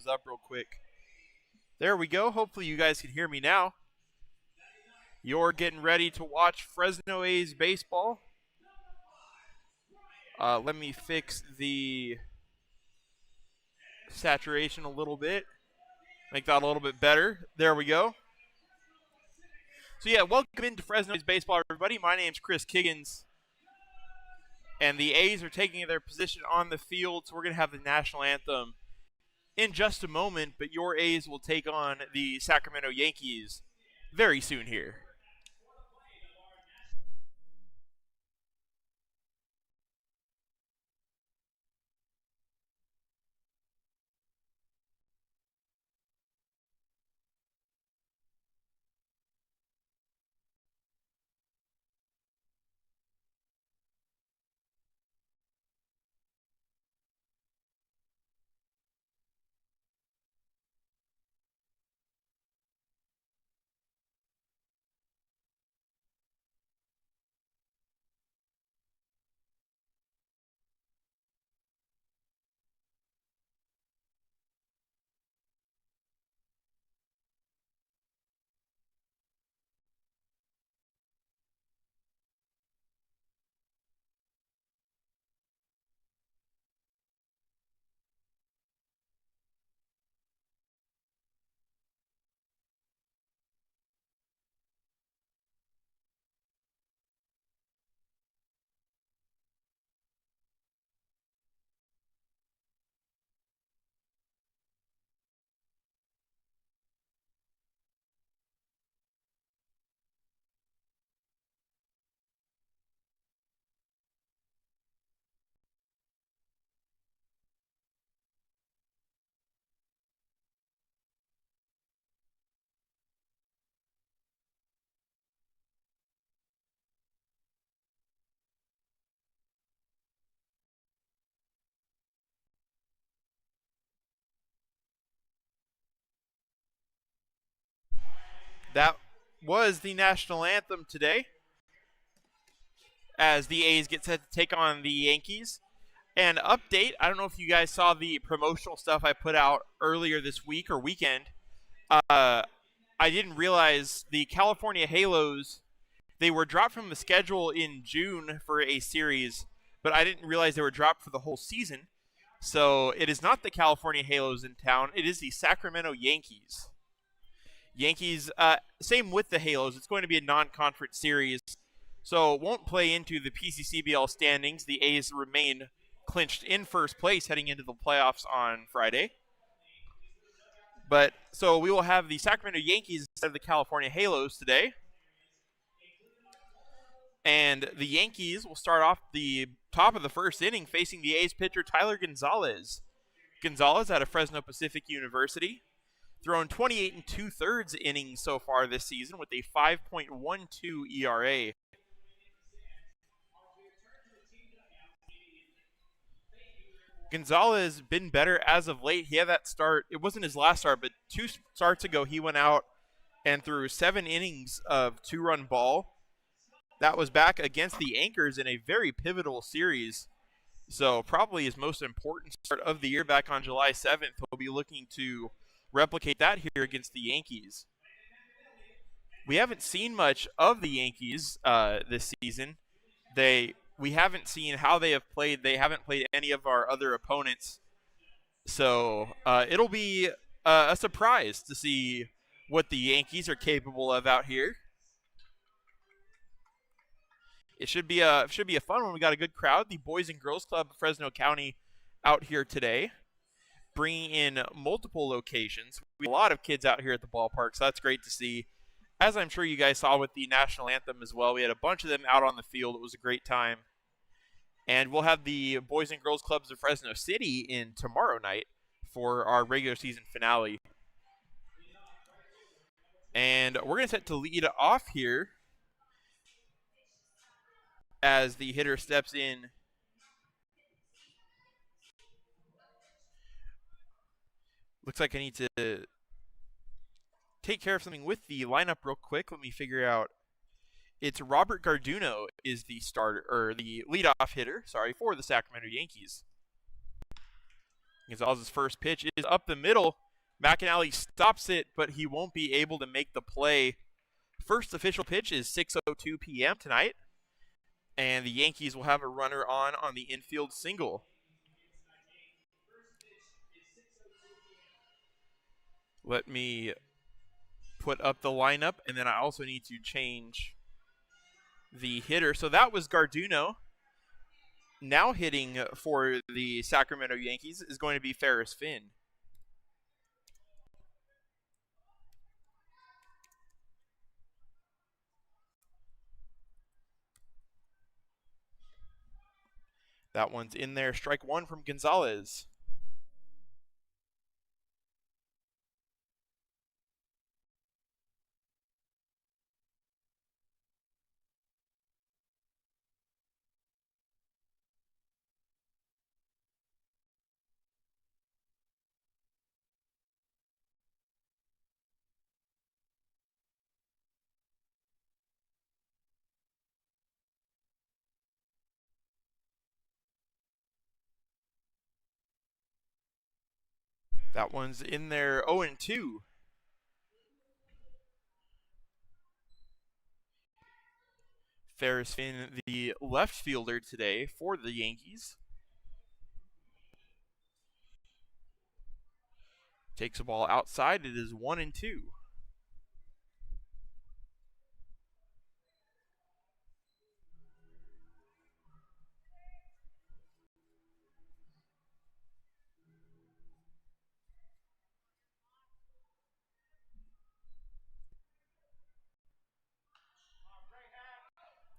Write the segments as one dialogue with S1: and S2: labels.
S1: those up real quick. There we go. Hopefully you guys can hear me now. You're getting ready to watch Fresno A's baseball. Let me fix the saturation a little bit. Make that a little bit better. There we go. So yeah, welcome into Fresno A's baseball, everybody. My name's Chris Kiggins. And the A's are taking their position on the field, so we're going to have the national anthem in just a moment, but your A's will take on the Sacramento Yankees very soon here. That was the national anthem today as the A's get set to take on the Yankees. And update, I don't know if you guys saw the promotional stuff I put out earlier this week or weekend. I didn't realize the California Halos, they were dropped from the schedule in June for a series, but I didn't realize they were dropped for the whole season. So it is not the California Halos in town. It is the Sacramento Yankees. Yankees, same with the Halos. It's going to be a non-conference series, so it won't play into the PCCBL standings. The A's remain clinched in first place heading into the playoffs on Friday. But so we will have the Sacramento Yankees instead of the California Halos today. And the Yankees will start off the top of the first inning facing the A's pitcher Tyler Gonzalez. Gonzalez out of Fresno Pacific University. Thrown 28 2/3 innings so far this season with a 5.12 ERA. Gonzalez been better as of late. He had that start. It wasn't his last start, but 2 starts ago he went out and threw 7 innings of 2-run ball. That was back against the Anchors in a very pivotal series. So probably his most important start of the year back on July 7th. He'll be looking to replicate that here against the Yankees. We haven't seen much of the Yankees this season. We haven't seen how they have played. They haven't played any of our other opponents. So it'll be a surprise to see what the Yankees are capable of out here. It should be a fun one. We got a good crowd. The Boys and Girls Club of Fresno County out here today, bringing in multiple locations. We have a lot of kids out here at the ballpark, so that's great to see. As I'm sure you guys saw with the national anthem as well, we had a bunch of them out on the field. It was a great time. And we'll have the Boys and Girls Clubs of Fresno City in tomorrow night for our regular season finale. And we're going to set to lead off here as the hitter steps in. Looks like I need to take care of something with the lineup real quick. Let me figure out. It's Robert Garduno is the starter, or the leadoff hitter, for the Sacramento Yankees. Gonzalez's first pitch is up the middle. McAnally stops it, but he won't be able to make the play. First official pitch is 6:02 p.m. tonight, and the Yankees will have a runner on the infield single. Let me put up the lineup, and then I also need to change the hitter. So that was Garduno. Now hitting for the Sacramento Yankees is going to be Ferris Finn. That one's in there. Strike one from Gonzalez. That one's in there. 0-2. Ferris Finn, the left fielder today for the Yankees. Takes a ball outside. It is 1-2.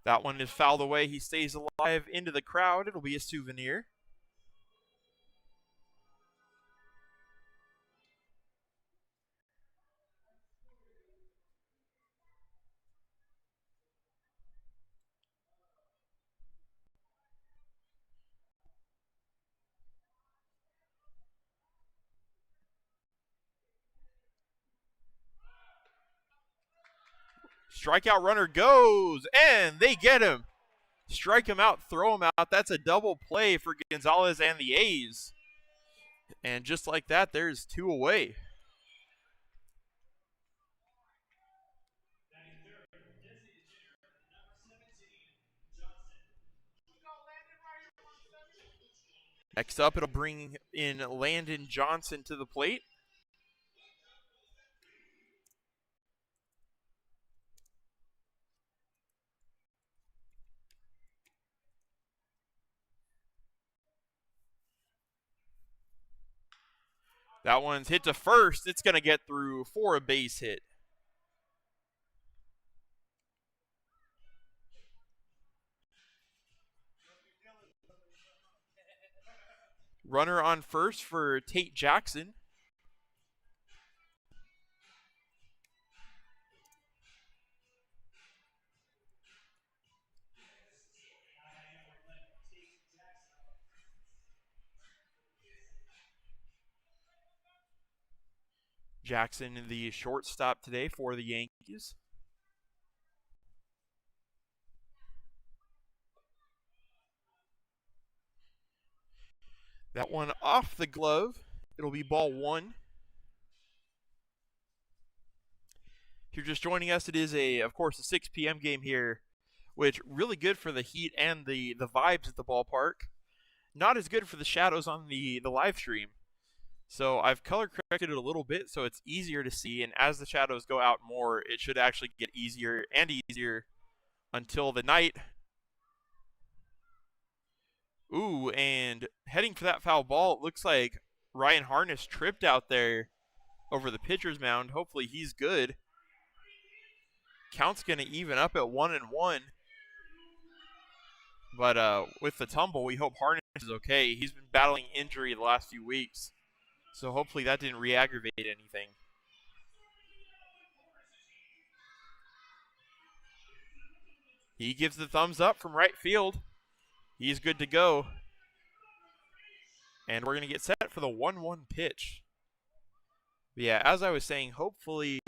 S1: That one is fouled away. He stays alive into the crowd. It'll be a souvenir. Strikeout runner goes, and they get him. Strike him out, throw him out. That's a double play for Gonzalez and the A's. And just like that, there's two away. Next up, it'll bring in Landon Johnson to the plate. That one's hit to first. It's going to get through for a base hit. Runner on first for Tate Jackson. Jackson, the shortstop today for the Yankees. That one off the glove. It'll be ball one. If you're just joining us, it is of course, a 6 p.m. game here, which really good for the heat and the vibes at the ballpark. Not as good for the shadows on the live stream. So I've color corrected it a little bit so it's easier to see, and as the shadows go out more, it should actually get easier and easier until the night. Ooh, and heading for that foul ball, it looks like Ryan Harness tripped out there over the pitcher's mound. Hopefully he's good. Count's going to even up at 1-1. But with the tumble, we hope Harness is okay. He's been battling injury the last few weeks. So hopefully that didn't re-aggravate anything. He gives the thumbs up from right field. He's good to go. And we're going to get set for the 1-1 pitch. But yeah, as I was saying, hopefully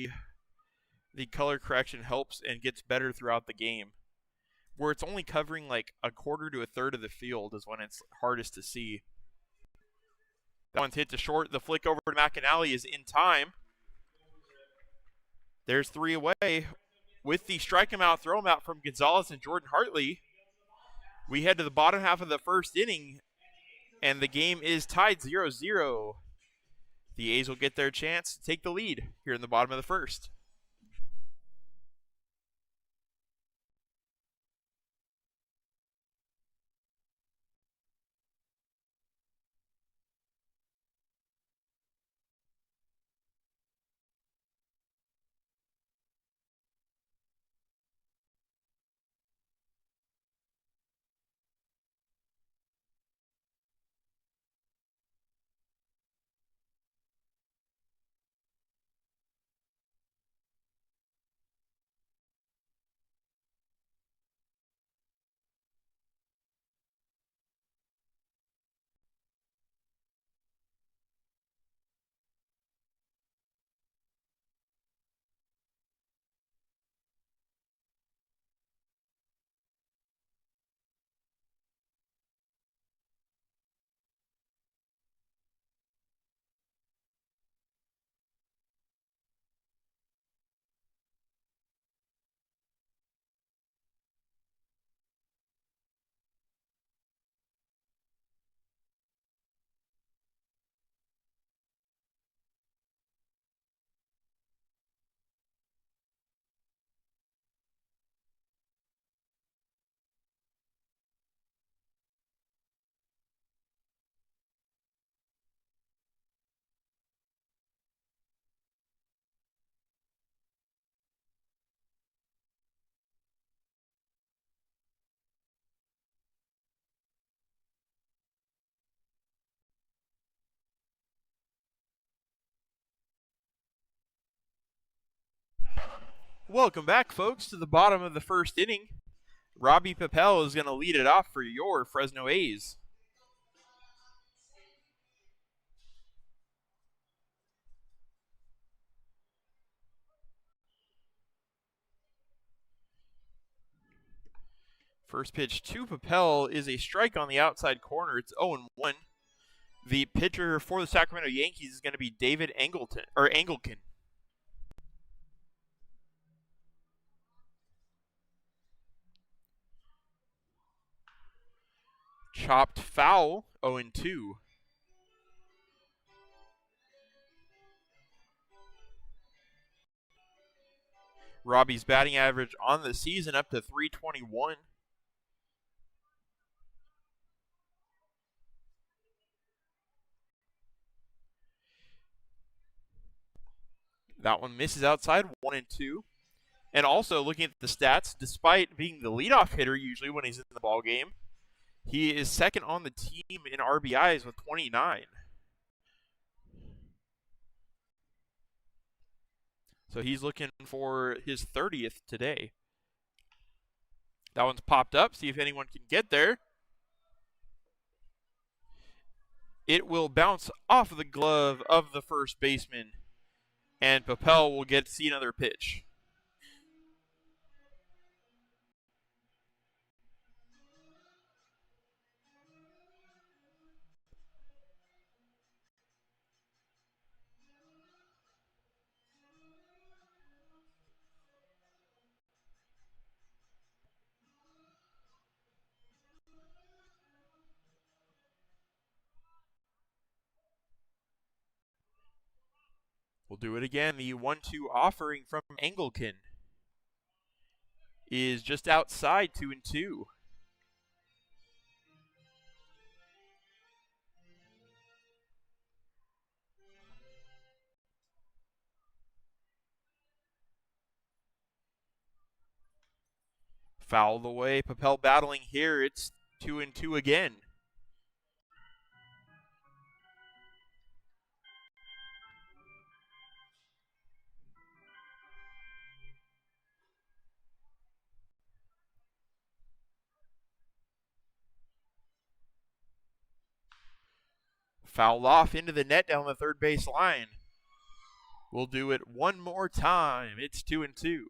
S1: the color correction helps and gets better throughout the game. Where it's only covering like a quarter to a third of the field is when it's hardest to see. That one's hit to short. The flick over to McAnally is in time. There's 3 away. With the strike him out, throw him out from Gonzalez and Jordan Hartley, we head to the bottom half of the first inning, and the game is tied 0-0. The A's will get their chance to take the lead here in the bottom of the first. Welcome back, folks, to the bottom of the first inning. Robbie Papel is going to lead it off for your Fresno A's. First pitch to Papel is a strike on the outside corner. It's 0-1. The pitcher for the Sacramento Yankees is going to be David Engelken. Chopped foul, 0-2. Robbie's batting average on the season up to .321. That one misses outside, 1-2. And also, looking at the stats, despite being the leadoff hitter usually when he's in the ball game, he is second on the team in RBIs with 29. So he's looking for his 30th today. That one's popped up. See if anyone can get there. It will bounce off of the glove of the first baseman, and Papel will get to see another pitch. We'll do it again. The 1-2 offering from Engelken is just outside 2-2. Fouled away. Papel battling here. It's 2-2 again. Fouled off into the net down the third base line. We'll do it one more time. It's 2-2.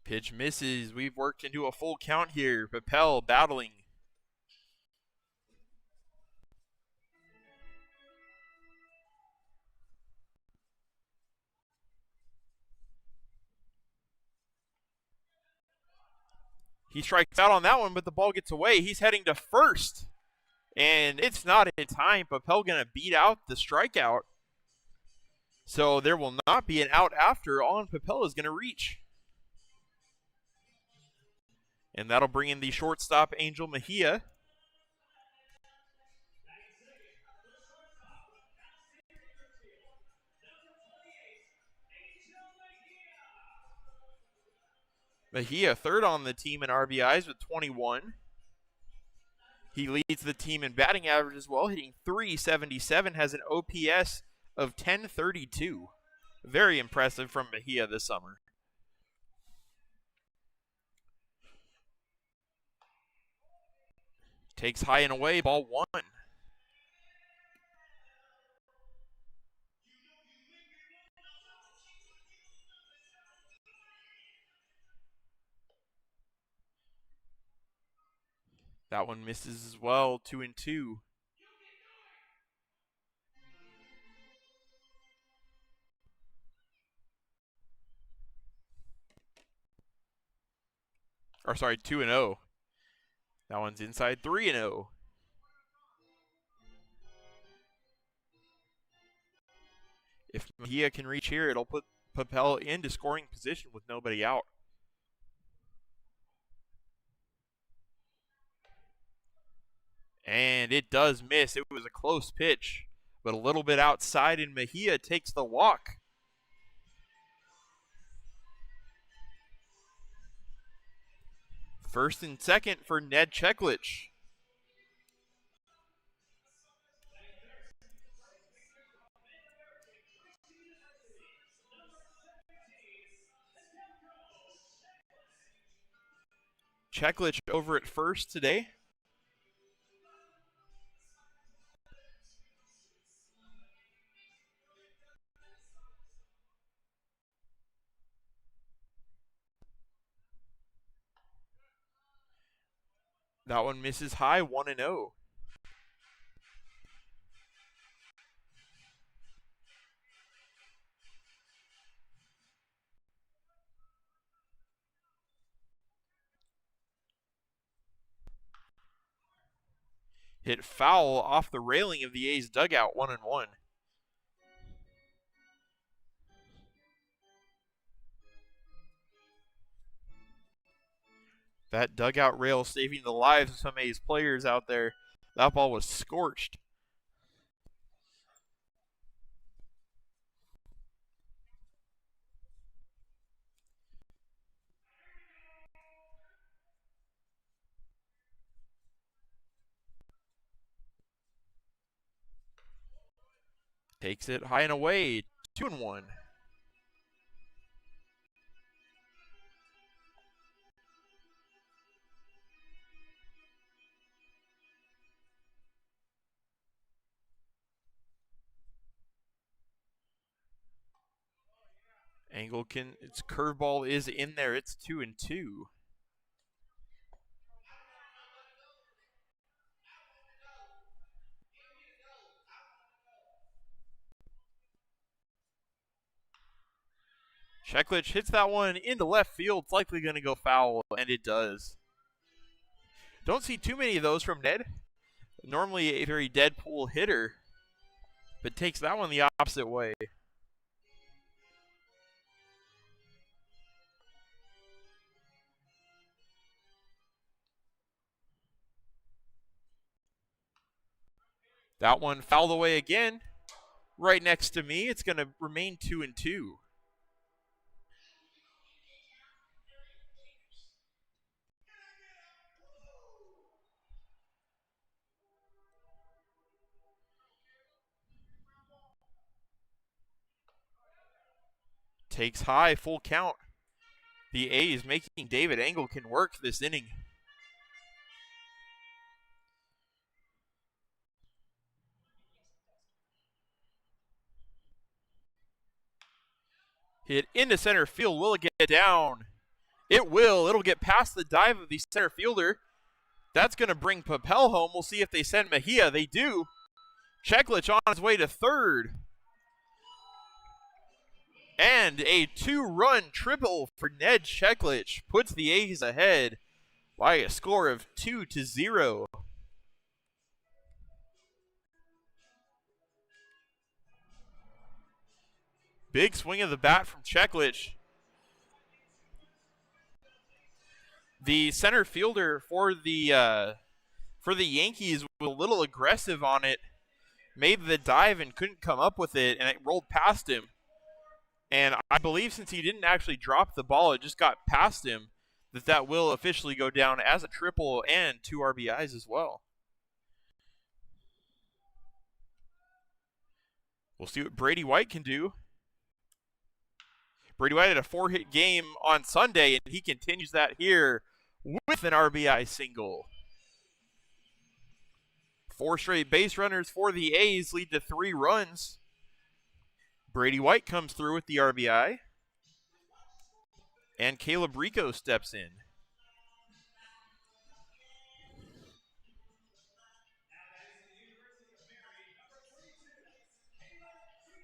S1: Pitch misses. We've worked into a full count here. Papel battling. He strikes out on that one, but the ball gets away. He's heading to first. And it's not in time. Papel going to beat out the strikeout. So there will not be an out after. All Papel is going to reach. And that'll bring in the shortstop, Angel Mejia. Mejia third on the team in RBIs with 21. He leads the team in batting average as well, hitting .377, has an OPS of 1032. Very impressive from Mejia this summer. Takes high and away, ball one. That one misses as well, 2-2. Or sorry, 2-0. That one's inside, 3-0. If Mejia can reach here, it'll put Papel into scoring position with nobody out. And it does miss. It was a close pitch, but a little bit outside, and Mejia takes the walk. First and second for Ned Cheklich. Cheklich over at first today. That one misses high, 1-0. Hit foul off the railing of the A's dugout, 1-1. That dugout rail saving the lives of some A's players out there. That ball was scorched. Takes it high and away, 2-1. Anglican, its curveball is in there. It's 2-2. Cheklich hits that one into left field. It's likely going to go foul, and it does. Don't see too many of those from Ned. Normally a very Deadpool hitter, but takes that one the opposite way. That one fouled away again. Right next to me. It's going to remain 2-2. Takes high, full count. The A's making David Anglican work this inning. Hit into center field. Will it get down? It will. It'll get past the dive of the center fielder. That's going to bring Papel home. We'll see if they send Mejia. They do. Cheklich on his way to third. And a 2-run triple for Ned Cheklich puts the A's ahead by a score of 2-0. Big swing of the bat from Cheklich. The center fielder for the Yankees was a little aggressive on it, made the dive and couldn't come up with it, and it rolled past him. And I believe since he didn't actually drop the ball, it just got past him, that will officially go down as a triple and 2 RBIs as well. We'll see what Brady White can do. Brady White had a 4-hit game on Sunday, and he continues that here with an RBI single. 4 straight base runners for the A's lead to 3 runs. Brady White comes through with the RBI. And Caleb Rico steps in.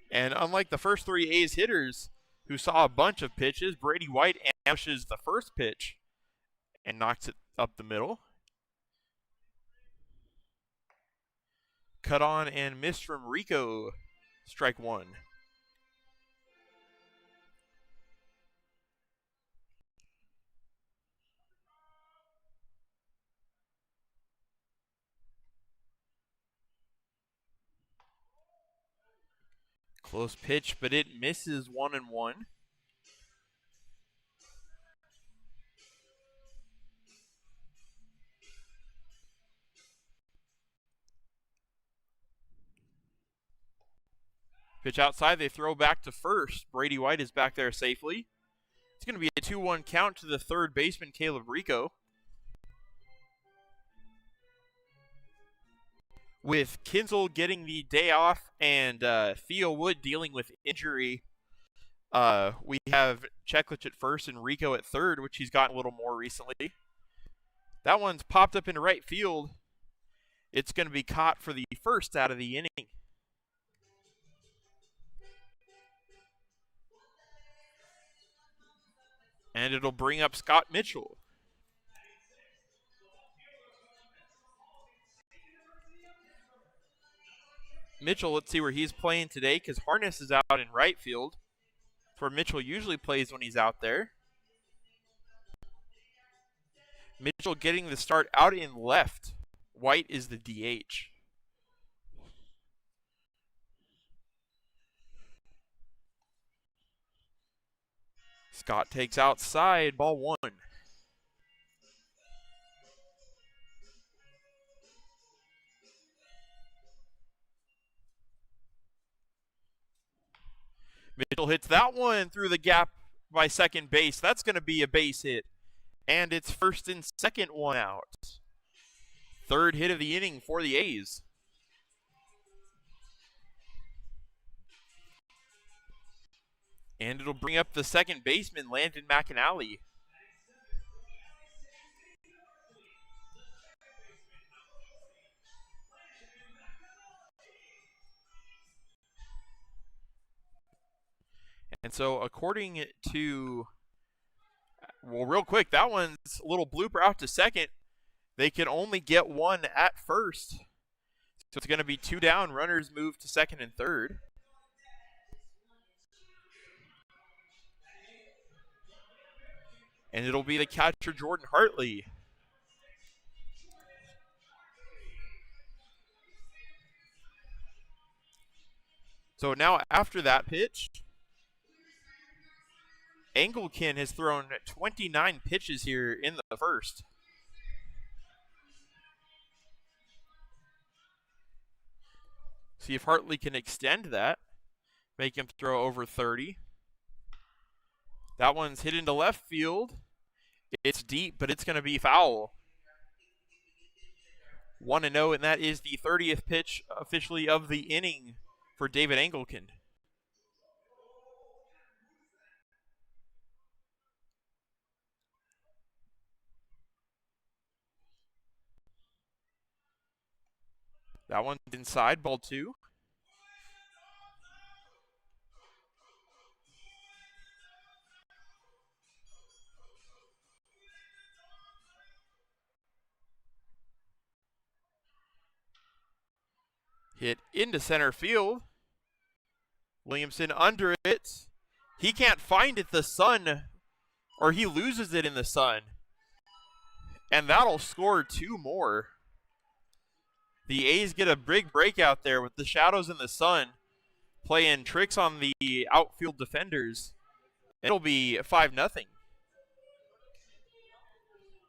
S1: And unlike the first 3 A's hitters who saw a bunch of pitches, Brady White ambushes the first pitch and knocks it up the middle. Cut on and missed from Rico. Strike 1. Close pitch, but it misses 1-1. Pitch outside, they throw back to first. Brady White is back there safely. It's going to be a 2-1 count to the third baseman, Caleb Rico. With Kinzel getting the day off and Theo Wood dealing with injury, we have Cheklich at first and Rico at third, which he's gotten a little more recently. That one's popped up into right field. It's going to be caught for the first out of the inning. And it'll bring up Scott Mitchell. Mitchell, let's see where he's playing today because Harness is out in right field. That's where Mitchell usually plays when he's out there. Mitchell getting the start out in left. White is the DH. Scott takes outside, ball 1. Mitchell hits that one through the gap by second base. That's going to be a base hit. And it's first and second, 1 out. Third hit of the inning for the A's. And it'll bring up the second baseman, Landon McAnally. And so according to, well, real quick, that one's a little blooper out to second. They can only get 1 at first. So it's going to be 2 down. Runners move to second and third. And it'll be the catcher, Jordan Hartley. So now after that pitch, Engelken has thrown 29 pitches here in the first. See if Hartley can extend that, make him throw over 30. That one's hit into left field. It's deep, but it's going to be foul. 1-0, and that is the 30th pitch officially of the inning for David Engelken. That one's inside, ball 2. Hit into center field. Williamson under it. He can't find it. The sun, or he loses it in the sun. And that'll score 2 more. The A's get a big breakout there with the shadows in the sun playing tricks on the outfield defenders. It'll be 5-0.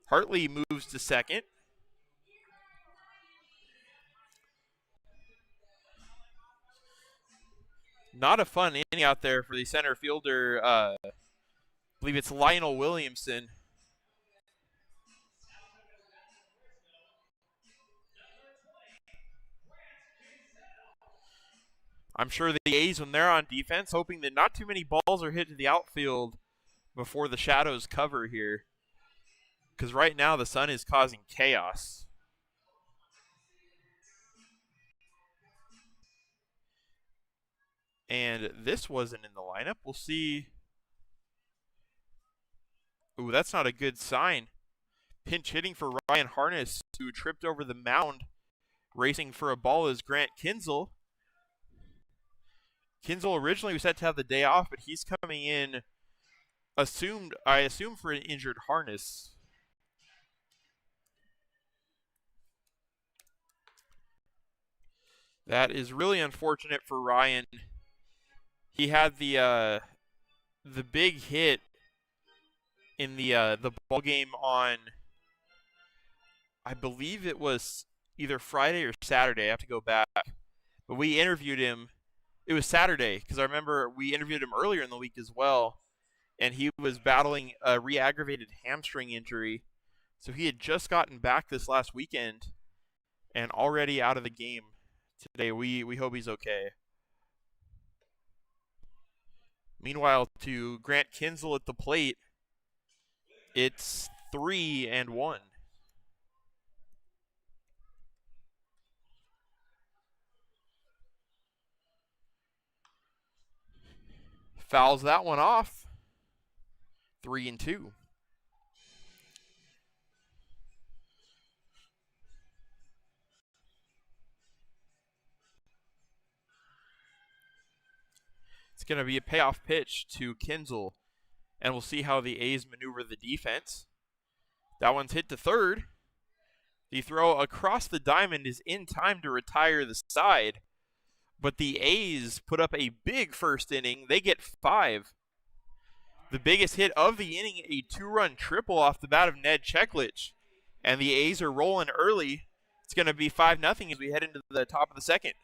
S1: Hartley moves to second. Not a fun inning out there for the center fielder. I believe it's Lionel Williamson. I'm sure the A's, when they're on defense, hoping that not too many balls are hit to the outfield before the shadows cover here. Because right now the sun is causing chaos. And this wasn't in the lineup. We'll see. Ooh, that's not a good sign. Pinch hitting for Ryan Harness, who tripped over the mound. Racing for a ball is Grant Kinzel. Kinzel originally was set to have the day off, but he's coming in, I assume, for an injured Harness. That is really unfortunate for Ryan. He had the big hit in the ball game on, I believe it was either Friday or Saturday. I have to go back. But we interviewed him. It was Saturday, because I remember we interviewed him earlier in the week as well, and he was battling a re-aggravated hamstring injury. So he had just gotten back this last weekend and already out of the game today. We hope he's okay. Meanwhile, to Grant Kinzel at the plate, it's 3-1. Fouls that one off. 3-2. It's going to be a payoff pitch to Kinzel, and we'll see how the A's maneuver the defense. That one's hit to third. The throw across the diamond is in time to retire the side, but the A's put up a big first inning. They get 5. The biggest hit of the inning, a 2-run triple off the bat of Ned Cheklich, and the A's are rolling early. It's going to be 5-0 as we head into the top of the second.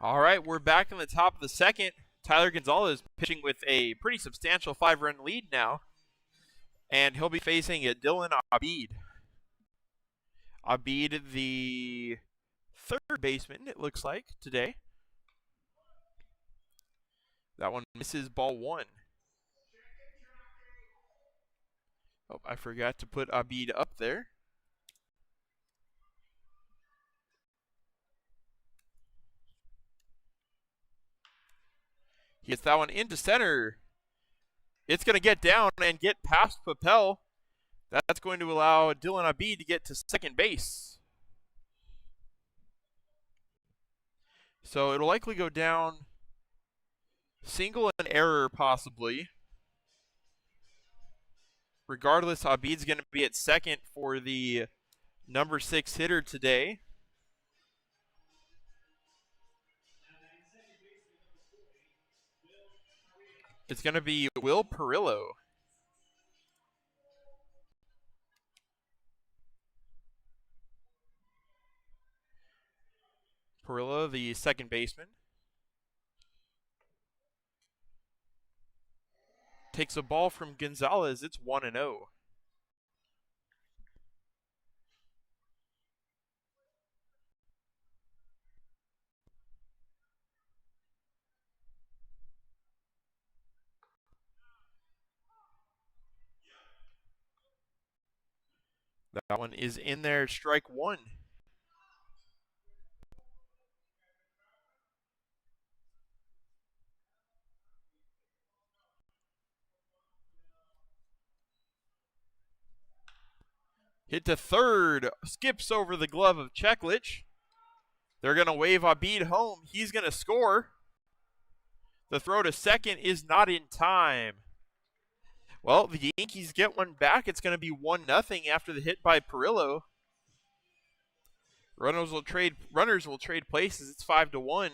S1: All right, we're back in the top of the second. Tyler Gonzalez pitching with a pretty substantial 5-run lead now. And he'll be facing Dylan Abid. Abid, the third baseman, it looks like, today. That one misses ball one. Oh, I forgot to put Abid up there. He gets that one into center. It's going to get down and get past Papel. That's going to allow Dylan Abid to get to second base. So it'll likely go down single and error possibly. Regardless, Abid's going to be at second for the number 6 hitter today. It's going to be Will Perillo. Perillo, the second baseman. Takes a ball from Gonzalez. It's 1-0. That one is in there, strike one. Hit to third, skips over the glove of Cheklich. They're going to wave Abid home. He's going to score. The throw to second is not in time. Well, the Yankees get one back. It's going to be 1-0 after the hit by Perillo. Runners will trade places. It's 5-1.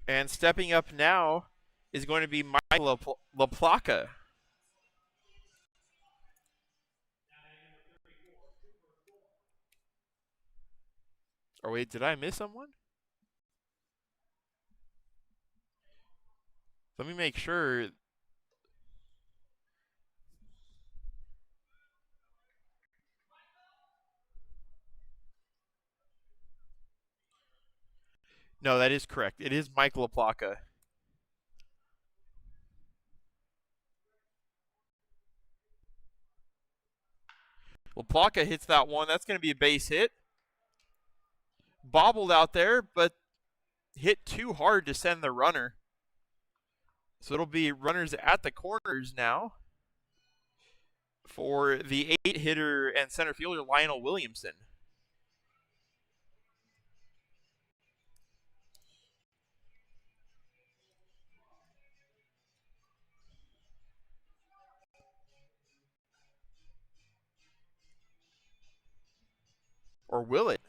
S1: And stepping up now is going to be Mike LaPlaca. Or wait, did I miss someone? Let me make sure. No, that is correct. It is Mike LaPlaca. LaPlaca hits that one. That's going to be a base hit. Bobbled out there, but hit too hard to send the runner. So it'll be runners at the corners now for the 8-hitter and center fielder Lionel Williamson. Or will it?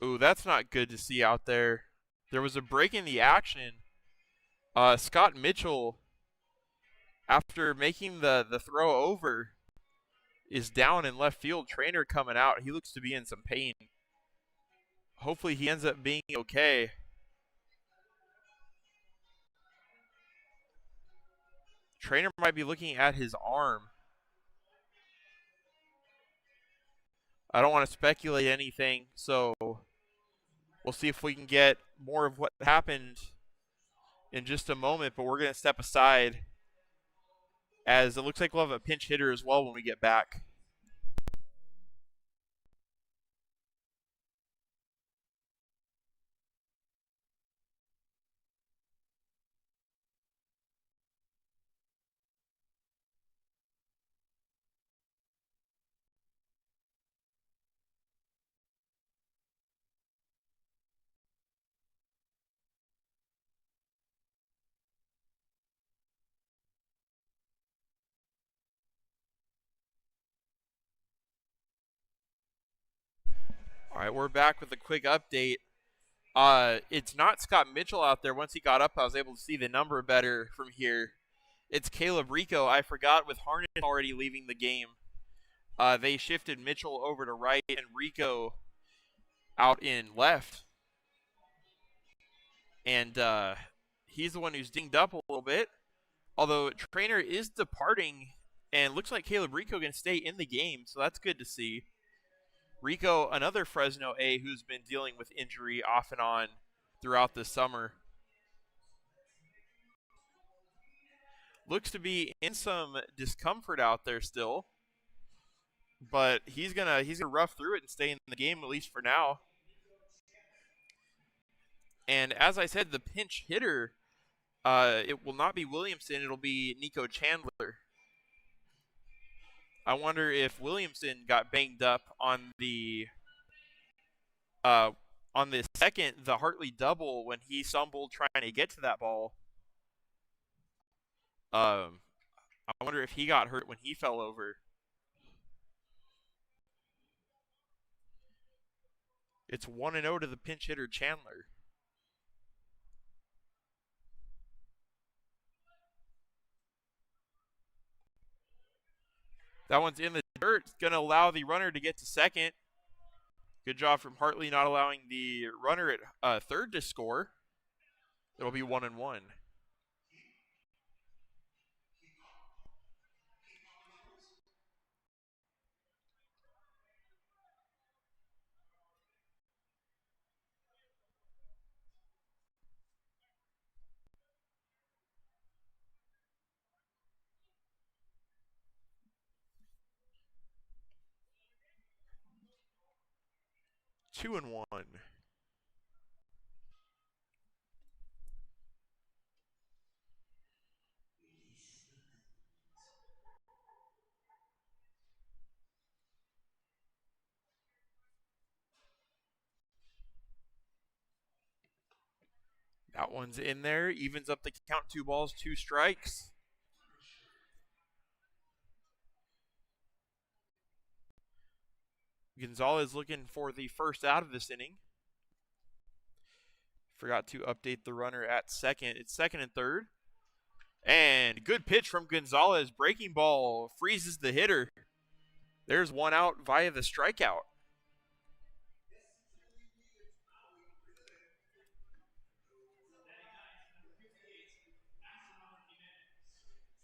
S1: Ooh, that's not good to see out there. There was a break in the action. Scott Mitchell, after making the throw over, is down in left field. Trainer coming out. He looks to be in some pain. Hopefully he ends up being okay. Trainer might be looking at his arm. I don't want to speculate anything, so we'll see if we can get more of what happened in just a moment, but we're going to step aside as it looks like we'll have a pinch hitter as well when we get back. All right, we're back with a quick update. It's not Scott Mitchell out there. Once he got up, I was able to see the number better from here. It's Caleb Rico. I forgot with Harnett already leaving the game. They shifted Mitchell over to right and Rico out in left. And he's the one who's dinged up a little bit. Although Trainer is departing, and looks like Caleb Rico going to stay in the game, so that's good to see. Rico, another Fresno A who's been dealing with injury off and on throughout the summer. Looks to be in some discomfort out there still, but he's gonna rough through it and stay in the game at least for now. And as I said, the pinch hitter, it will not be Williamson, it'll be Nico Chandler. I wonder if Williamson got banged up on the second, the Hartley double when he stumbled trying to get to that ball. I wonder if he got hurt when he fell over. It's 1-0 to the pinch hitter Chandler. That one's in the dirt. It's going to allow the runner to get to second. Good job from Hartley not allowing the runner at third to score. It'll be 1-1. 2-1. That one's in there. Evens up the count. 2 balls, 2 strikes. Gonzalez looking for the first out of this inning. Forgot to update the runner at second. It's second and third. And good pitch from Gonzalez. Breaking ball freezes the hitter. There's one out via the strikeout.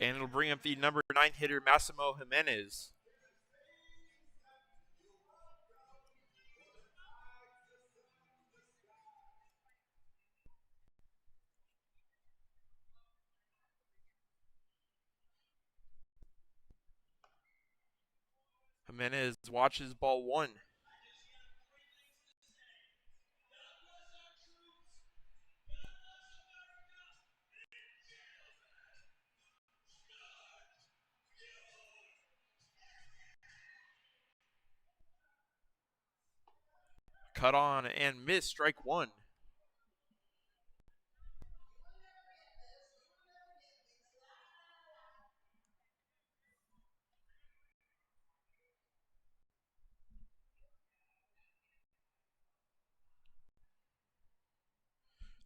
S1: And it'll bring up the number 9 hitter, Massimo Jimenez. Jimenez watches ball 1. Cut on and miss, strike 1.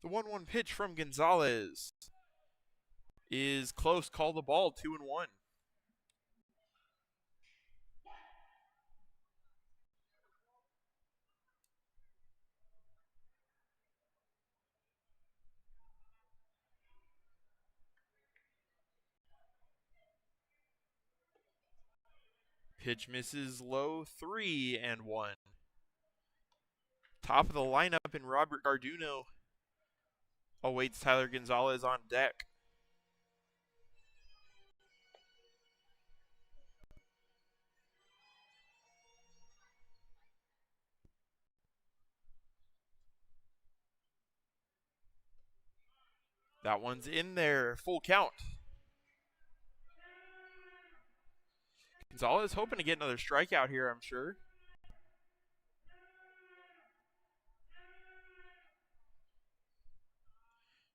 S1: The 1-1 pitch from Gonzalez is close. Call the ball, 2-1. Pitch misses low, 3-1. Top of the lineup, and Robert Garduno awaits Tyler Gonzalez on deck. That one's in there, full count. Gonzalez hoping to get another strikeout here, I'm sure.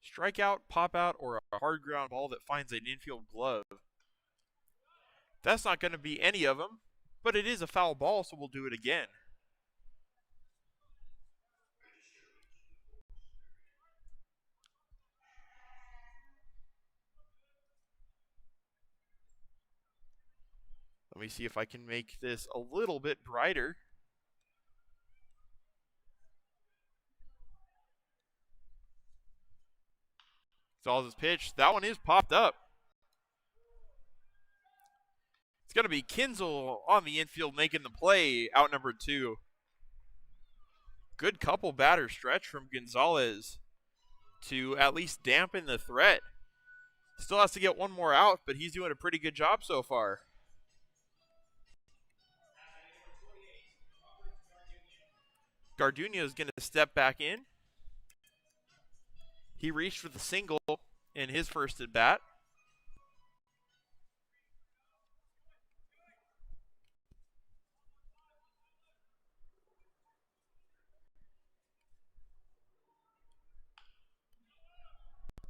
S1: Strikeout, pop out, or a hard ground ball that finds an infield glove. That's not going to be any of them, but it is a foul ball, so we'll do it again. Let me see if I can make this a little bit brighter. Gonzalez's pitch. That one is popped up. It's going to be Kinzel on the infield making the play, out number 2. Good couple batter stretch from Gonzalez to at least dampen the threat. Still has to get one more out, but he's doing a pretty good job so far. Garduño is going to step back in. He reached for the single in his first at bat.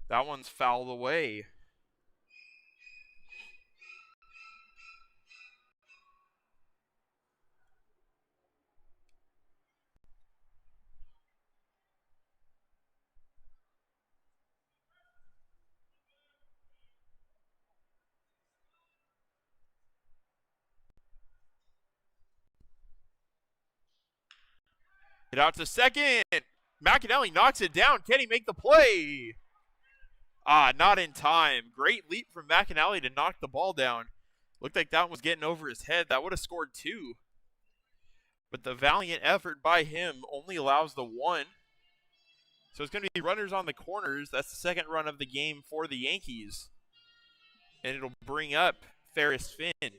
S1: That one's fouled away. Hit out to second. McAnally knocks it down. Can he make the play? Not in time. Great leap from McAnally to knock the ball down. Looked like that one was getting over his head. That would have scored 2. But the valiant effort by him only allows the 1. So it's going to be runners on the corners. That's the second run of the game for the Yankees. And it'll bring up Ferris Finn.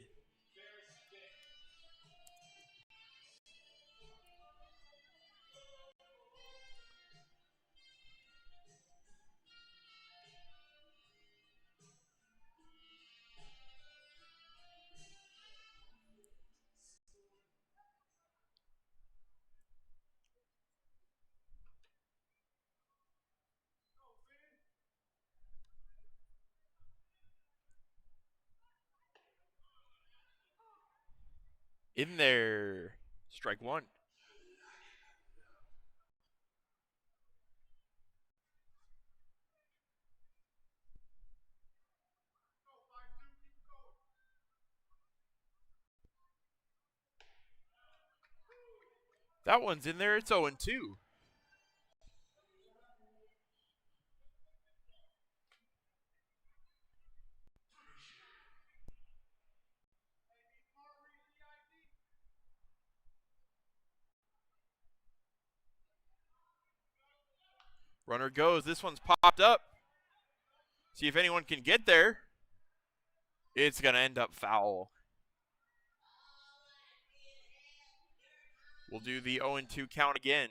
S1: In there. Strike 1. That one's in there. It's 0-2. Runner goes. This one's popped up. See if anyone can get there. It's going to end up foul. We'll do the 0-2 count again.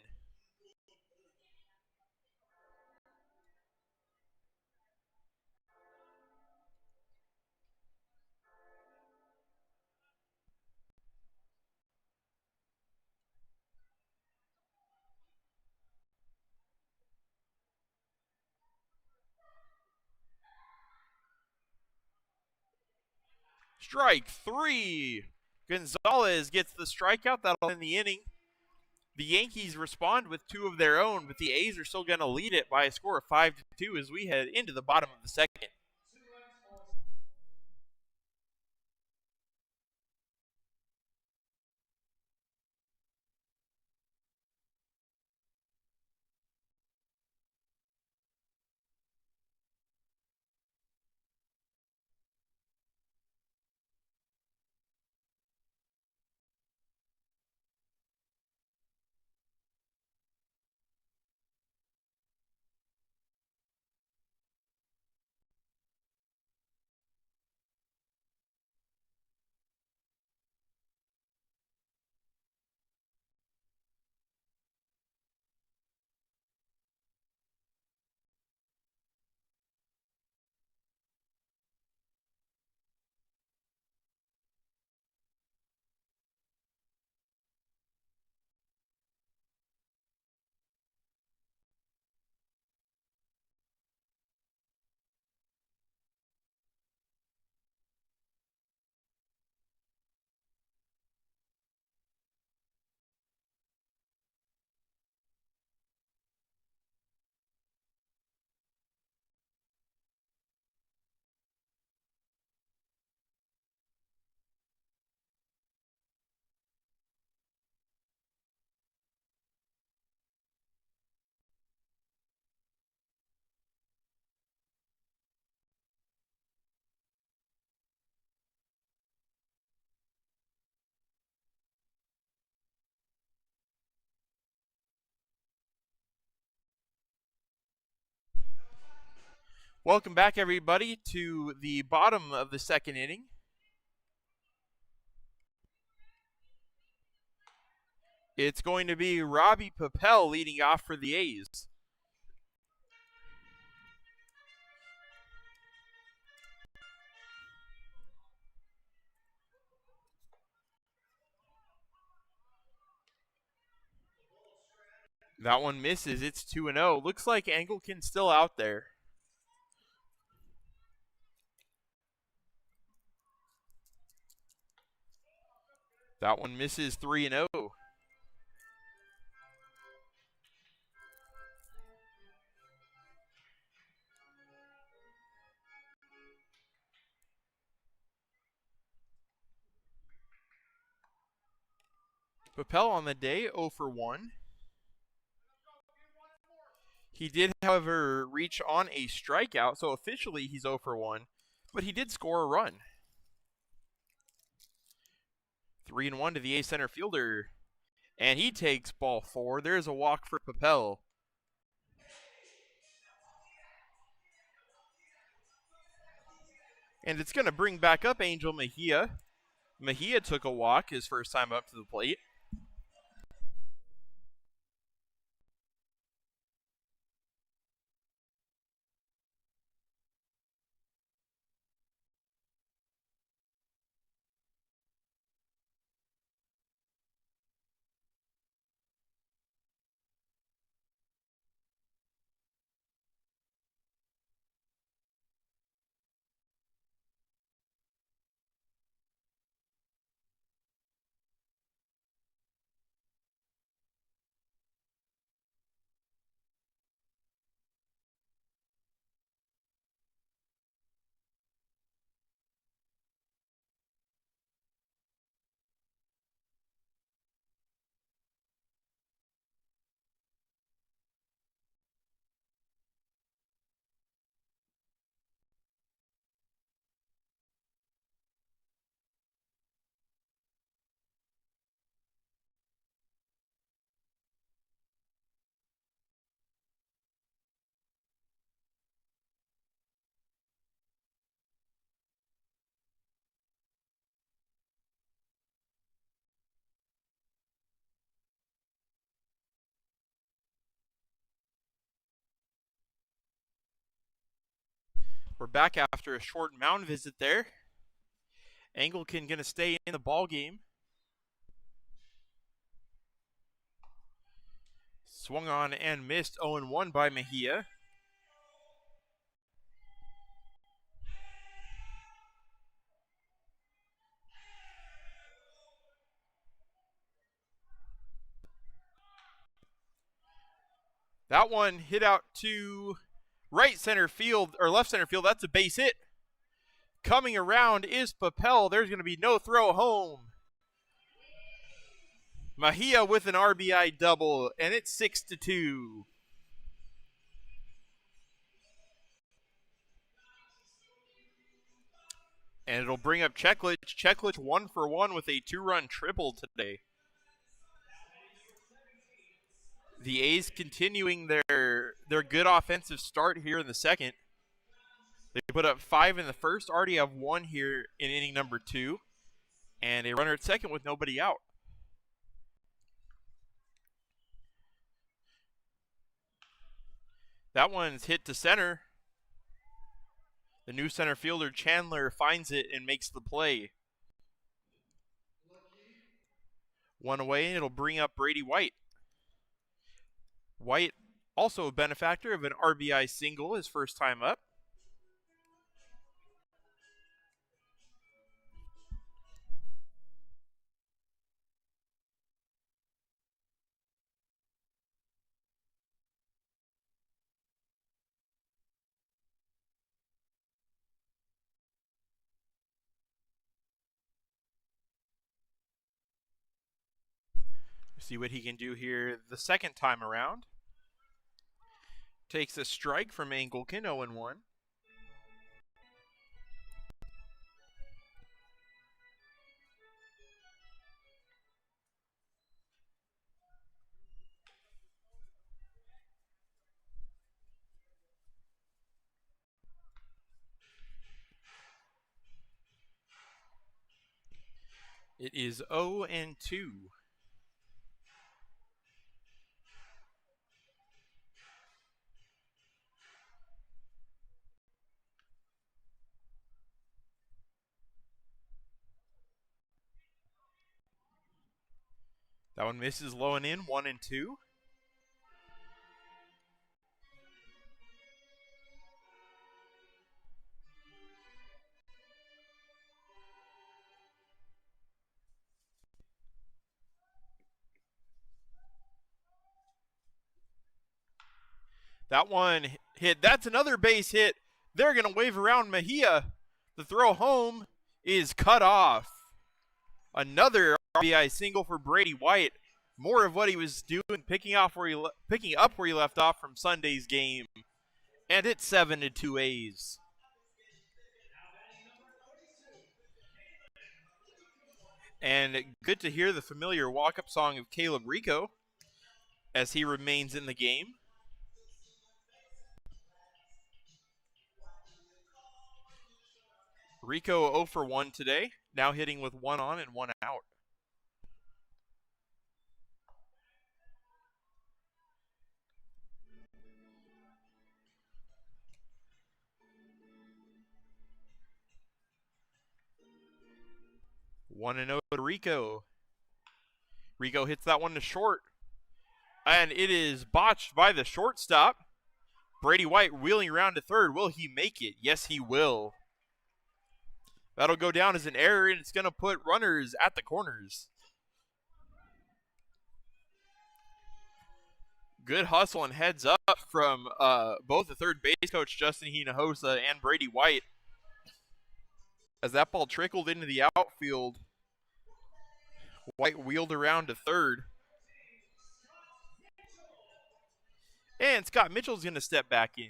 S1: Strike 3. Gonzalez gets the strikeout. That'll end the inning. The Yankees respond with 2 of their own, but the A's are still going to lead it by a score of 5-2 as we head into the bottom of the second. Welcome back, everybody, to the bottom of the second inning. It's going to be Robbie Papel leading off for the A's. That one misses. It's 2-0. Looks like Anglican's still out there. That one misses 3-0. Papel on the day, 0 for 1. He did, however, reach on a strikeout, so officially he's 0 for 1, but he did score a run. 3-1 to the A's center fielder, and he takes ball 4. There's a walk for Papel. And it's going to bring back up Angel Mejia. Mejia took a walk his first time up to the plate. We're back after a short mound visit there. Anglican going to stay in the ball game. Swung on and missed, 0-1 by Mejia. That one hit out to right center field, or left center field. That's a base hit. Coming around is Papel. There's going to be no throw home. Mejia with an RBI double, and it's 6-2. And it'll bring up Cheklich. Cheklich 1 for 1 with a 2-run triple today. The A's continuing their good offensive start here in the second. They put up 5 in the first, already have 1 here in inning number 2, and a runner at second with nobody out. That one's hit to center. The new center fielder, Chandler, finds it and makes the play. 1 away, and it'll bring up Brady White. White, also a benefactor of an RBI single his first time up. See what he can do here the second time around. Takes a strike from Anglican, 0-1. It is 0-2. That one misses low and in, 1-2. That one hit. That's another base hit. They're going to wave around Mejia. The throw home is cut off. Another RBI single for Brady White. More of what he was doing, picking up where he left off from Sunday's game. And it's 7-2 A's. And good to hear the familiar walk-up song of Caleb Rico as he remains in the game. Rico 0 for 1 today, now hitting with 1 on and 1 out. One and 0 to Rico. Rico hits that one to short. And it is botched by the shortstop. Brady White wheeling around to third. Will he make it? Yes, he will. That'll go down as an error, and it's going to put runners at the corners. Good hustle and heads up from both the third base coach, Justin Hinojosa, and Brady White. As that ball trickled into the outfield, White wheeled around to third. And Scott Mitchell's going to step back in.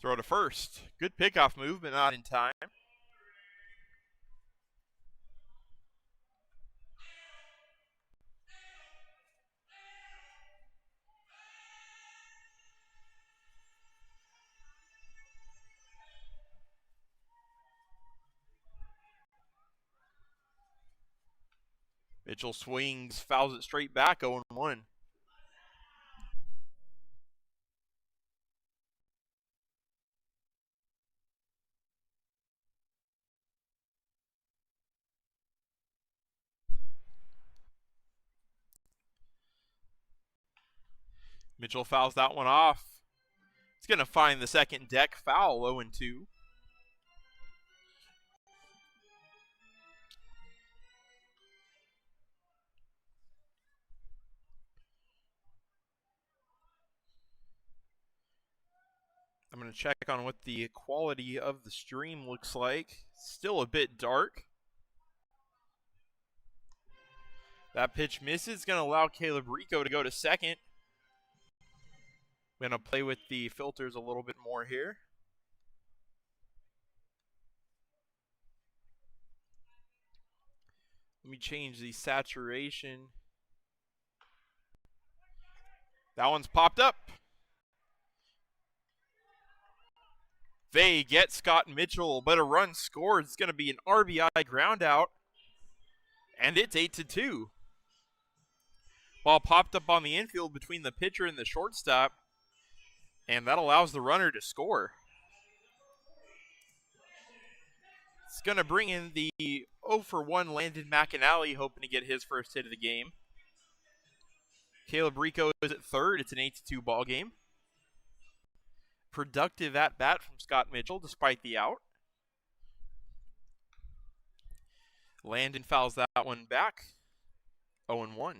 S1: Throw to first. Good pickoff move, but not in time. Mitchell swings, fouls it straight back, 0-1. Mitchell fouls that one off. He's going to find the second deck foul, 0-2. I'm going to check on what the quality of the stream looks like. Still a bit dark. That pitch misses. Going to allow Caleb Rico to go to second. I'm going to play with the filters a little bit more here. Let me change the saturation. That one's popped up. They get Scott Mitchell, but a run scored. It's going to be an RBI ground out. And it's 8-2. Ball popped up on the infield between the pitcher and the shortstop. And that allows the runner to score. It's going to bring in the 0 for 1 Landon McAnally, hoping to get his first hit of the game. Caleb Rico is at third. It's an 8-2 ball game. Productive at bat from Scott Mitchell despite the out. Landon fouls that one back. 0-1.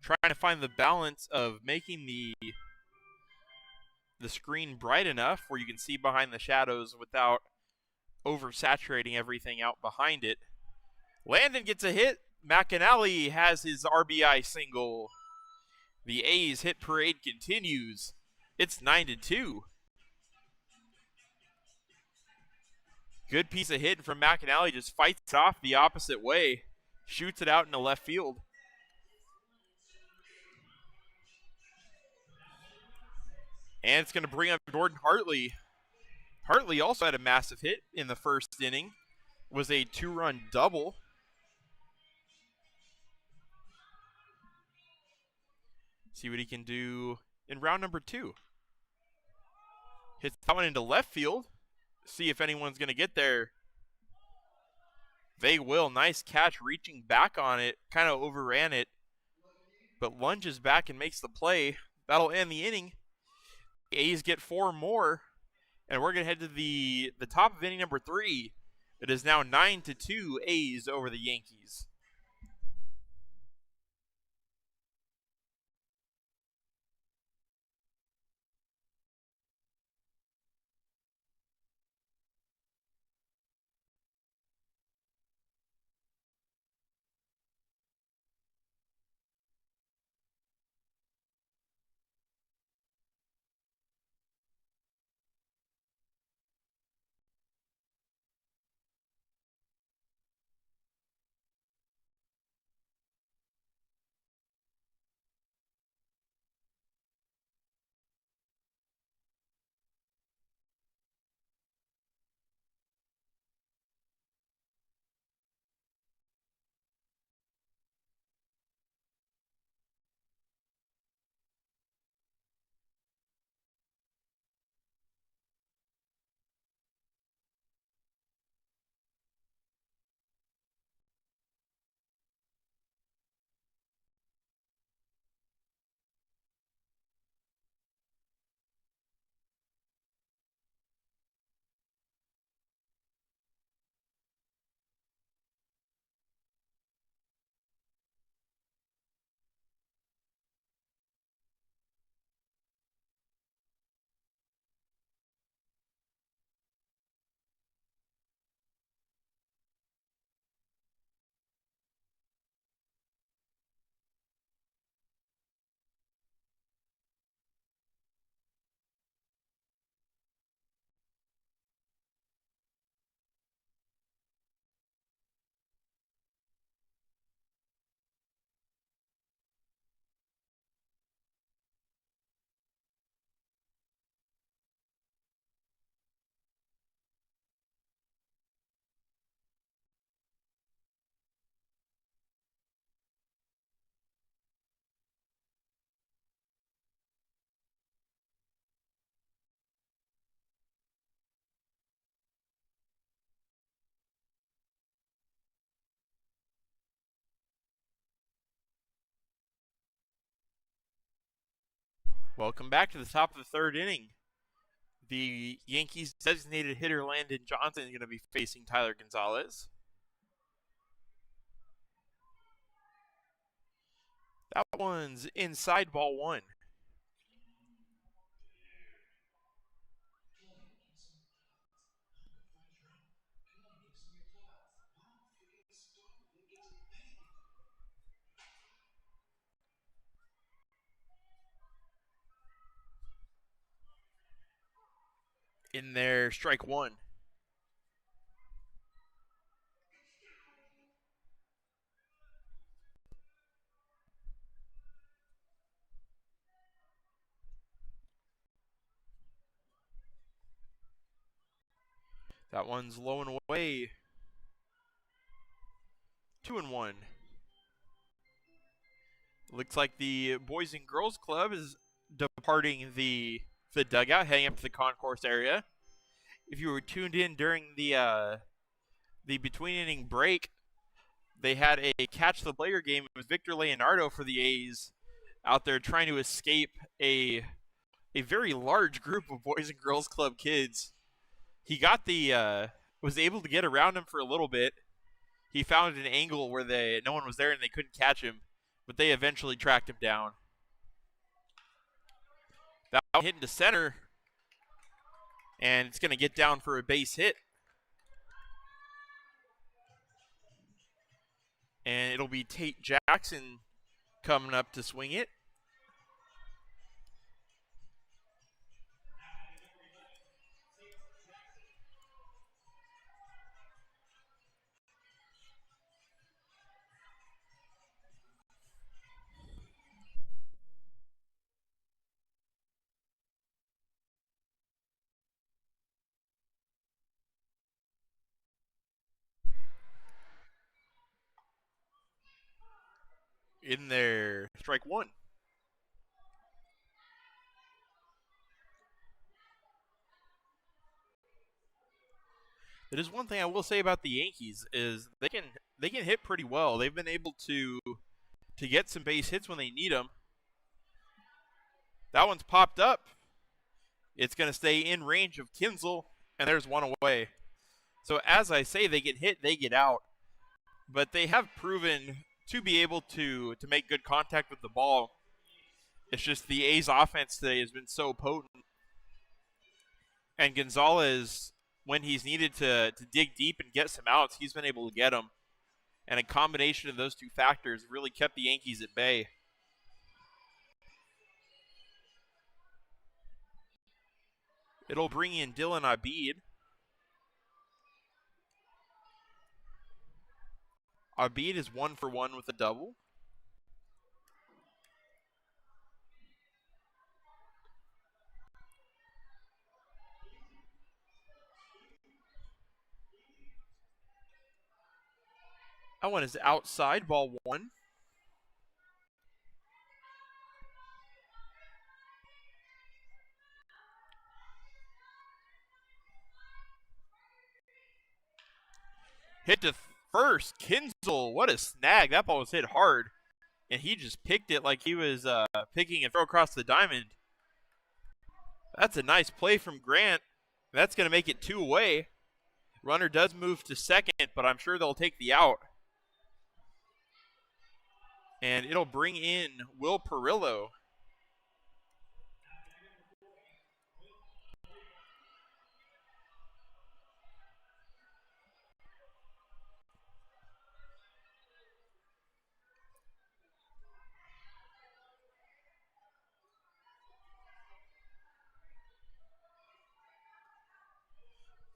S1: Trying to find the balance of making the screen bright enough where you can see behind the shadows without oversaturating everything out behind it. Landon gets a hit. McAnally has his RBI single. The A's hit parade continues. It's 9-2. Good piece of hitting from McAnally. Just fights it off the opposite way. Shoots it out into left field. And it's going to bring up Jordan Hartley. Hartley also had a massive hit in the first inning. It was a 2-run double. See what he can do in round number 2. Hits that one into left field. See if anyone's going to get there. They will. Nice catch reaching back on it. Kind of overran it. But lunges back and makes the play. That'll end the inning. The A's get 4 more. And we're going to head to the top of inning number 3. It is now 9-2 A's over the Yankees. Welcome back to the top of the 3rd inning. The Yankees designated hitter Landon Johnson is going to be facing Tyler Gonzalez. That one's inside, ball 1. In there, strike 1. That one's low and away. 2-1. Looks like the Boys and Girls Club is departing the dugout, heading up to the concourse area. If you were tuned in during the between inning break, they had a catch the player game. It was Victor Leonardo for the A's out there trying to escape a very large group of Boys and Girls Club kids. He got was able to get around him for a little bit. He found an angle where no one was there and they couldn't catch him, but they eventually tracked him down. That hit into center, and it's going to get down for a base hit. And it'll be Tate Jackson coming up to swing it. In there. Strike one. It is one thing I will say about the Yankees is they can hit pretty well. They've been able to get some base hits when they need them. That one's popped up. It's going to stay in range of Kinsel, and there's one away. So as I say, they get hit, they get out. But they have proven to be able to make good contact with the ball. It's just the A's offense today has been so potent. And Gonzalez, when he's needed to dig deep and get some outs, he's been able to get them. And a combination of those two factors really kept the Yankees at bay. It'll bring in Dylan Abid. Abid is 1 for 1 with a double. That one is outside, ball 1. Hit to first. Kinsel, what a snag. That ball was hit hard. And he just picked it like he was picking a throw across the diamond. That's a nice play from Grant. That's going to make it 2 away. Runner does move to second, but I'm sure they'll take the out. And it'll bring in Will Perillo.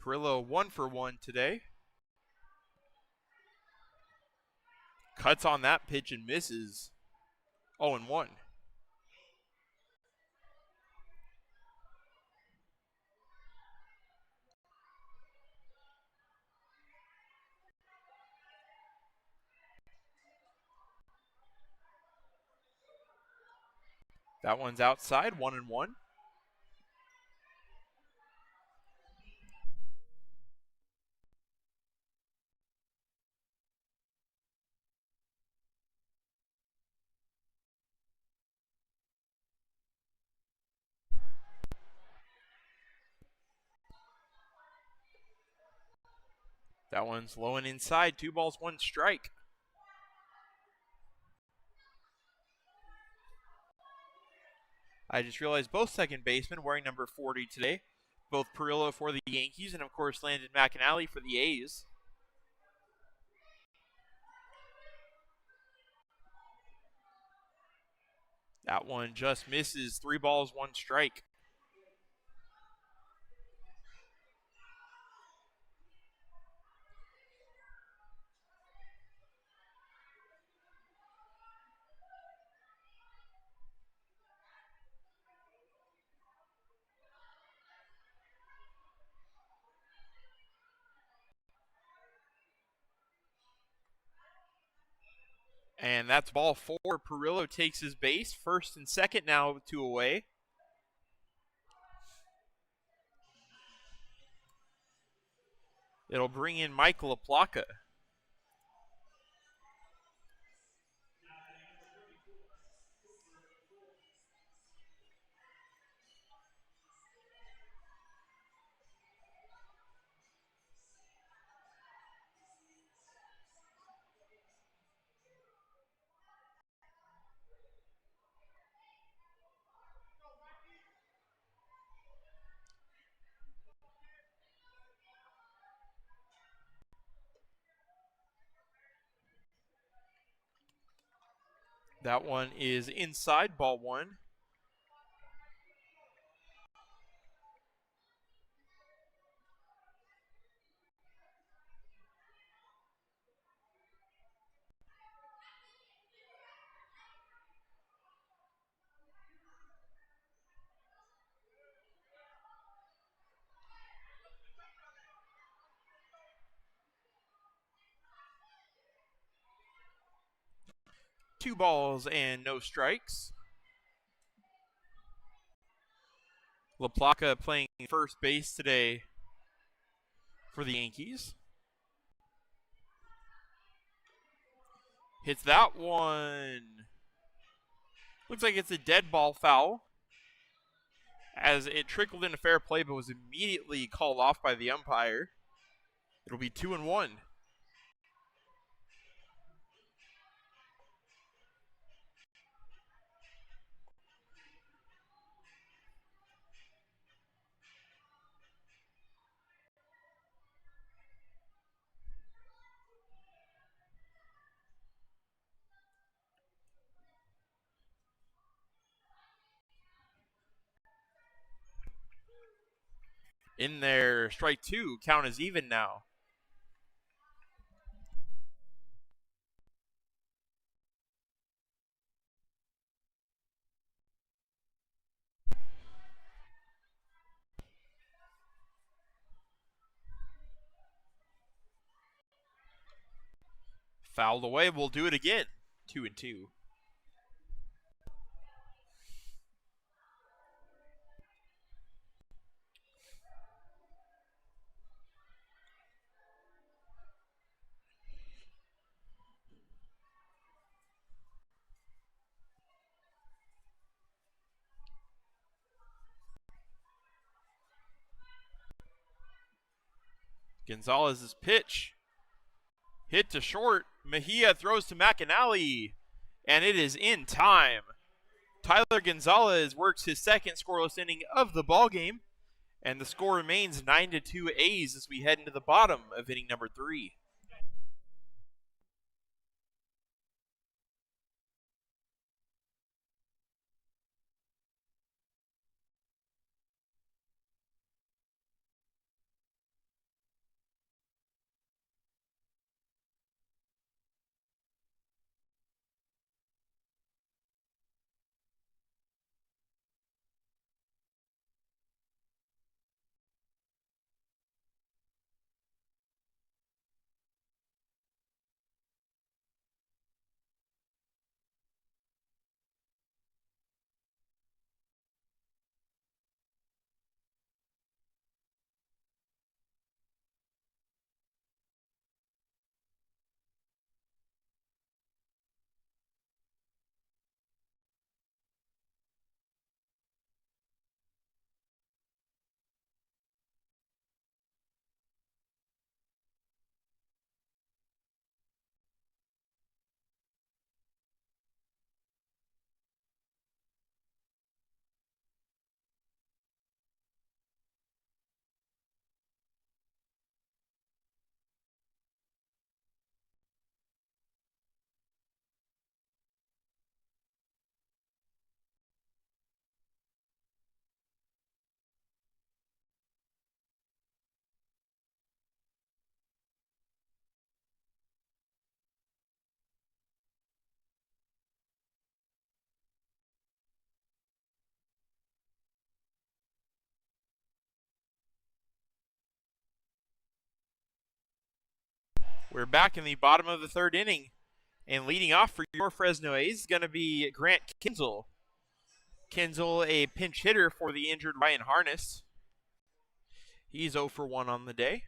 S1: Perillo 1 for 1 today. Cuts on that pitch and misses. 0-1. That one's outside, 1-1. That one's low and inside. 2 balls, 1 strike. I just realized both second basemen wearing number 40 today. Both Perillo for the Yankees and, of course, Landon McAnally for the A's. That one just misses. 3 balls, 1 strike. And that's ball 4. Perillo takes his base. First and second now with 2 away. It'll bring in Michael LaPlaca. That one is inside, ball 1. 2 balls and no strikes. LaPlaca playing first base today for the Yankees. Hits that one. Looks like it's a dead ball foul, as it trickled into fair play but was immediately called off by the umpire. It'll be 2-1. In there, strike 2. Count is even now. Fouled away. We'll do it again. 2-2. Gonzalez's pitch. Hit to short. Mejia throws to McAnally, and it is in time. Tyler Gonzalez works his second scoreless inning of the ballgame, and the score remains 9-2 A's as we head into the bottom of inning number 3. We're back in the bottom of the 3rd inning, and leading off for your Fresno A's is going to be Grant Kinzel. Kinzel, a pinch hitter for the injured Ryan Harness. He's 0 for 1 on the day.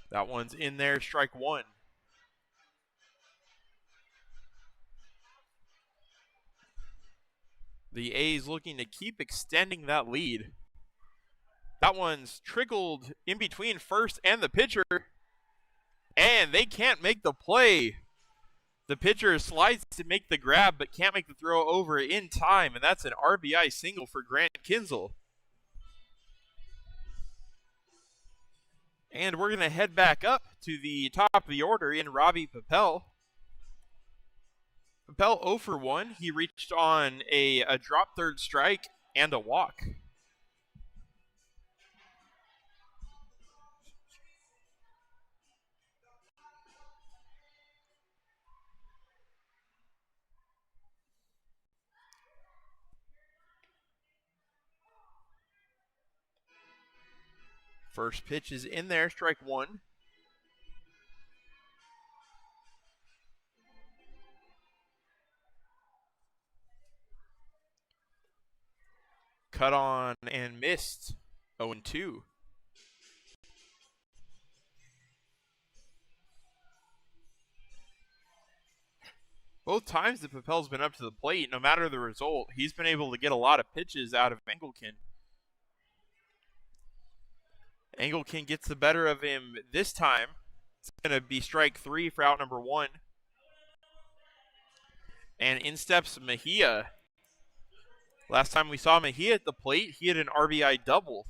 S1: That one's in there, strike 1. The A's looking to keep extending that lead. That one's trickled in between first and the pitcher, and they can't make the play. The pitcher slides to make the grab, but can't make the throw over in time, and that's an RBI single for Grant Kinzel. And we're going to head back up to the top of the order in Robbie Papel. Papel 0 for 1. He reached on a drop third strike and a walk. First pitch is in there, strike one. Cut on and missed. 0-2. Both times that Papel's been up to the plate, no matter the result, he's been able to get a lot of pitches out of Engelken. Engelken gets the better of him this time. It's going to be strike three for out number one. And in steps Mejia. Last time we saw Mejia at the plate, he had an RBI double.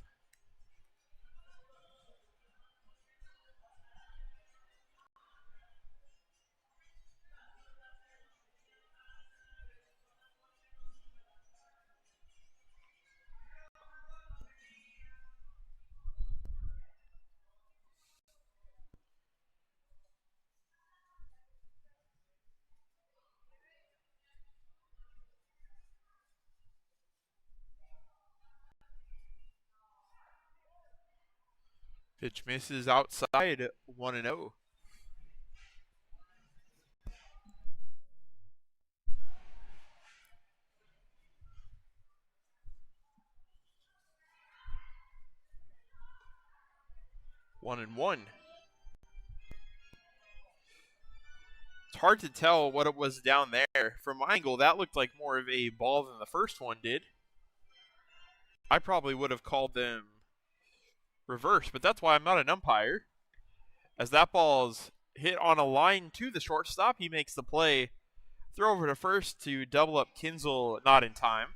S1: Pitch misses outside, 1-0. One and one. It's hard to tell what it was down there. From my angle, that looked like more of a ball than the first one did. I probably would have called them reverse, but that's why I'm not an umpire. As that ball's hit on a line to the shortstop, he makes the play. Throw over to first to double up Kinzel, not in time.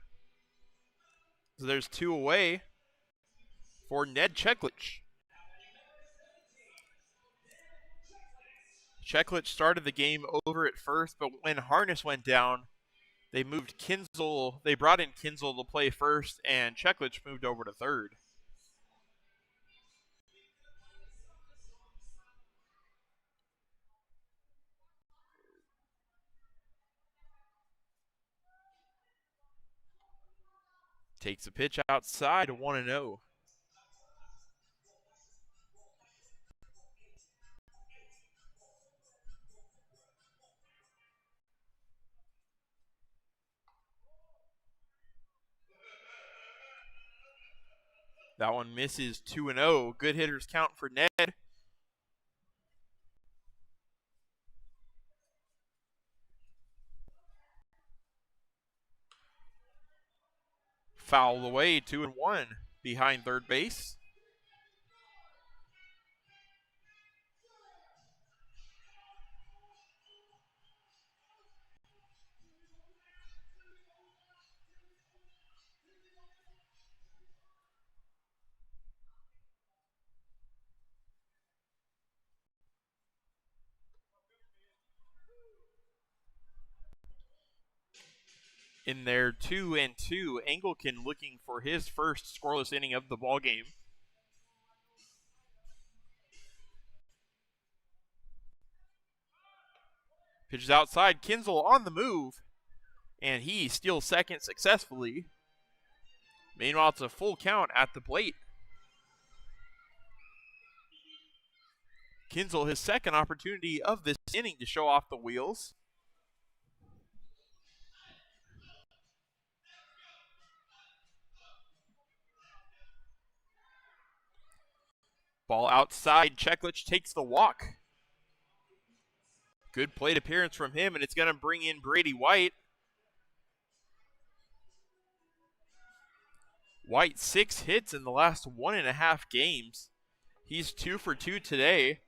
S1: So there's two away for Ned Cheklich. Cheklich started the game over at first, but when Harness went down, they moved Kinzel. They brought in Kinzel to play first, and Cheklich moved over to third. Takes a pitch outside, 1-0. That one misses, 2-0. Good hitters count for Ned. Foul away, 2-1 behind third base. In there, 2-2. Engelken looking for his first scoreless inning of the ball game. Pitches outside. Kinzel on the move, and he steals second successfully. Meanwhile, it's a full count at the plate. Kinzel, his second opportunity of this inning to show off the wheels. Ball outside. Cheklich takes the walk. Good plate appearance from him, and it's going to bring in Brady White. White 6 hits in the last 1.5 games. He's 2 for 2 today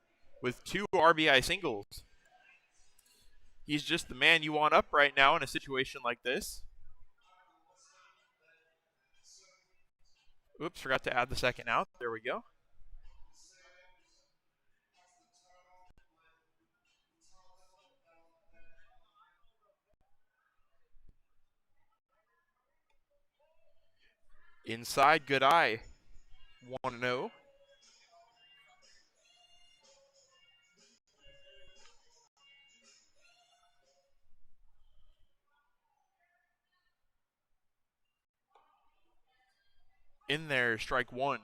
S1: with 2 RBI singles. He's just the man you want up right now in a situation like this. Oops, forgot to add the second out. There we go. Inside, good eye. 1-0. In there, strike one.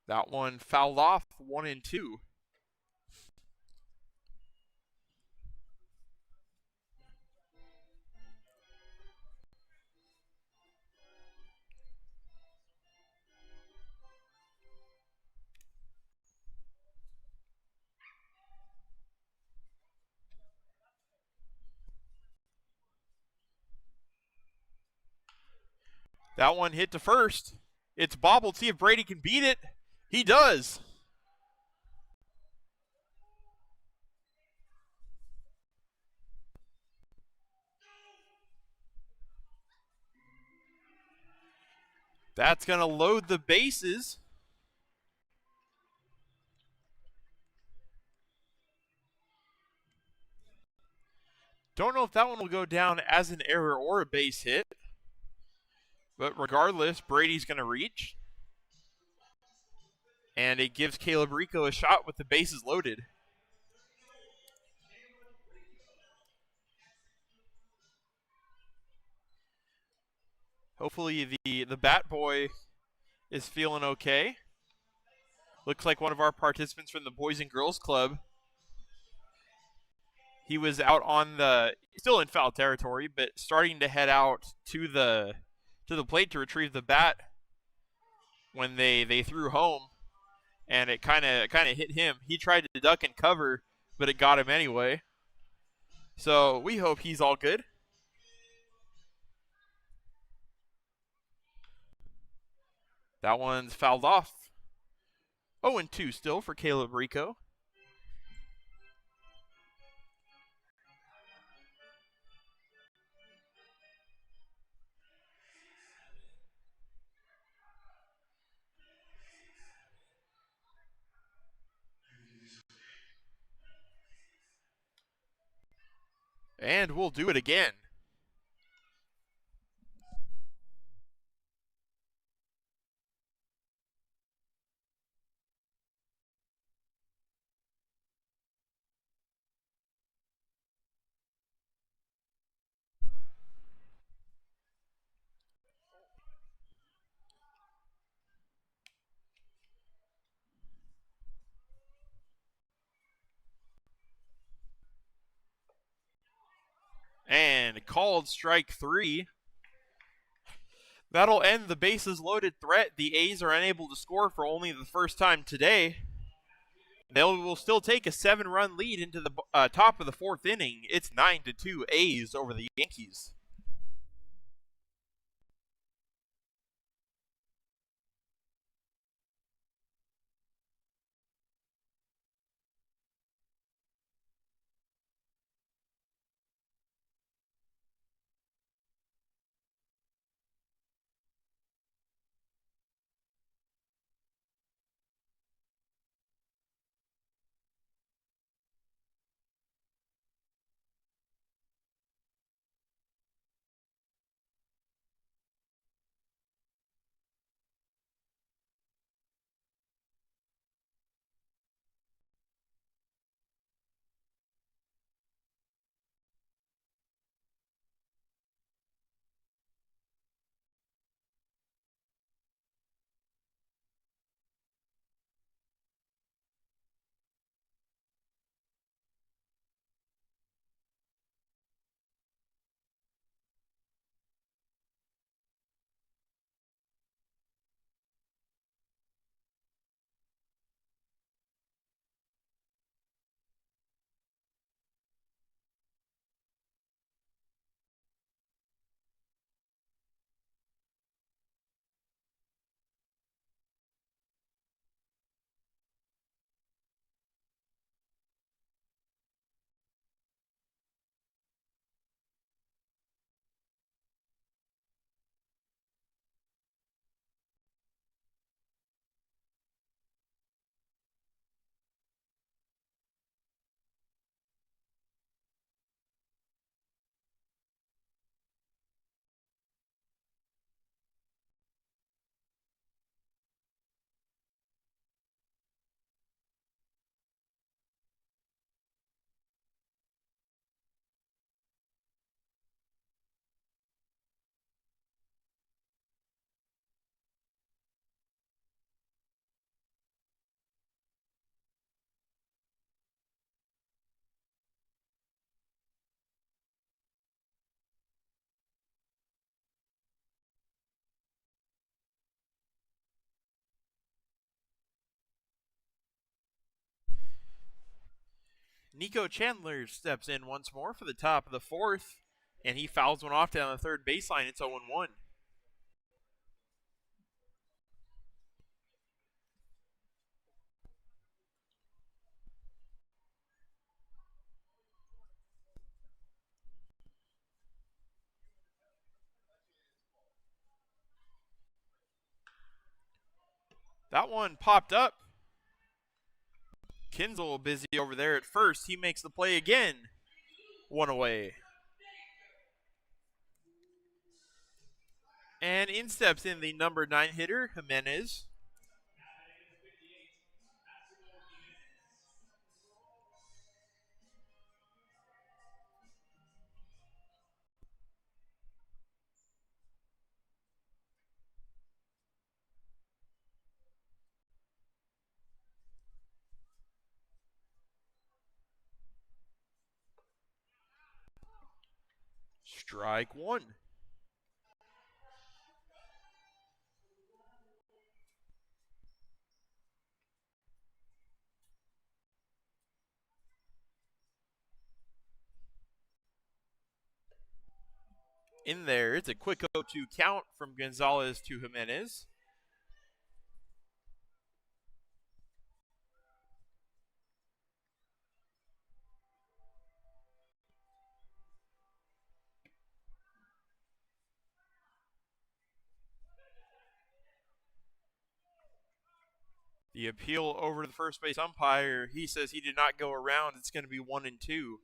S1: That one fouled off, 1-2. That one hit to first. It's bobbled. See if Brady can beat it. He does. That's going to load the bases. Don't know if that one will go down as an error or a base hit. But regardless, Brady's going to reach. And it gives Caleb Rico a shot with the bases loaded. Hopefully the bat boy is feeling okay. Looks like one of our participants from the Boys and Girls Club. He was out on still in foul territory, but starting to head out to the plate to retrieve the bat when they threw home, and it kind of hit him. He tried to duck and cover, but it got him anyway. So we hope he's all good. That one's fouled off. 0-2 still for Caleb Rico. And we'll do it again. And called strike 3. That'll end the bases loaded threat. The A's are unable to score for only the first time today. They will still take a 7-run lead into the top of the 4th inning. It's 9-2 A's over the Yankees. Nico Chandler steps in once more for the top of the fourth, and he fouls one off down the third baseline. It's 0-1. That one popped up. Kinzel busy over there at first. He makes the play again. One away. And in steps in the number 9 hitter, Jimenez. Strike one. In there, it's a quick 0-2 count from Gonzalez to Jimenez. The appeal over to the first base umpire. He says he did not go around. It's going to be 1-2.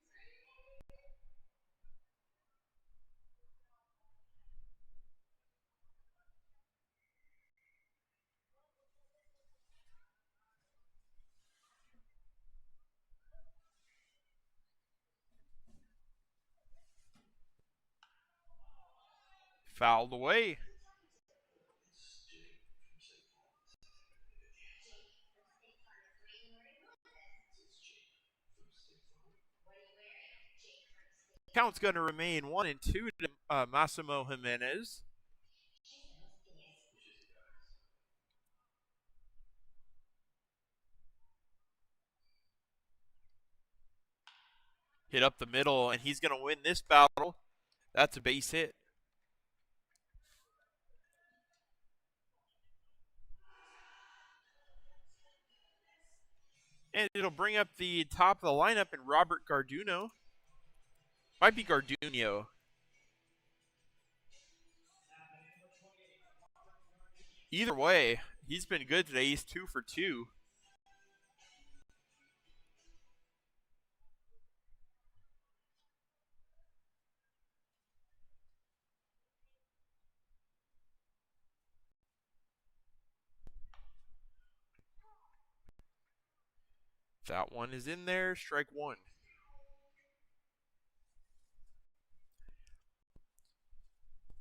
S1: Fouled away. Count's going to remain 1-2 to Massimo Jimenez. Hit up the middle, and he's going to win this battle. That's a base hit. And it'll bring up the top of the lineup in Robert Garduno. Might be Garduno. Either way, he's been good today. He's 2 for 2. That one is in there. Strike one.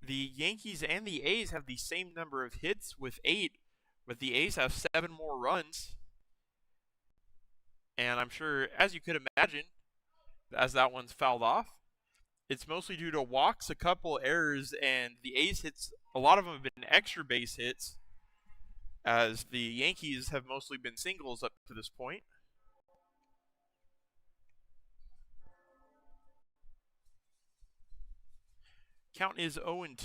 S1: The Yankees and the A's have the same number of hits with 8, but the A's have 7 more runs. And I'm sure, as you could imagine, as that one's fouled off, it's mostly due to walks, a couple errors, and the A's hits, a lot of them have been extra base hits, as the Yankees have mostly been singles up to this point. Count is 0-2.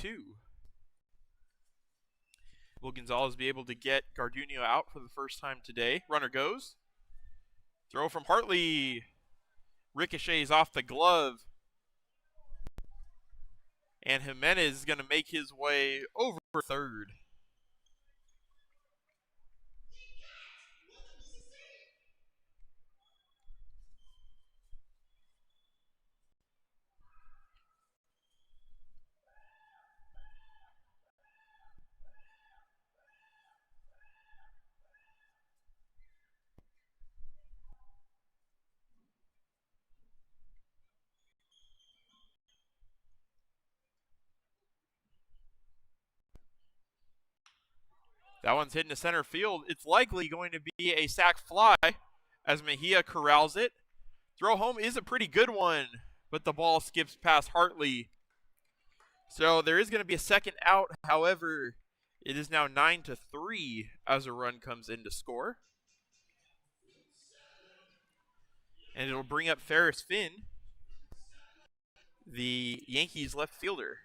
S1: Will Gonzalez be able to get Garduno out for the first time today? Runner goes. Throw from Hartley. Ricochets off the glove. And Jimenez is going to make his way over third. That one's hitting to center field. It's likely going to be a sac fly as Mejia corrals it. Throw home is a pretty good one, but the ball skips past Hartley. So there is going to be a second out. However, it is now 9-3 as a run comes in to score. And it'll bring up Ferris Finn, the Yankees left fielder.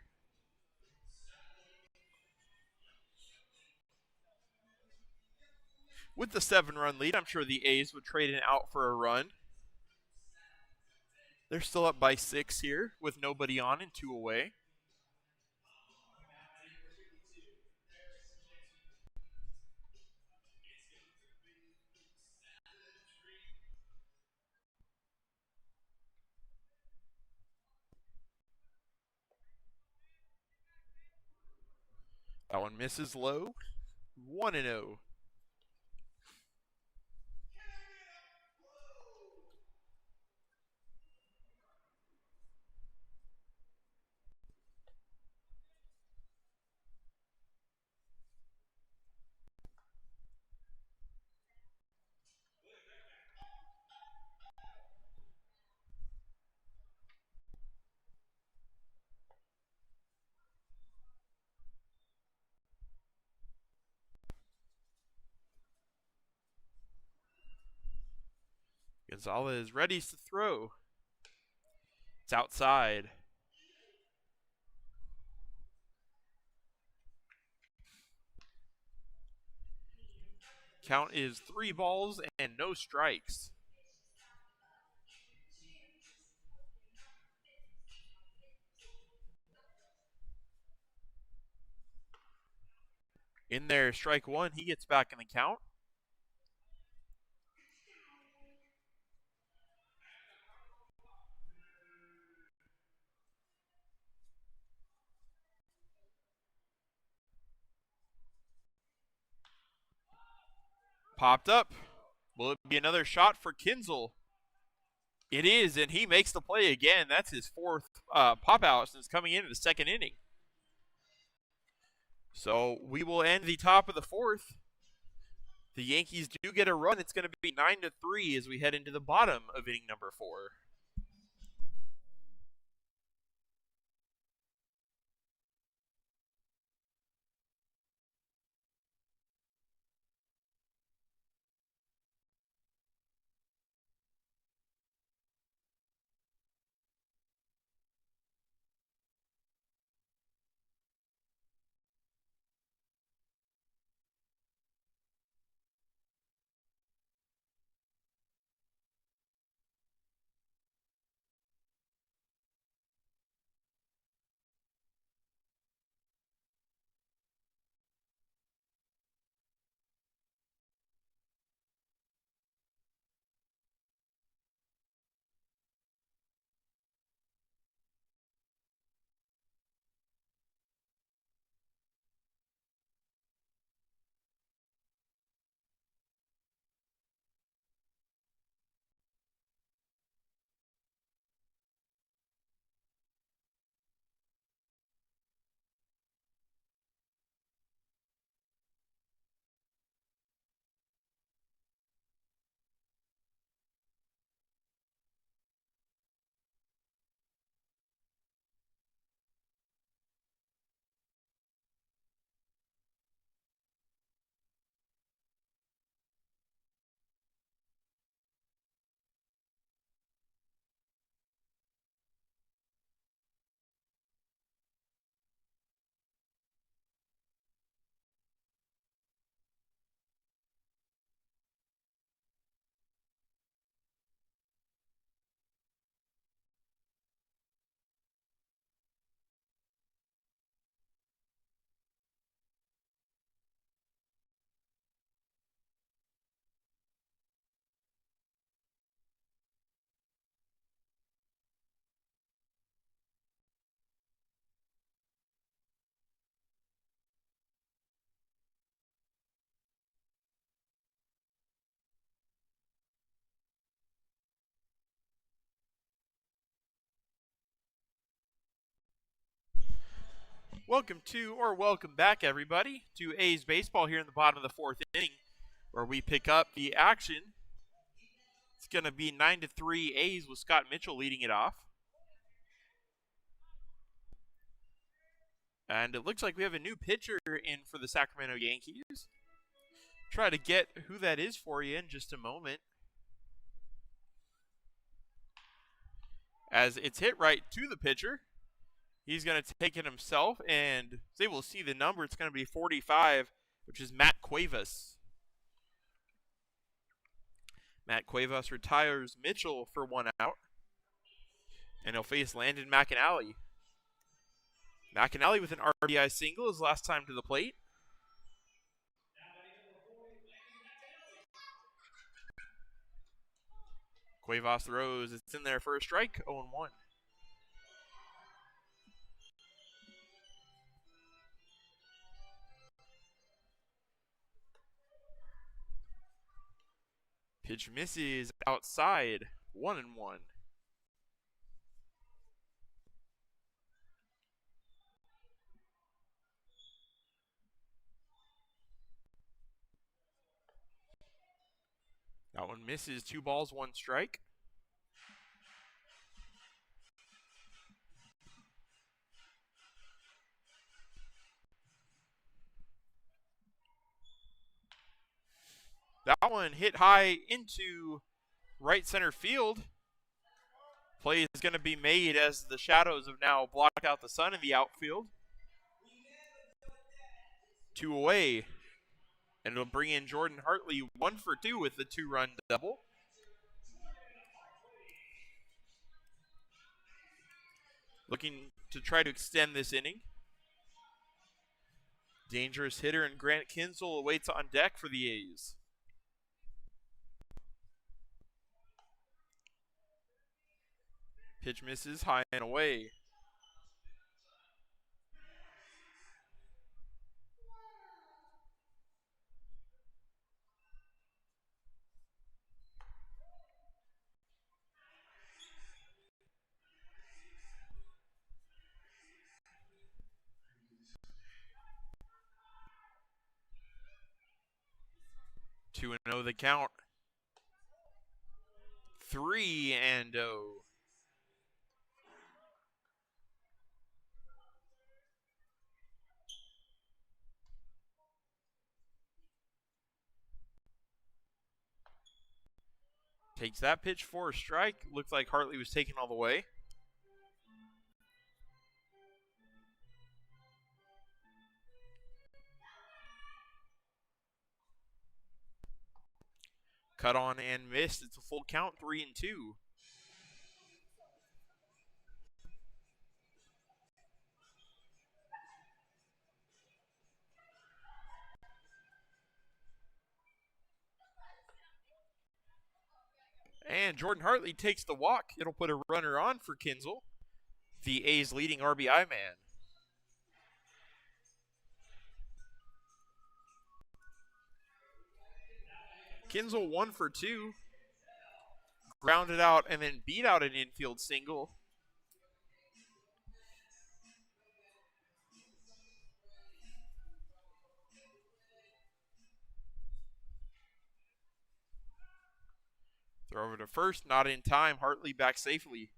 S1: With the 7-run lead, I'm sure the A's would trade it out for a run. They're still up by 6 here with nobody on and 2 away. That one misses low. 1-0. Gonzalez ready to throw. It's outside. Count is 3 balls and no strikes. In there, strike 1. He gets back in the count. Popped up. Will it be another shot for Kinzel? It is, and he makes the play again. That's his 4th pop out since coming into the 2nd inning. So we will end the top of the 4th. The Yankees do get a run. It's going to be 9-3 as we head into the bottom of inning number 4. Welcome back, everybody, to A's Baseball here in the bottom of the 4th inning, where we pick up the action. It's going to be 9-3 A's with Scott Mitchell leading it off. And it looks like we have a new pitcher in for the Sacramento Yankees. Try to get who that is for you in just a moment. as it's hit right to the pitcher. He's going to take it himself, and they will see the number. It's going to be 45, which is Matt Cuevas. Matt Cuevas retires Mitchell for 1 out, and he'll face Landon McAnally. McAnally with an RBI single his last time to the plate. Cuevas throws. It's in there for a strike, 0-1. Pitch misses outside, 1-1. That one misses, 2 balls, 1 strike. That one hit high into right center field. Play is going to be made as the shadows have now blocked out the sun in the outfield. 2 away. And it'll bring in Jordan Hartley 1 for 2 with the 2-run double. Looking to try to extend this inning. Dangerous hitter and Grant Kinsel awaits on deck for the A's. Pitch misses high and away. Two and 0 the count. 3-0. Takes that pitch for a strike. Looks like Hartley was taken all the way. Cut on and missed. It's a full count, 3-2. And Jordan Hartley takes the walk. It'll put a runner on for Kinsel, the A's leading RBI man. Kinsel 1 for 2. Grounded out and then beat out an infield single. Throw over to first, not in time. Hartley back safely.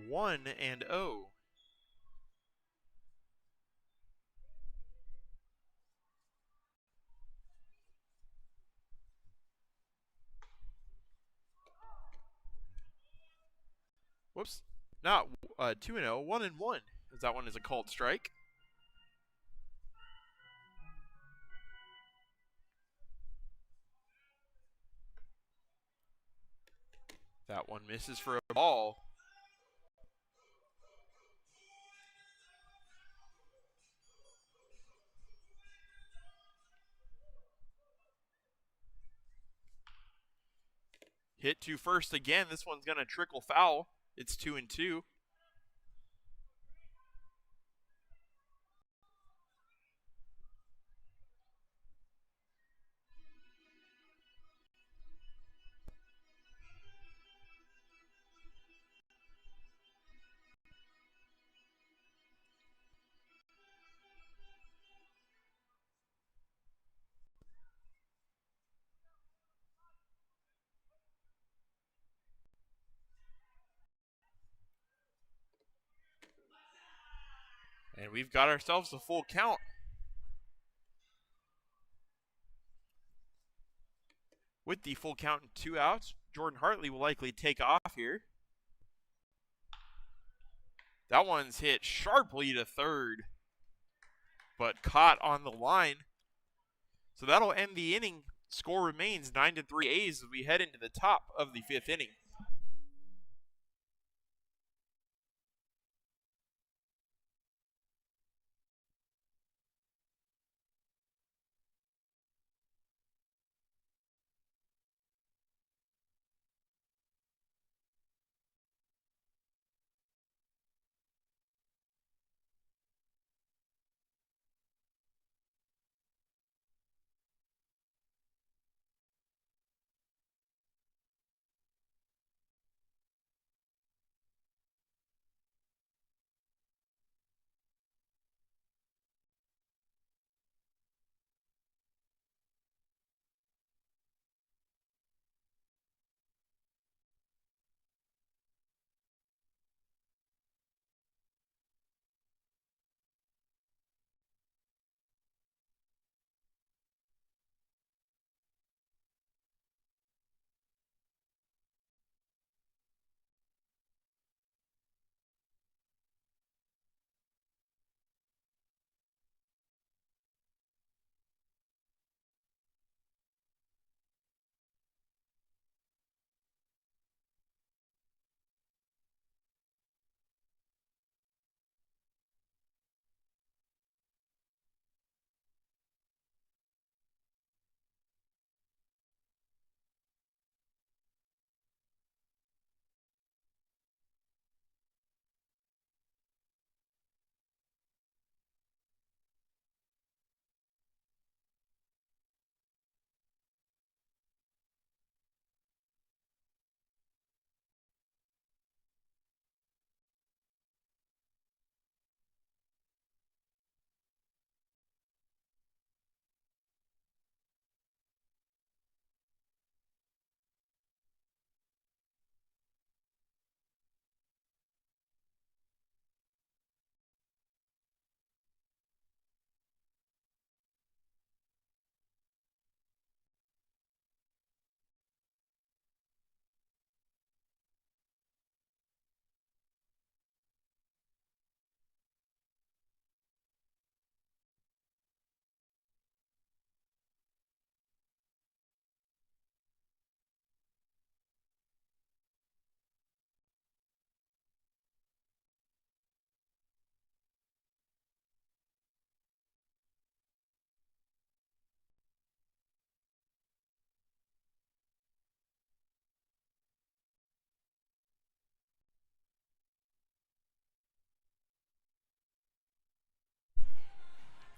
S1: One and oh. Whoops. Not 2 and 0, 1 and 1. As that one is a called strike. That one misses for a ball. Hit to first again. This one's going to trickle foul. It's 2 and 2. And we've got ourselves a full count. With the full count and 2 outs, Jordan Hartley will likely take off here. That one's hit sharply to third, but caught on the line. So that'll end the inning. Score remains 9-3 A's as we head into the top of the 5th inning.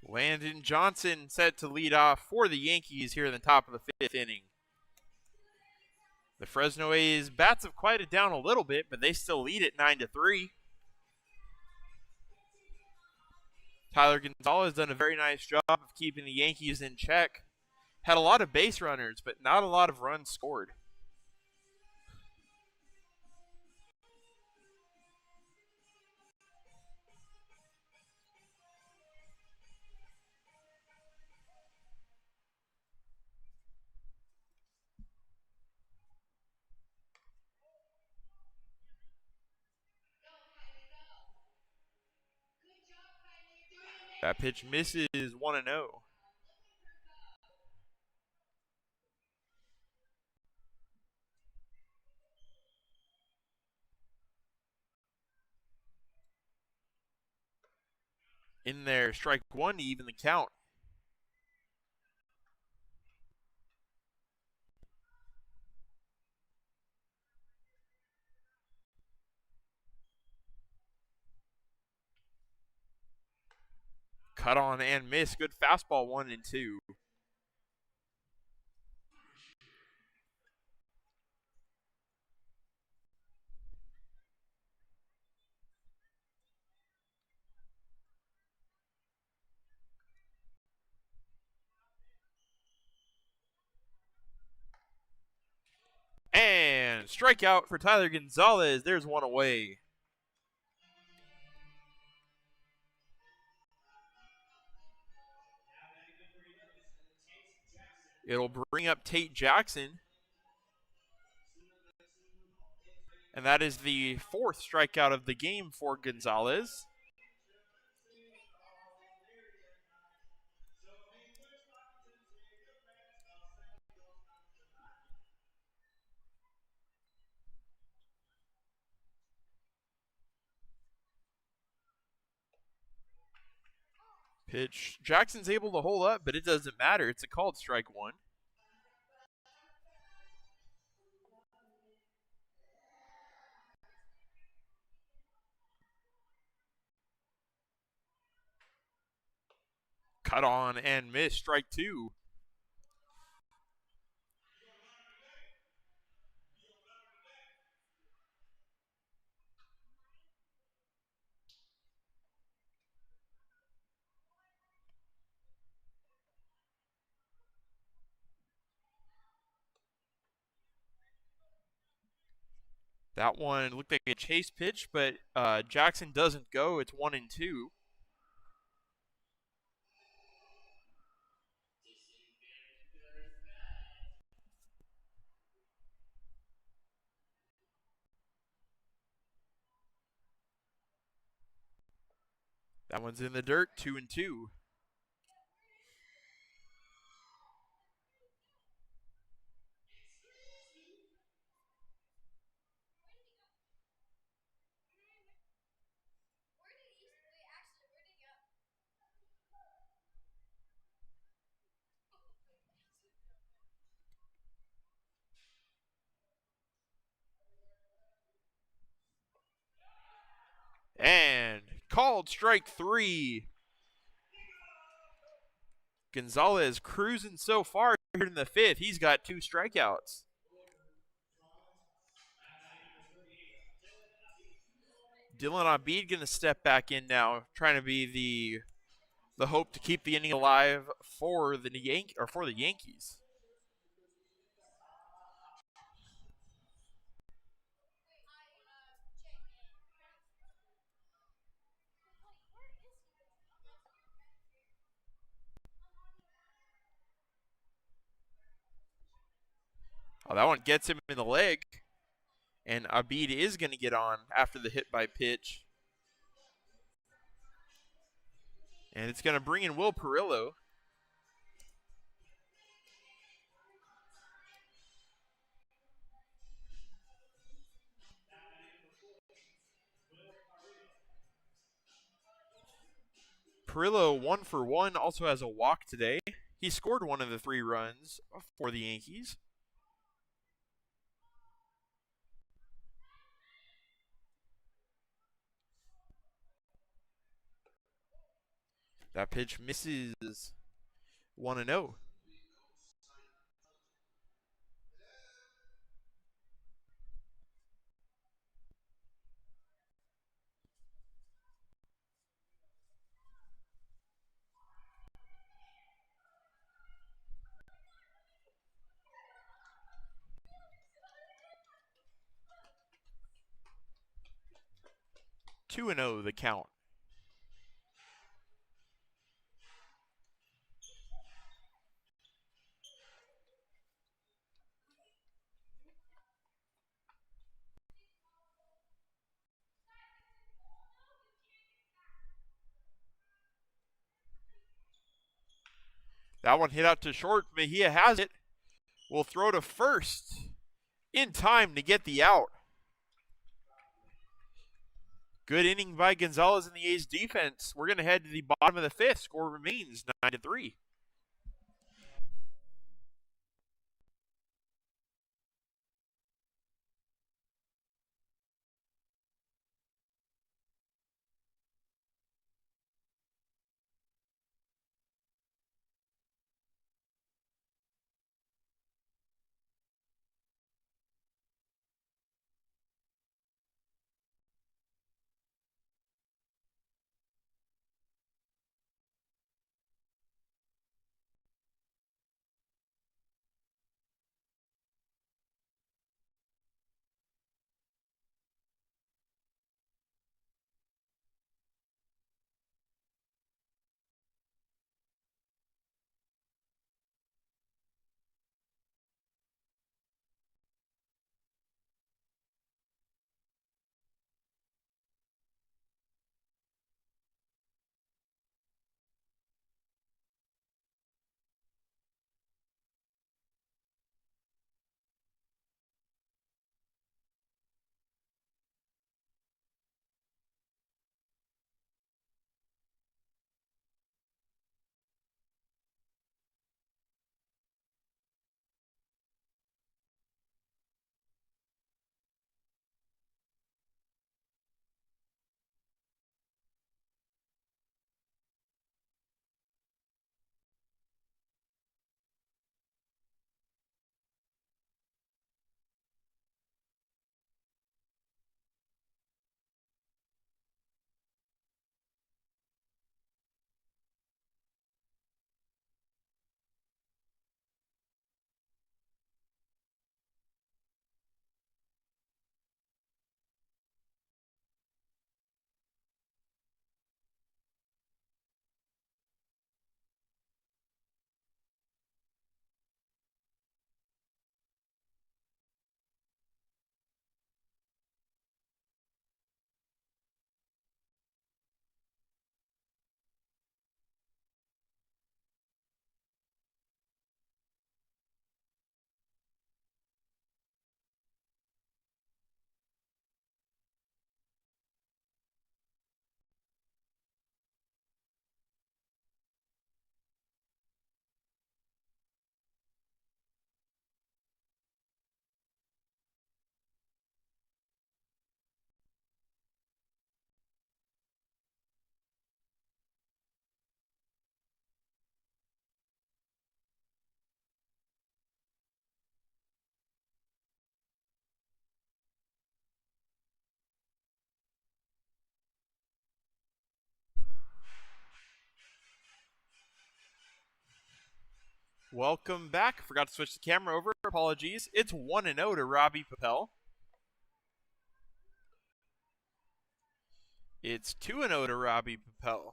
S1: Landon Johnson set to lead off for the Yankees here in the top of the 5th inning. The Fresno A's bats have quieted down a little bit, but they still lead at 9-3. Tyler Gonzalez done a very nice job of keeping the Yankees in check. Had a lot of base runners, but not a lot of runs scored. That pitch misses 1-0. In there, strike one to even the count. Cut on and miss. Good fastball, 1-2. And strikeout for Tyler Gonzalez. There's one away. It'll bring up Tate Jackson. And that is the 4th strikeout of the game for Gonzalez. Pitch. Jackson's able to hold up, but it doesn't matter. It's a called strike 1. Cut on and miss. Strike 2. That one looked like a chase pitch, but Jackson doesn't go. It's 1-2. That one's in the dirt. 2-2. And called strike 3. Gonzalez cruising so far here in the 5th. He's got 2 strikeouts. Dylan Abid going to step back in now, trying to be the hope to keep the inning alive for the Yankees. Oh, that one gets him in the leg. And Abid is going to get on after the hit by pitch. And it's going to bring in Will Perillo. Perillo 1 for 1, also has a walk today. He scored one of the 3 runs for the Yankees. That pitch misses. 1-0. Two and 0 the count. That one hit out to short. Mejia has it. Will throw to first in time to get the out. Good inning by Gonzalez and the A's defense. We're going to head to the bottom of the 5th. Score remains 9-3. Welcome back. Forgot to switch the camera over. Apologies. It's 1-0 to Robbie Papel. It's 2-0 to Robbie Papel.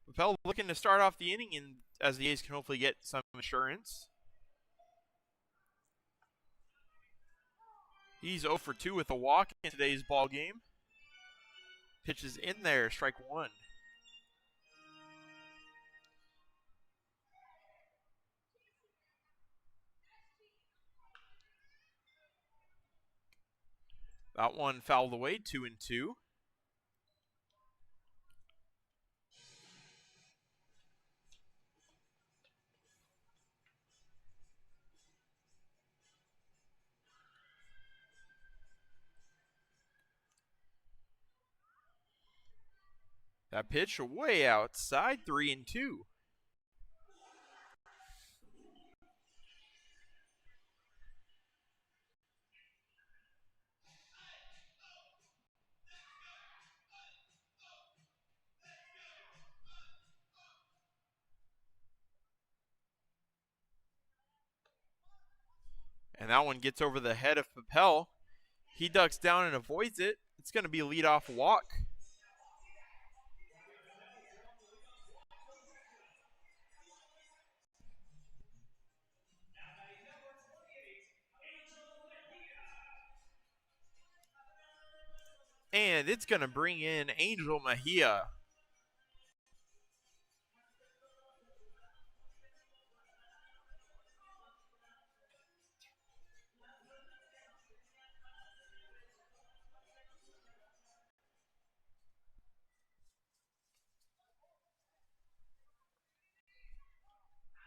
S1: Papel looking to start off the inning, and as the A's can hopefully get some assurance. He's 0 for 2 with a walk in today's ball game. Pitches in there, strike one. That one fouled away, 2-2. That pitch way outside, 3-2. And that one gets over the head of Papel. He ducks down and avoids it. It's going to be a leadoff walk. And it's going to bring in Angel Mejia.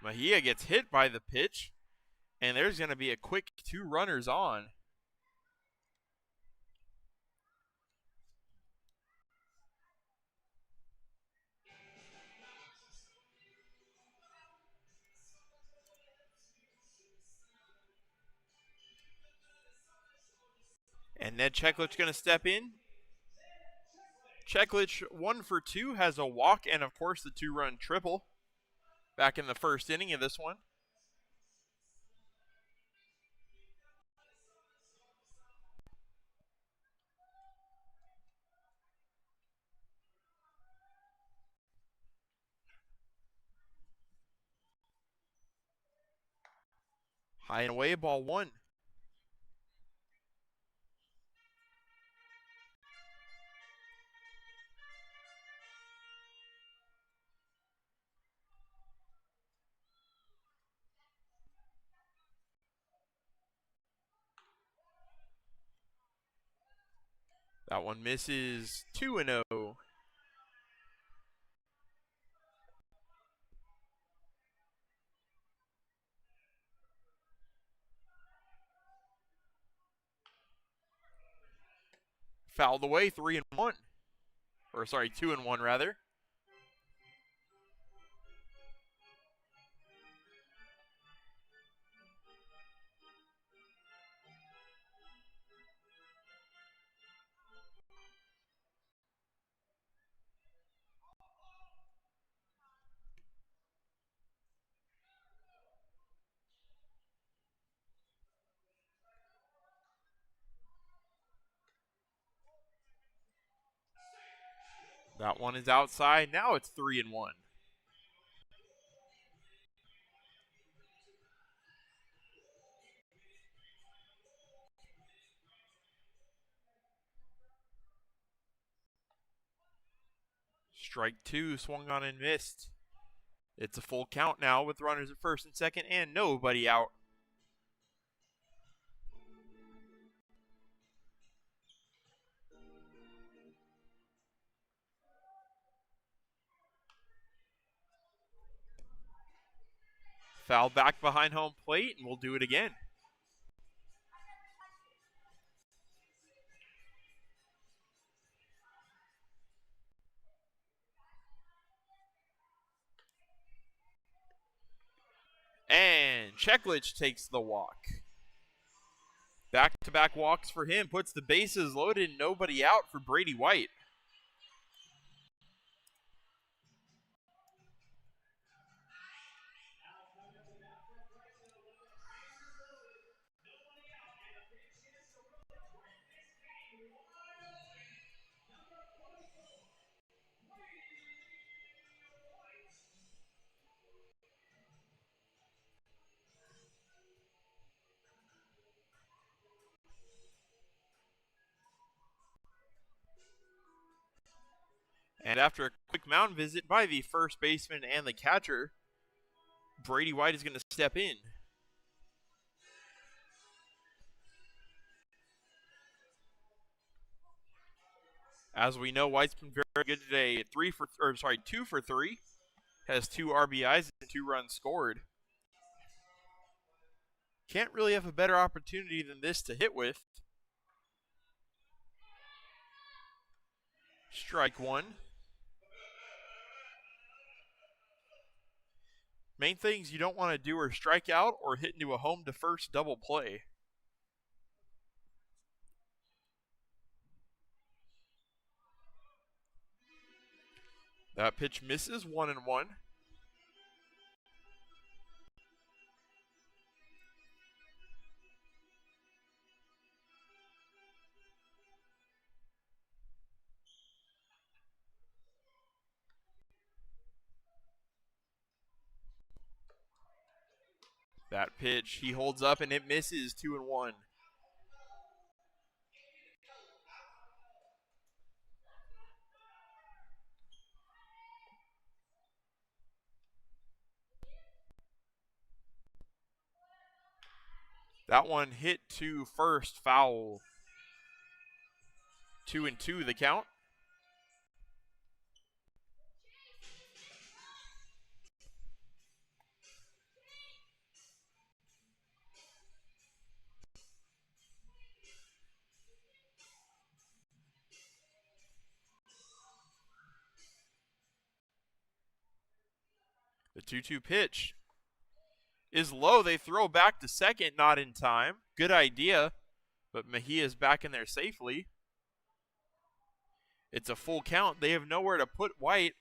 S1: Mejia gets hit by the pitch, and there's going to be a quick 2 runners on. And Ned Cheklich going to step in. Cheklich 1 for 2, has a walk and, of course, the 2-run triple back in the first inning of this one. High and away, ball 1. That one misses, 2-0. Fouled away, 3-1. Or sorry, 2-1 rather. That one is outside. Now it's 3-1. Strike 2, swung on and missed. It's a full count now with runners at first and second and nobody out. Foul back behind home plate, and we'll do it again. And Cheklich takes the walk. Back-to-back walks for him, puts the bases loaded, nobody out for Brady White. And after a quick mound visit by the first baseman and the catcher, Brady White is going to step in. As we know, White's been very good today. 2 for 3. Has 2 RBIs and 2 runs scored. Can't really have a better opportunity than this to hit with. Strike 1. Main things you don't want to do are strike out or hit into a home to first double play. That pitch misses, 1-1. That pitch he holds up and it misses, 2-1. That one hit to first, foul. 2-2 the count. The 2-2 pitch is low. They throw back to second, not in time. Good idea, but Mejia's back in there safely. It's a full count. They have nowhere to put White.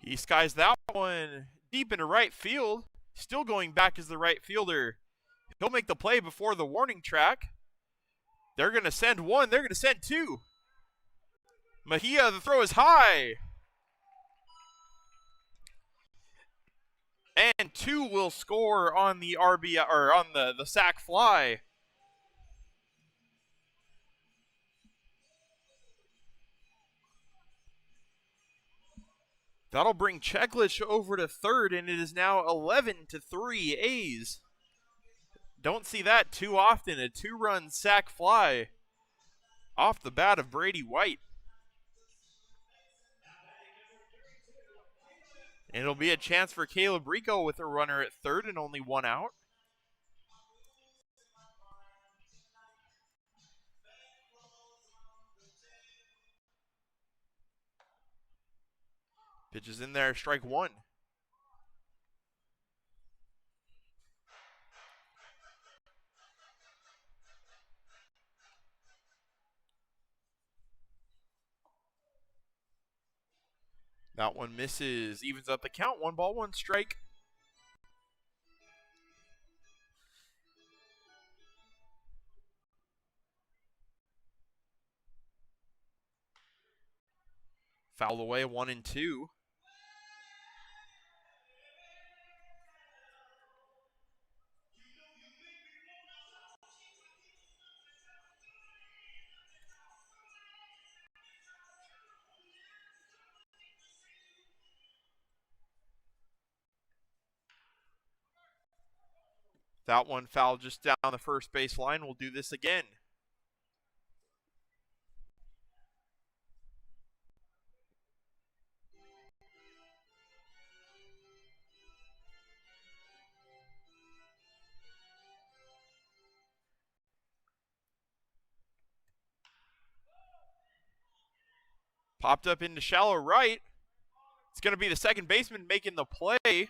S1: He skies that one deep into right field. Still going back as the right fielder. He'll make the play before the warning track. They're going to send 1. They're going to send 2. Mejia, the throw is high. And 2 will score on the RBI, or on the sac fly. That'll bring Cheklich over to third, and it is now 11-3 A's. Don't see that too often. A 2-run sac fly off the bat of Brady White. And it'll be a chance for Caleb Rico with a runner at third and only 1 out. Pitch is in there, strike 1. That one misses, evens up the count. 1 ball, 1 strike. Fouled away, 1-2. That one fouled just down the first base line. We'll do this again. Popped up into shallow right. It's going to be the second baseman making the play.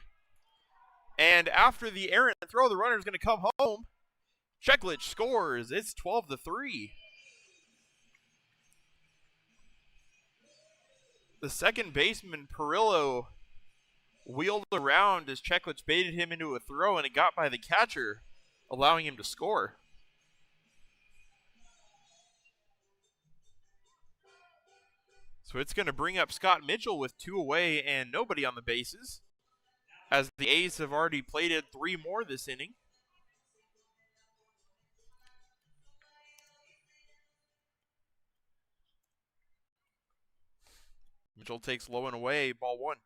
S1: And after the errant throw, the runner is going to come home. Cheklich scores. It's 12-3. The second baseman, Perillo, wheeled around as Cheklich baited him into a throw, and it got by the catcher, allowing him to score. So it's going to bring up Scott Mitchell with 2 away and nobody on the bases, as the A's have already plated 3 more this inning. Mitchell takes low and away, ball 1.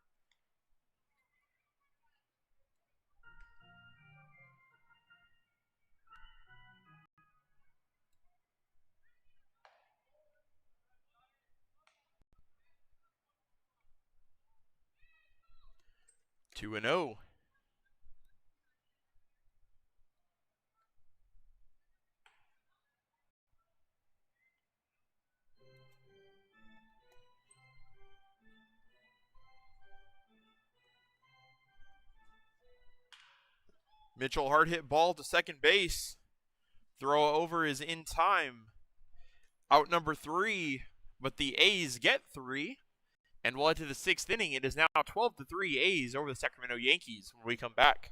S1: Two and 0. Mitchell hard hit ball to second base. Throw over is in time. Out number 3, but the A's get 3. And we'll head to the 6th inning. It is now 12-3 A's over the Sacramento Yankees when we come back.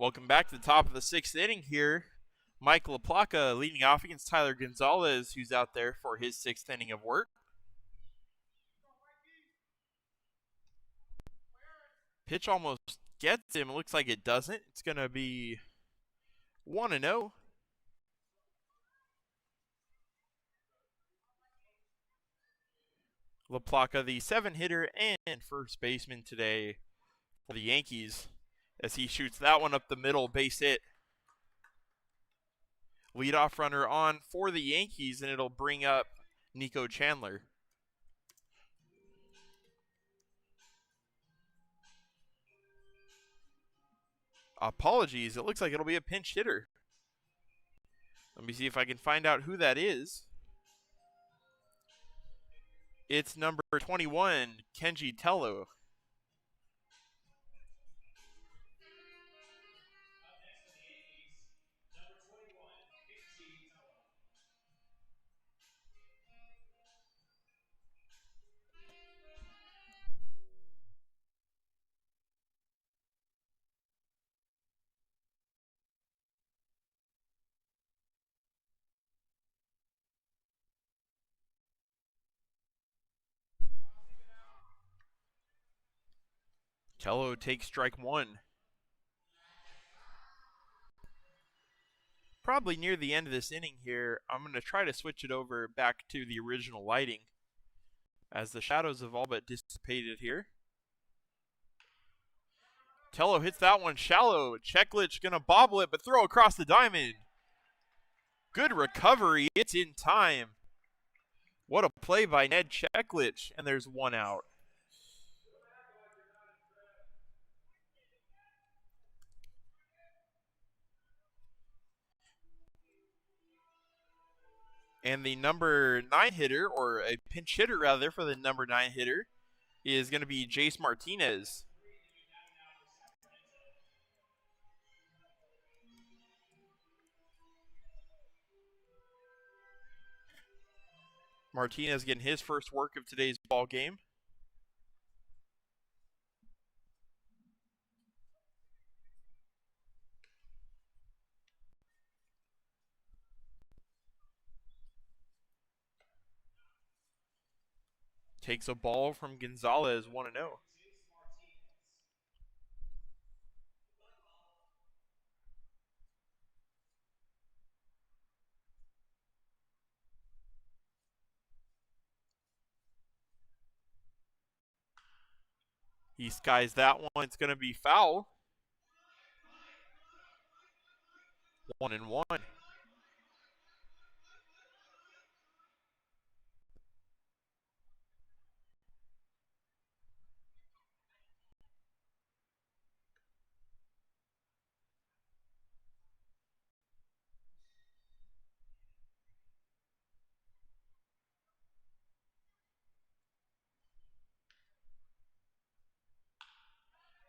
S1: Welcome back to the top of the 6th inning here. Mike LaPlaca leading off against Tyler Gonzalez, who's out there for his 6th inning of work. Pitch almost gets him. It looks like it doesn't. It's going to be 1-0. LaPlaca, the 7-hitter and first baseman today for the Yankees, as he shoots that one up the middle, base hit. Leadoff runner on for the Yankees, and it'll bring up Nico Chandler. Apologies, it looks like it'll be a pinch hitter. Let me see if I can find out who that is. It's number 21, Kenji Tello. Tello takes strike one. Probably near the end of this inning here, I'm going to try to switch it over back to the original lighting as the shadows have all but dissipated here. Tello hits that one shallow. Cheklich going to bobble it, but throw across the diamond. Good recovery. It's in time. What a play by Ned Cheklich, and there's one out. And the number 9 hitter, or a pinch hitter rather, for the number 9 hitter, is going to be Jace Martinez. Martinez getting his first work of today's ball game. Takes a ball from Gonzalez, 1-0. He skies that one. It's going to be foul. 1-1.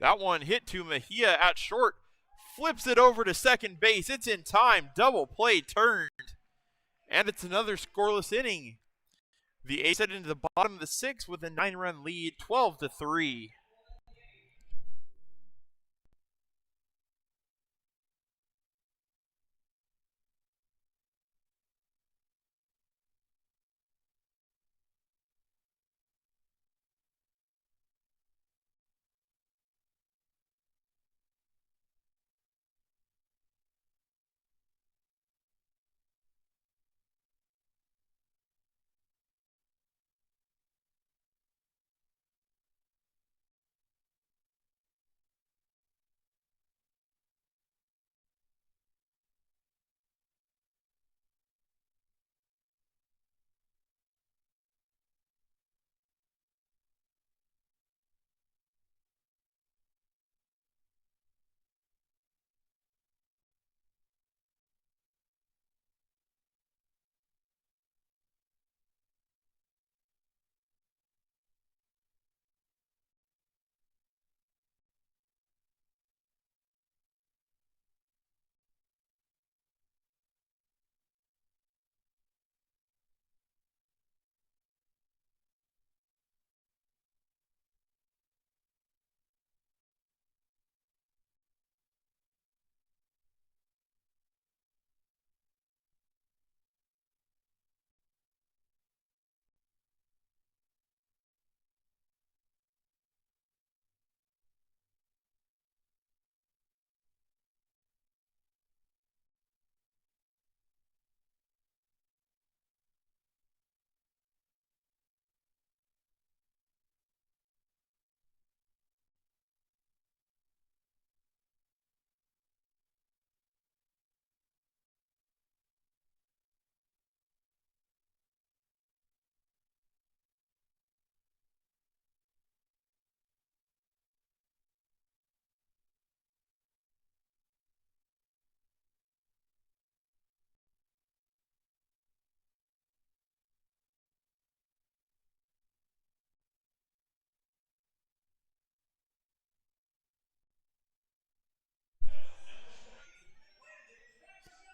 S1: That one hit to Mejia at short. Flips it over to second base. It's in time. Double play turned. And it's another scoreless inning. The A's head into the bottom of the 6th with a 9-run lead, 12-3.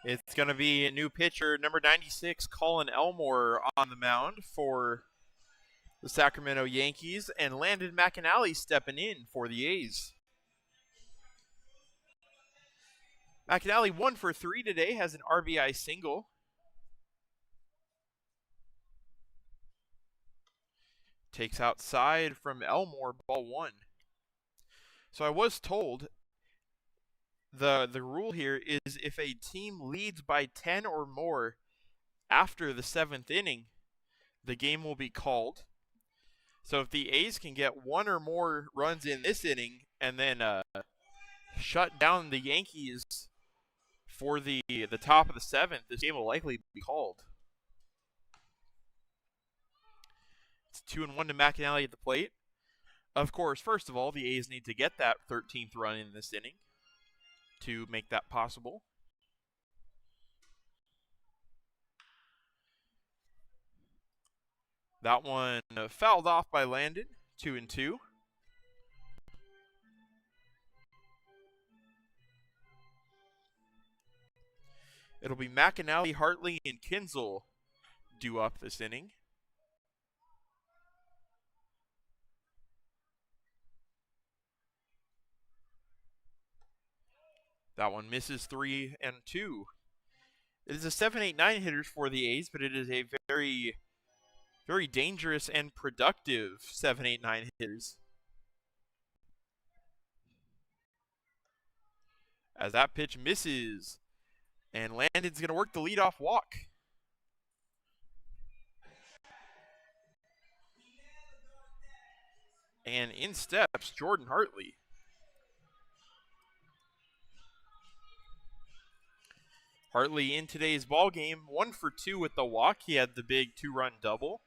S1: It's going to be a new pitcher, number 96, Colin Elmore, on the mound for the Sacramento Yankees, and Landon McAnally stepping in for the A's. McAnally 1 for 3 today, has an RBI single. Takes outside from Elmore, ball 1. So I was told the rule here is if a team leads by 10 or more after the 7th inning, the game will be called. So if the A's can get one or more runs in this inning and then shut down the Yankees for the top of the 7th, this game will likely be called. It's 2-1 to McAnally at the plate. Of course, first of all, the A's need to get that 13th run in this inning to make that possible. That one fouled off by Landon, 2-2. It'll be McAnally, Hartley, and Kinsel due up this inning. That one misses 3-2. It is a 7-8-9 hitters for the A's, but it is a very, very dangerous and productive 7-8-9 hitters. As that pitch misses, and Landon's going to work the leadoff walk. And in steps Jordan Hartley. Hartley in today's ball game, 1 for 2 with the walk. He had the big 2-run double.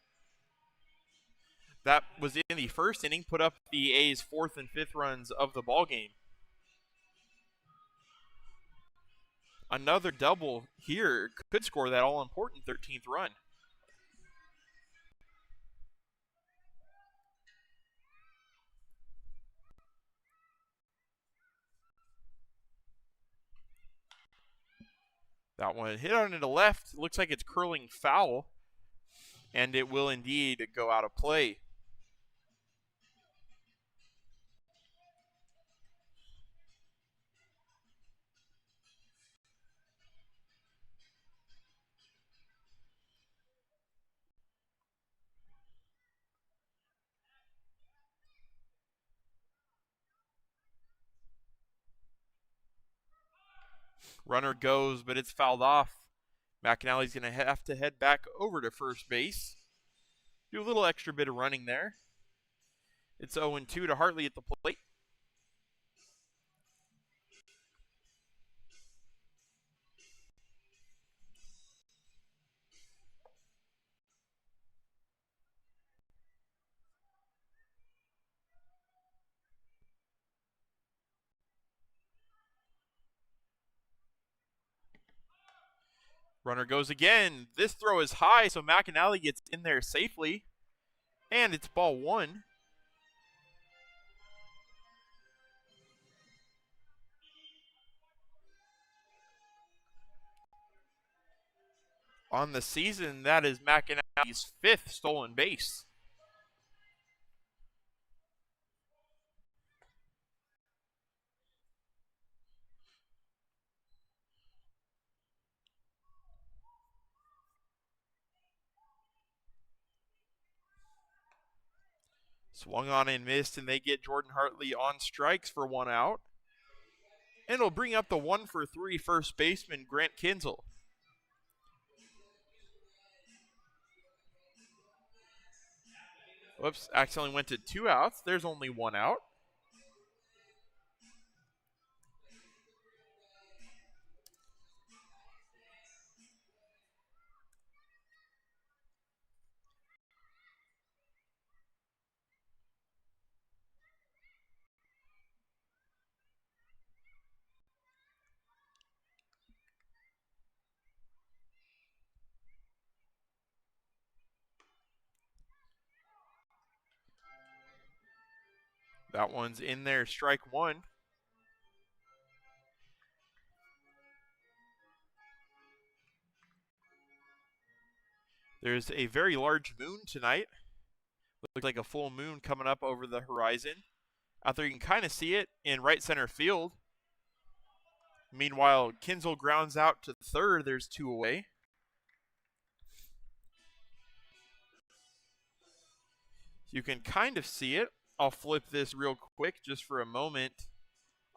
S1: That was in the first inning, put up the A's 4th and 5th runs of the ball game. Another double here could score that all-important 13th run. That one hit on to the left. Looks like it's curling foul, and it will indeed go out of play. Runner goes, but it's fouled off. McAnally's going to have to head back over to first base. Do a little extra bit of running there. It's 0-2 to Hartley at the plate. Runner goes again. This throw is high, so McAnally gets in there safely. And it's ball 1. On the season, that is McAnally's 5th stolen base. Swung on and missed, and they get Jordan Hartley on strikes for 1 out. And it'll bring up the 1 for 3 first baseman, Grant Kinsel. Whoops, accidentally went to 2 outs. There's only 1 out. That one's in there, strike 1. There's a very large moon tonight. Looks like a full moon coming up over the horizon. Out there you can kind of see it in right center field. Meanwhile, Kinsel grounds out to third. There's 2 away. You can kind of see it I'll flip this real quick just for a moment.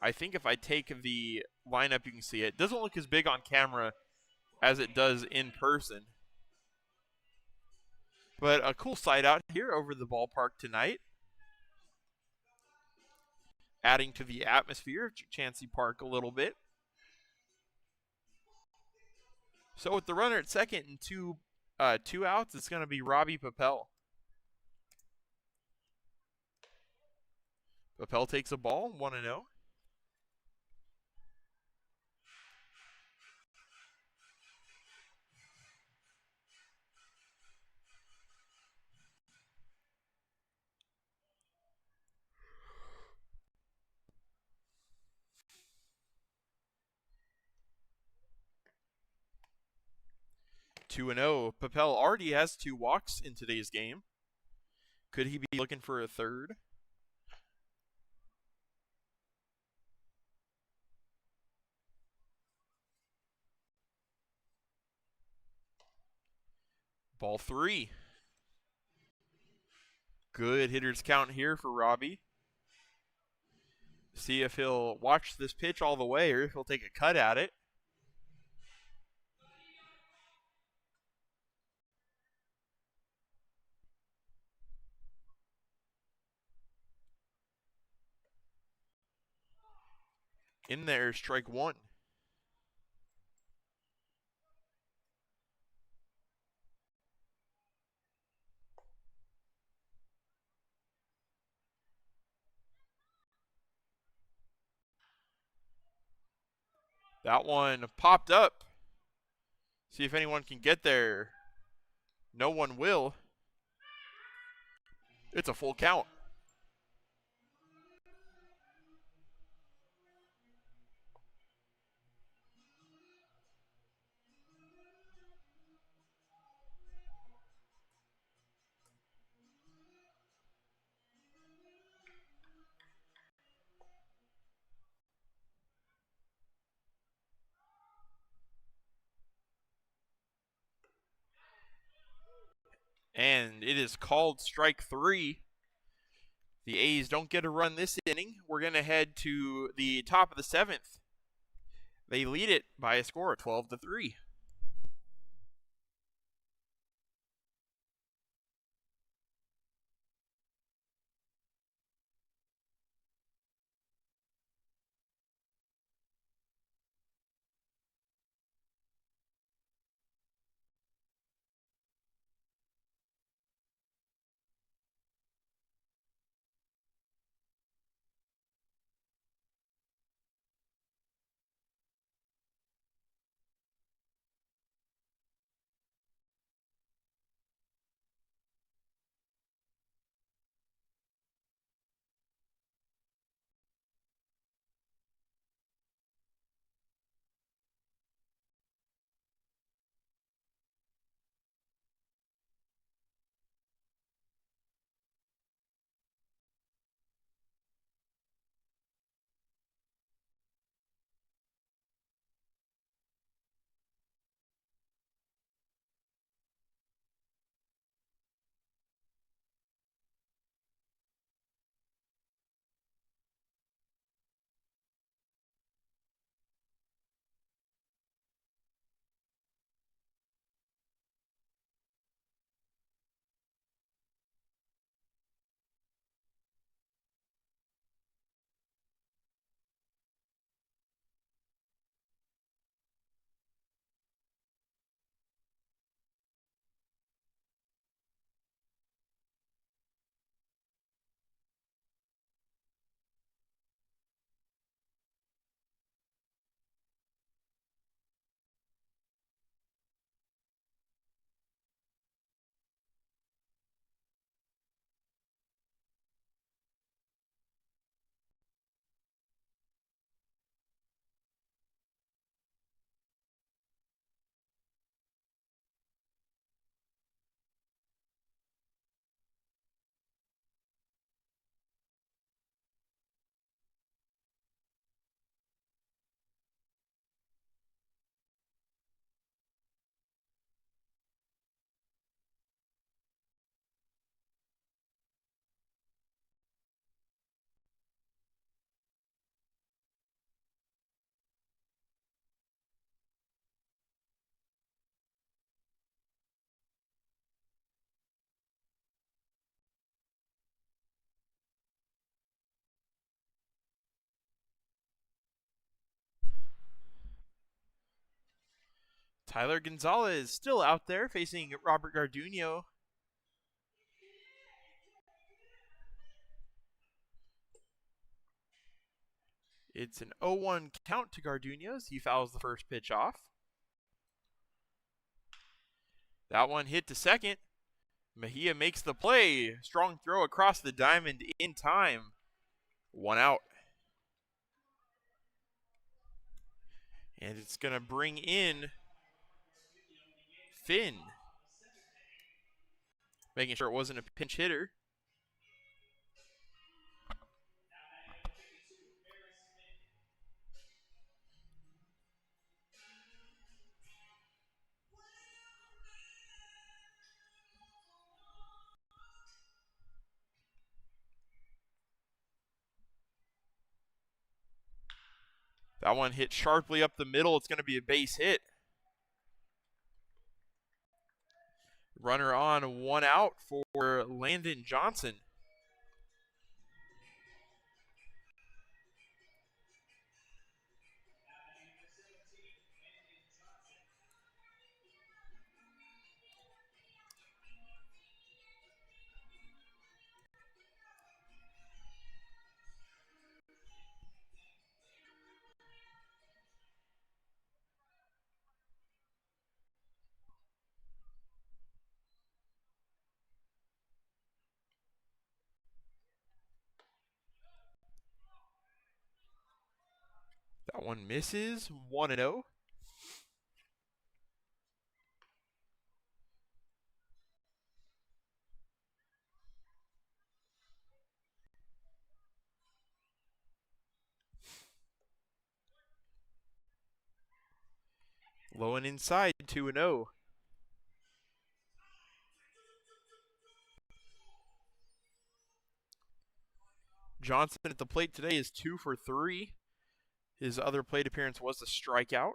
S1: I think if I take the lineup, you can see it. It doesn't look as big on camera as it does in person. But a cool sight out here over the ballpark tonight. Adding to the atmosphere of Chansey Park a little bit. So with the runner at second and two outs, it's going to be Robbie Papel. Papel takes a ball, 1-0. Two and 0. Papel already has 2 walks in today's game. Could he be looking for a third? Ball 3. Good hitter's count here for Robbie. See if he'll watch this pitch all the way or if he'll take a cut at it. In there, strike 1. That one popped up. See if anyone can get there. No one will. It's a full count. And it is called strike 3. The A's don't get a run this inning. We're going to head to the top of the 7th. They lead it by a score of 12-3. Tyler Gonzalez still out there facing Robert Garduno. It's an 0-1 count to Garduno as he fouls the first pitch off. That one hit to second. Mejia makes the play. Strong throw across the diamond in time. 1 out. And it's going to bring in Finn. Making sure it wasn't a pinch hitter. That one hit sharply up the middle. It's going to be a base hit. Runner on, 1 out for Landon Johnson. That one misses. 1-0. Low and inside, 2-0. Johnson at the plate today is 2 for 3. His other plate appearance was a strikeout.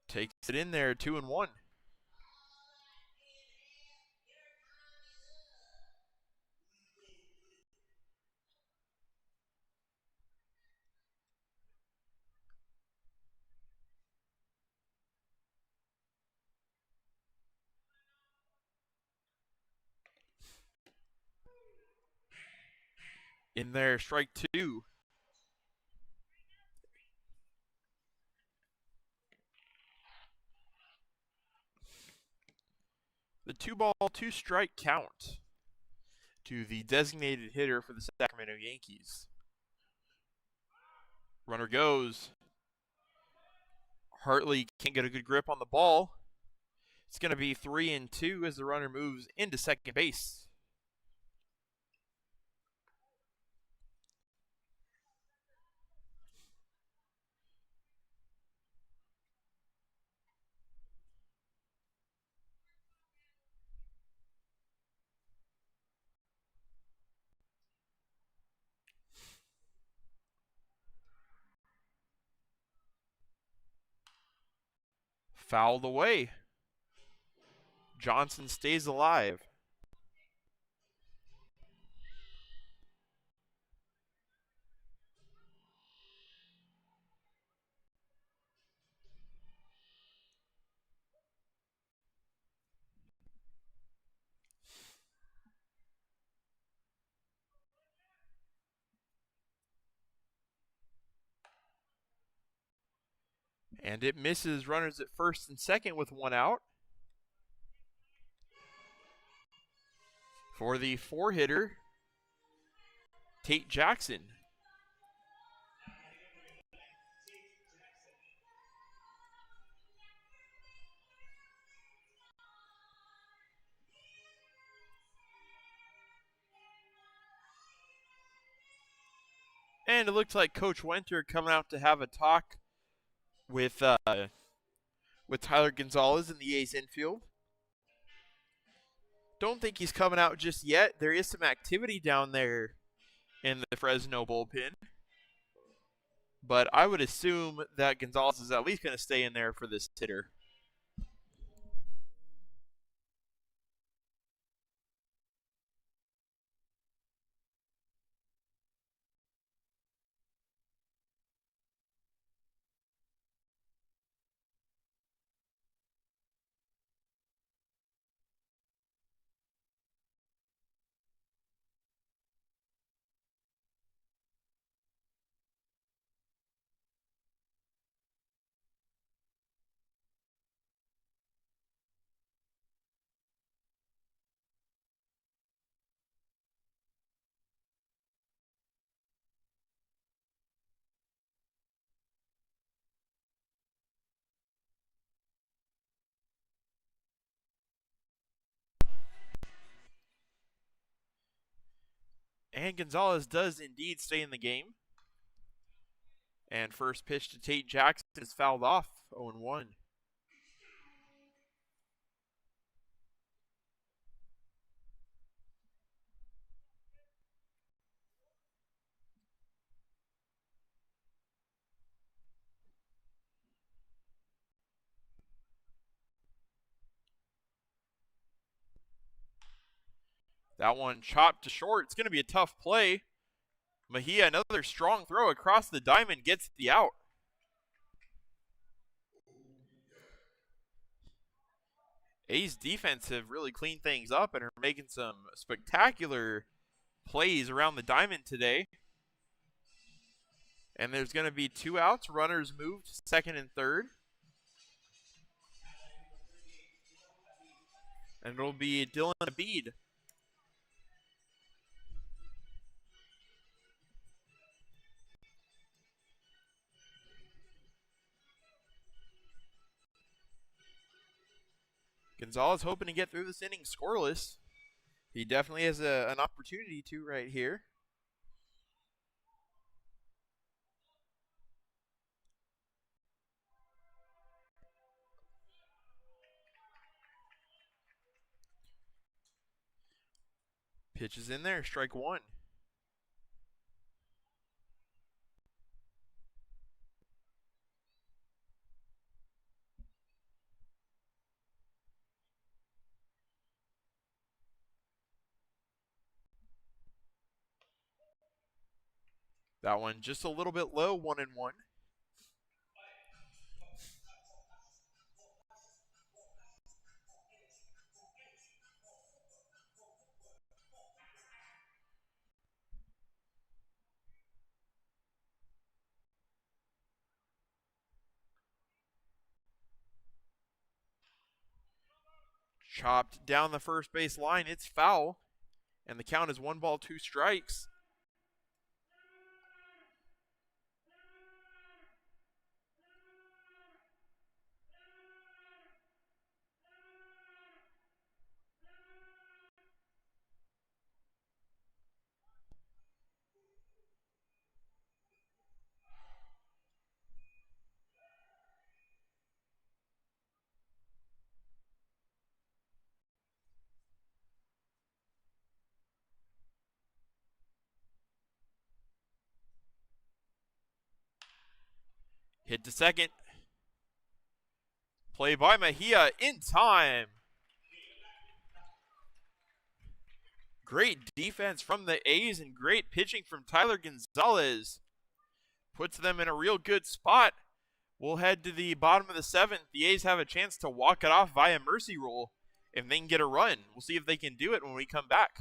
S1: Takes it in there, 2-1. In there, strike 2. The 2-ball, 2-strike count to the designated hitter for the Sacramento Yankees. Runner goes. Hartley can't get a good grip on the ball. It's going to be 3-2 as the runner moves into second base. Fouled away. Johnson stays alive. And it misses. Runners at first and second with 1 out. For the 4-hitter, Tate Jackson. And it looks like Coach Winter coming out to have a talk with Tyler Gonzalez in the A's infield. Don't think he's coming out just yet. There is some activity down there in the Fresno bullpen. But I would assume that Gonzalez is at least going to stay in there for this hitter. And Gonzalez does indeed stay in the game. And first pitch to Tate Jackson is fouled off, 0-1. That one chopped to short. It's going to be a tough play. Mejia, another strong throw across the diamond, gets the out. A's defense have really cleaned things up and are making some spectacular plays around the diamond today. And there's going to be 2 outs. Runners moved second and third. And it'll be Dylan Abid. Gonzalez hoping to get through this inning scoreless. He definitely has an opportunity to right here. Pitch is in there, strike one. That one just a little bit low, 1-1. Chopped down the first base line. It's foul. And the count is 1 ball, 2 strikes. Hit to second. Play by Mejia in time. Great defense from the A's and great pitching from Tyler Gonzalez. Puts them in a real good spot. We'll head to the bottom of the 7th. The A's have a chance to walk it off via mercy rule if they can get a run. We'll see if they can do it when we come back.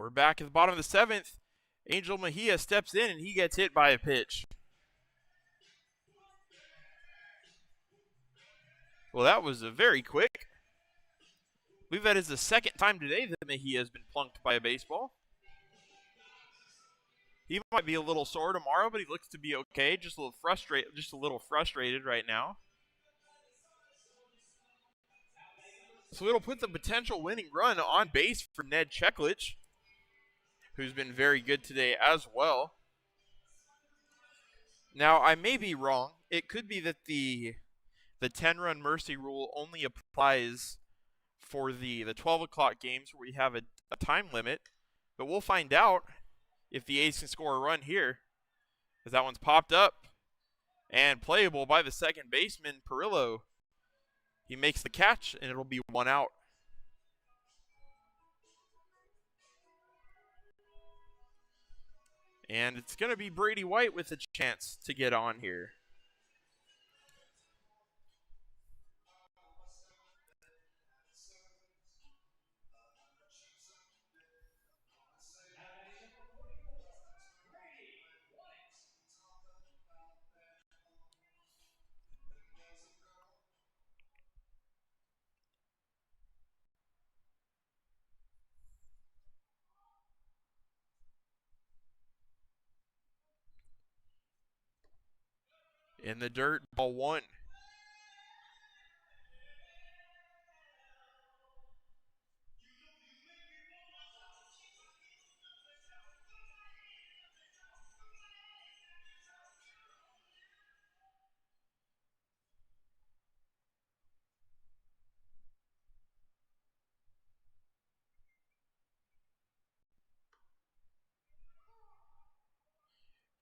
S1: We're back at the bottom of the seventh. Angel Mejia steps in and he gets hit by a pitch. Well, that was very quick. I believe that is the second time today that Mejia has been plunked by a baseball. He might be a little sore tomorrow, but he looks to be okay. Just a little frustrated right now. So it'll put the potential winning run on base for Ned Cheklich, who's been very good today as well. Now, I may be wrong. It could be that the 10-run mercy rule only applies for the 12 o'clock games where we have a time limit, but we'll find out if the A's can score a run here, as that one's popped up and playable by the second baseman, Perillo. He makes the catch, and it'll be 1 out. And it's going to be Brady White with a chance to get on here. In the dirt, ball 1.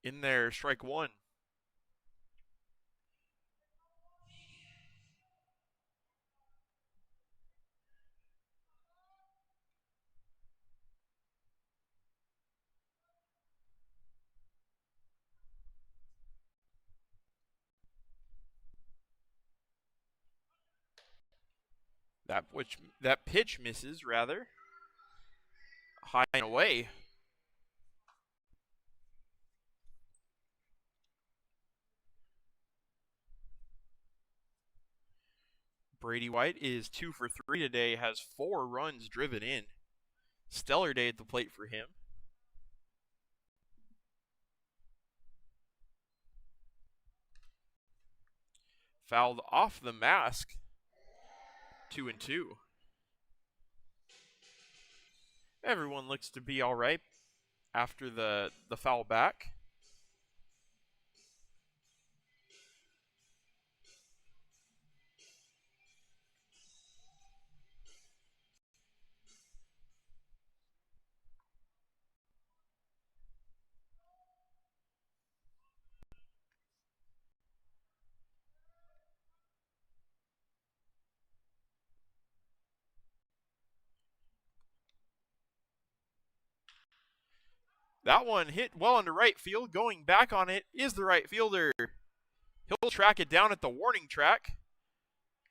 S1: In there, strike 1. That pitch misses, rather. High and away. Brady White is 2 for 3 today, has 4 runs driven in. Stellar day at the plate for him. Fouled off the mask. 2-2. Everyone looks to be all right after the foul back. That one hit well into right field. Going back on it is the right fielder. He'll track it down at the warning track.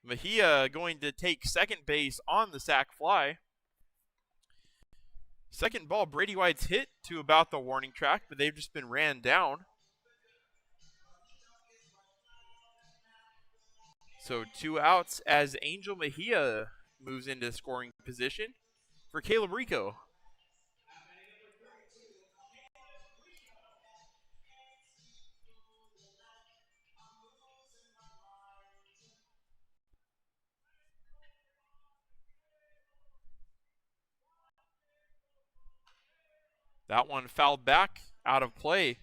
S1: Mejia going to take second base on the sac fly. Second ball, Brady White's hit to about the warning track, but they've just been ran down. So 2 outs as Angel Mejia moves into scoring position for Caleb Rico. That one fouled back, out of play.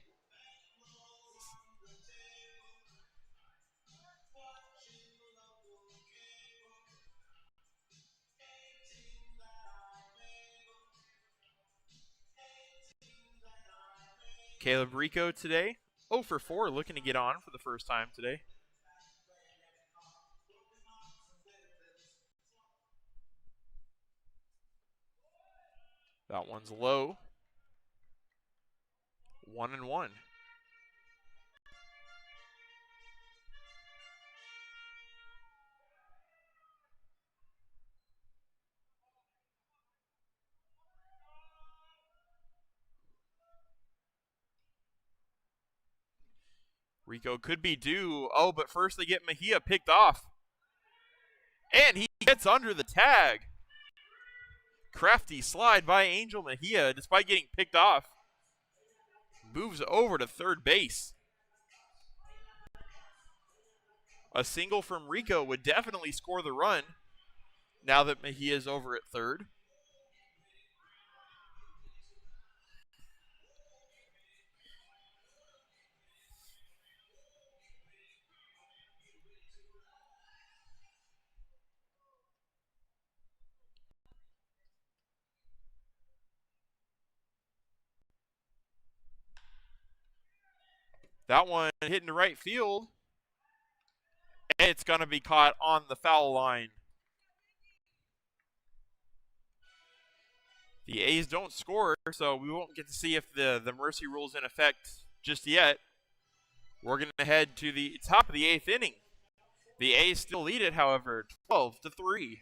S1: Caleb Rico today, 0 for 4, looking to get on for the first time today. That one's low. 1-1. Rico could be due. Oh, but first they get Mejia picked off. And he gets under the tag. Crafty slide by Angel Mejia despite getting picked off. Moves over to third base. A single from Rico would definitely score the run now that Mejia is over at third. That one hitting to right field. And it's going to be caught on the foul line. The A's don't score, so we won't get to see if the mercy rule is in effect just yet. We're going to head to the top of the 8th inning. The A's still lead it, however, 12-3.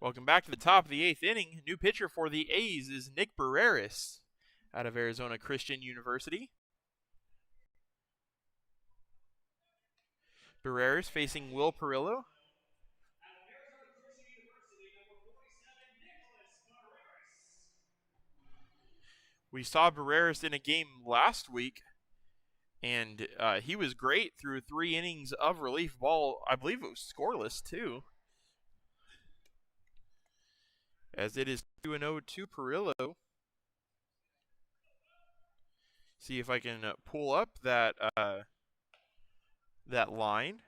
S1: Welcome back to the top of the 8th inning. New pitcher for the A's is Nick Barreras out of Arizona Christian University. Barreras facing Will Perillo. We saw Barreras in a game last week, and he was great through 3 innings of relief ball. I believe it was scoreless, too. As it is 2-0 to Perillo. See if I can pull up that line.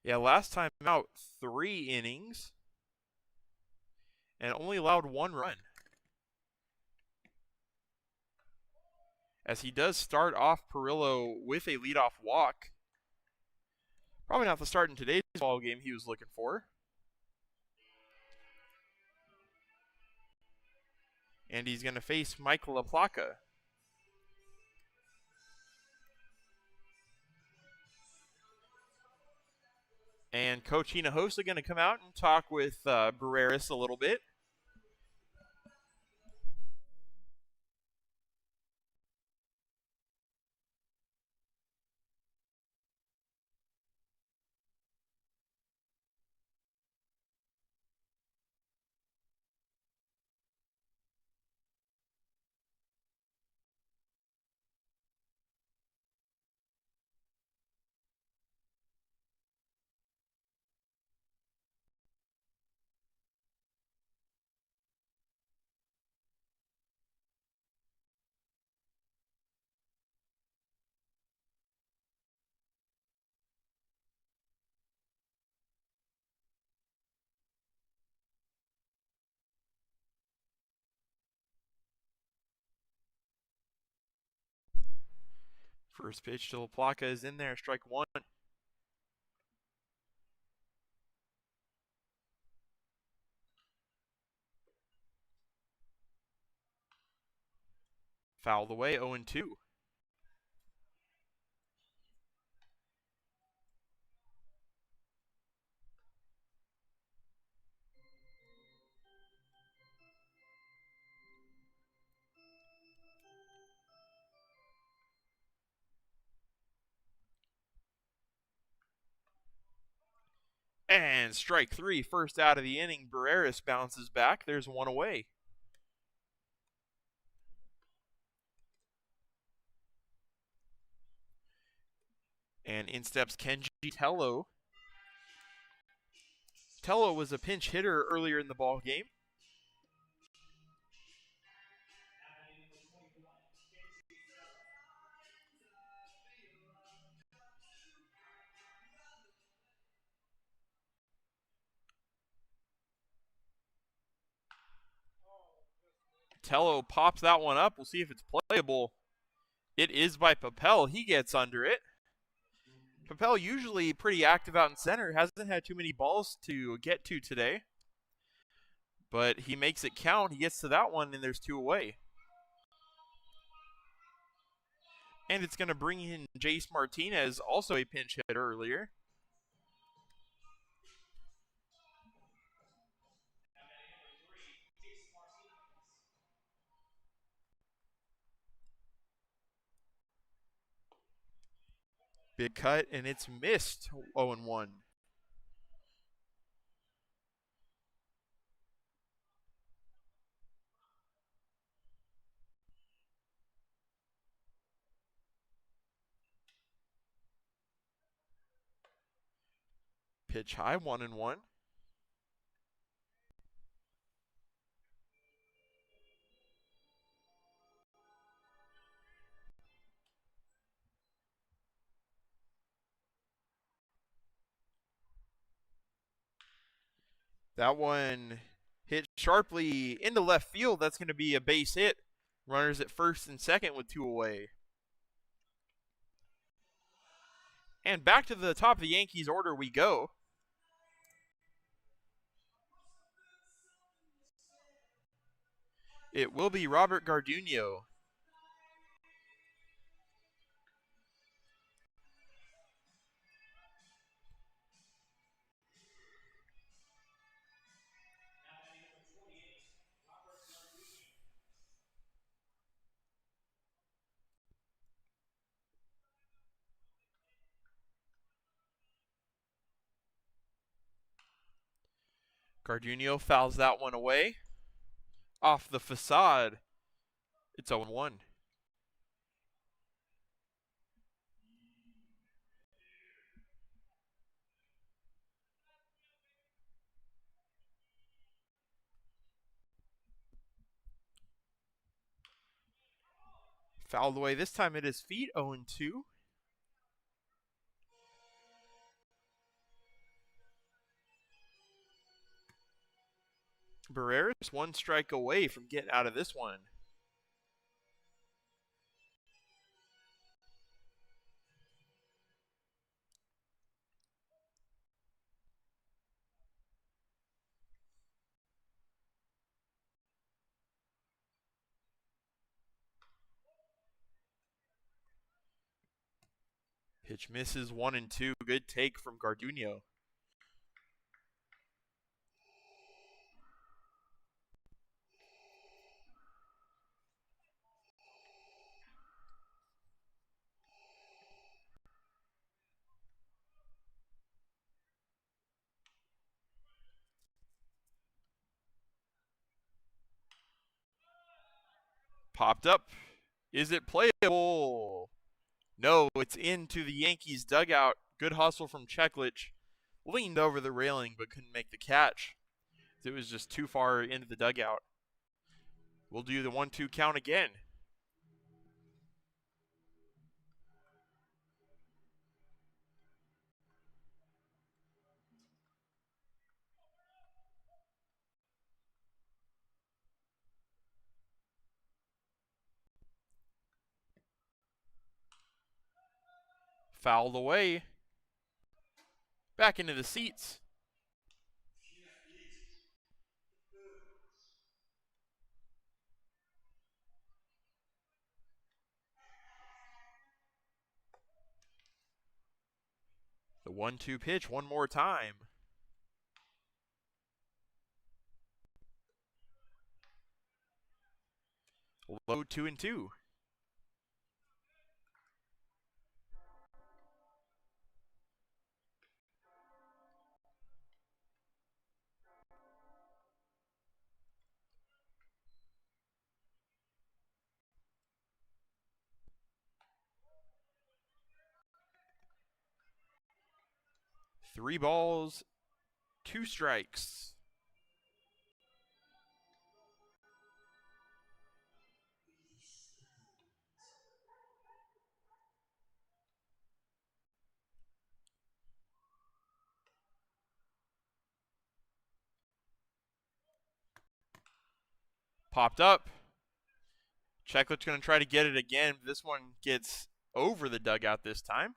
S1: Yeah, last time out, 3 innings, and only allowed 1 run. As he does start off Perillo with a leadoff walk. Probably not the start in today's ball game he was looking for. And he's going to face Mike LaPlaca. And Coach Hinojosa going to come out and talk with Barreras a little bit. First pitch to LaPlaca is in there, strike one. Fouled away, 0-2. And strike three, first out of the inning. Barreras bounces back. There's one away. And in steps Kenji Tello. Tello was a pinch hitter earlier in the ball game. Tello pops that one up. We'll see if it's playable. It is by Papel. He gets under it. Papel usually pretty active out in center. Hasn't had too many balls to get to today. But he makes it count. He gets to that one, and there's two away. And it's going to bring in Jace Martinez, also a pinch hitter earlier. Big cut, and it's missed. 0-1. Pitch high, 1-1. That one hit sharply into left field. That's going to be a base hit. Runners at first and second with two away. And back to the top of the Yankees order we go. It will be Robert Garduno. Garduno fouls that one away. Off the facade. It's 0-1. Fouled away. This time it is feet. 0-2. Barreras one strike away from getting out of this one. Pitch misses 1-2. Good take from Garduno. Popped up. Is it playable? No, it's into the Yankees dugout. Good hustle from Cheklich. Leaned over the railing but couldn't make the catch. It was just too far into the dugout. We'll do the 1-2 count again. Fouled away. Back into the seats. The 1-2 pitch one more time. Low 2-2. Three balls, two strikes. Popped up. Checklett's going to try to get it again. This one gets over the dugout this time.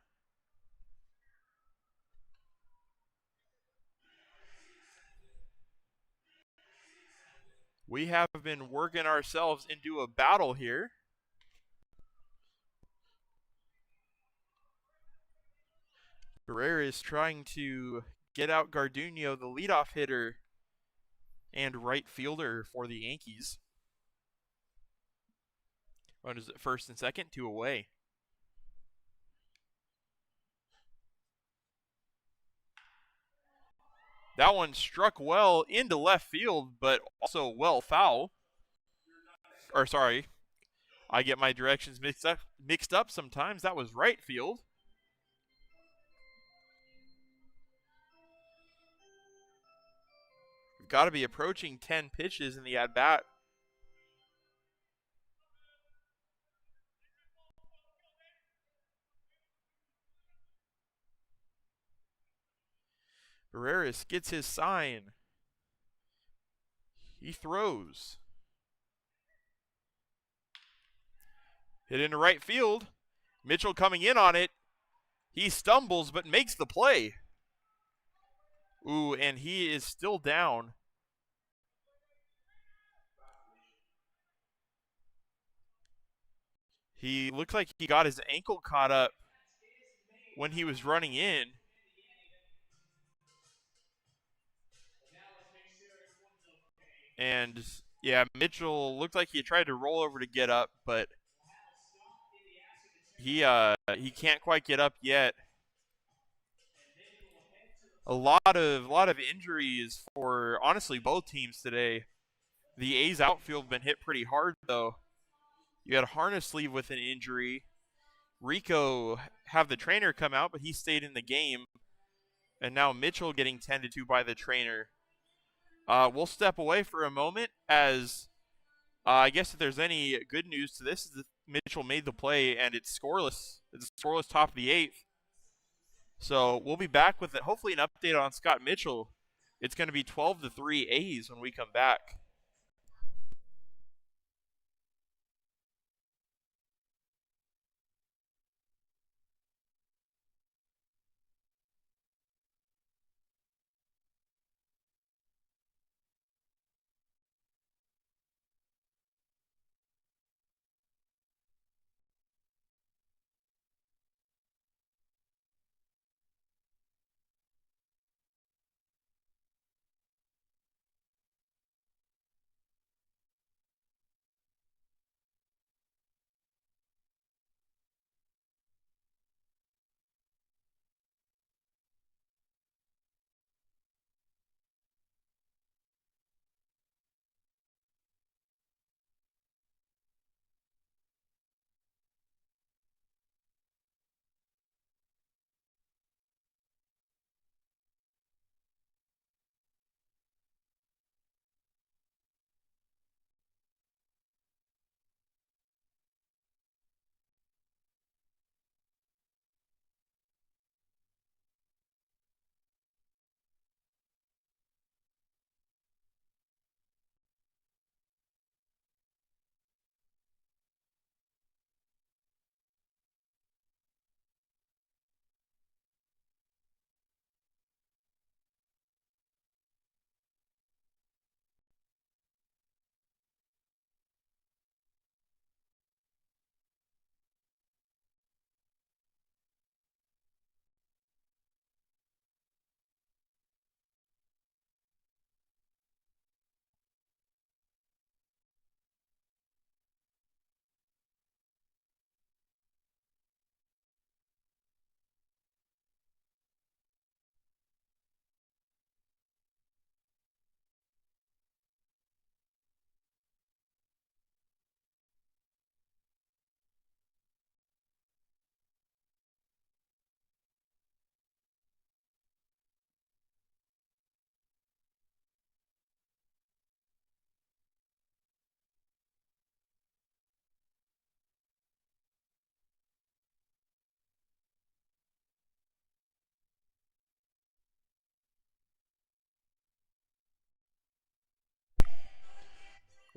S1: We have been working ourselves into a battle here. Barrera is trying to get out Garduno, the leadoff hitter and right fielder for the Yankees. Runners at first and second, 2 away. That one struck well into left field, but also well foul. Or sorry, I get my directions mixed up sometimes. That was right field. We've got to be approaching 10 pitches in the at-bat. Barreras gets his sign. He throws. Hit into right field. Mitchell coming in on it. He stumbles but makes the play. Ooh, and he is still down. He looked like he got his ankle caught up when he was running in. And yeah, Mitchell looked like he tried to roll over to get up, but he can't quite get up yet. A lot of injuries for honestly both teams today. The A's outfield been hit pretty hard though. You had Harness-Leave with an injury. Rico have the trainer come out, but he stayed in the game. And now Mitchell getting tended to by the trainer. We'll step away for a moment as I guess if there's any good news to this is that Mitchell made the play and it's scoreless. It's a scoreless top of the 8th. So we'll be back with it. Hopefully an update on Scott Mitchell. It's going to be 12-3 A's when we come back.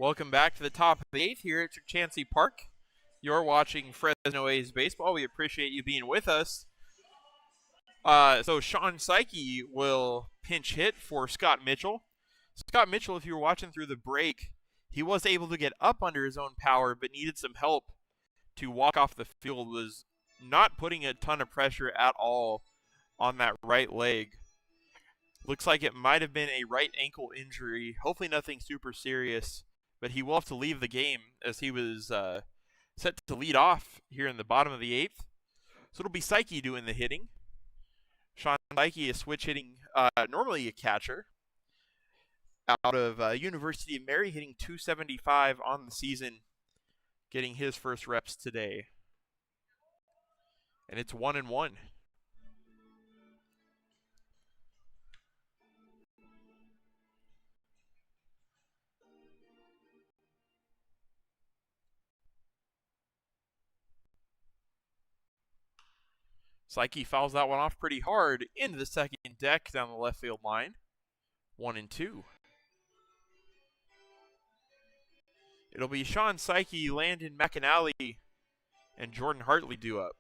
S1: Welcome back to the top of the eighth here at Chancey Park. You're watching Fresno A's baseball. We appreciate you being with us. So Sean Psyche will pinch hit for Scott Mitchell. Scott Mitchell, if you were watching through the break, he was able to get up under his own power, but needed some help to walk off the field. Was not putting a ton of pressure at all on that right leg. Looks like it might have been a right ankle injury. Hopefully nothing super serious, but he will have to leave the game as he was set to lead off here in the bottom of the eighth. So it'll be Psyche doing the hitting. Sean Psyche is switch hitting, normally a catcher, out of University of Mary, hitting .275 on the season, getting his first reps today. And it's 1-1. Psyche fouls that one off pretty hard into the second deck down the left field line. 1-2. It'll be Sean Psyche, Landon McAnally, and Jordan Hartley due up.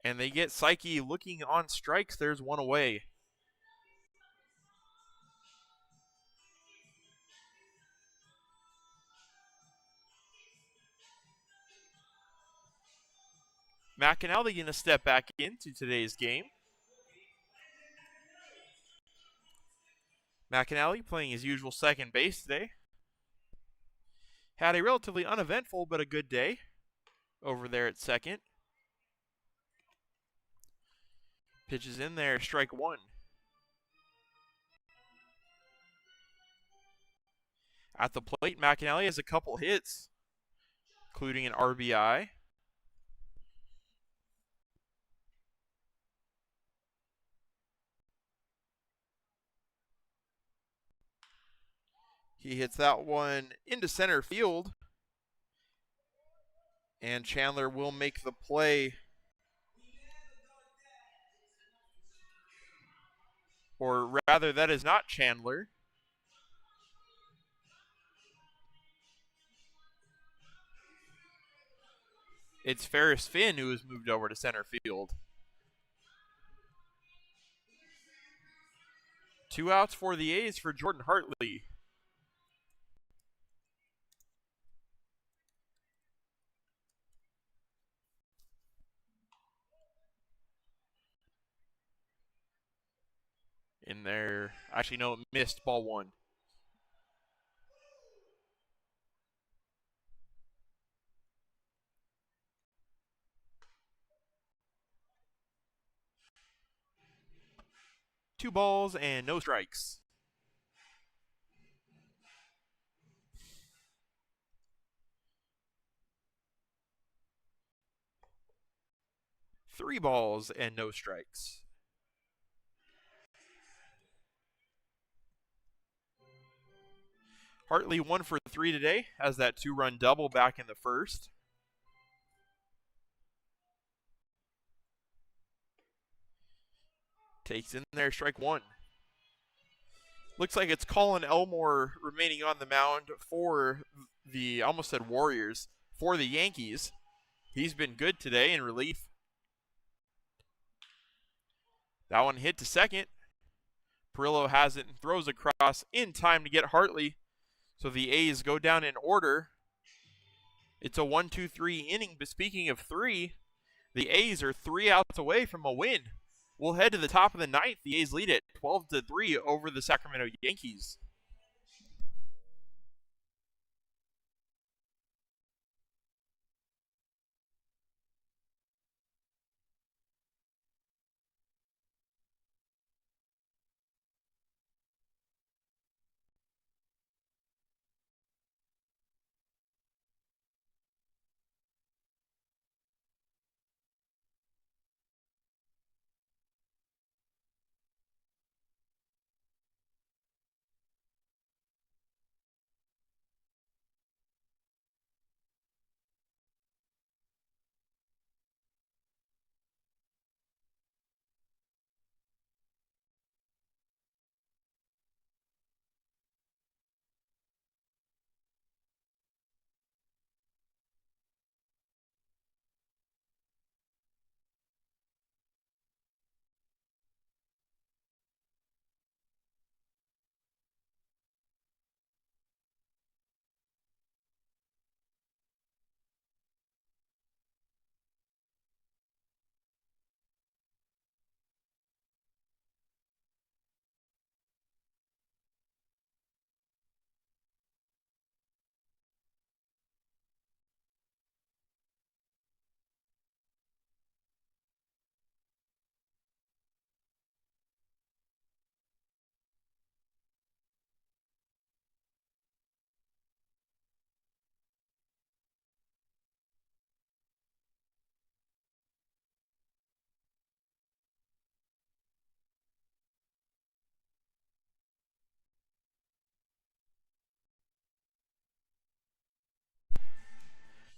S1: And they get Psyche looking on strikes. There's one away. McAnally going to step back into today's game. McAnally playing his usual second base today. Had a relatively uneventful but a good day over there at second. Pitches in there, strike one. At the plate, McAnally has a couple hits, including an RBI. He hits that one into center field. And Chandler will make the play. Or rather, that is not Chandler. It's Ferris Finn who has moved over to center field. 2 outs for the A's for Jordan Hartley. In there, actually no, it missed, ball one. Two balls and no strikes. Three balls and no strikes. Hartley 1 for 3 today, has that 2-run double back in the first. Takes in there, strike one. Looks like it's Colin Elmore remaining on the mound for the, almost said Warriors, for the Yankees. He's been good today in relief. That one hit to second. Perillo has it and throws across in time to get Hartley. So the A's go down in order. It's a 1-2-3 inning, but speaking of three, the A's are 3 outs away from a win. We'll head to the top of the ninth. The A's lead it 12-3 over the Sacramento Yankees.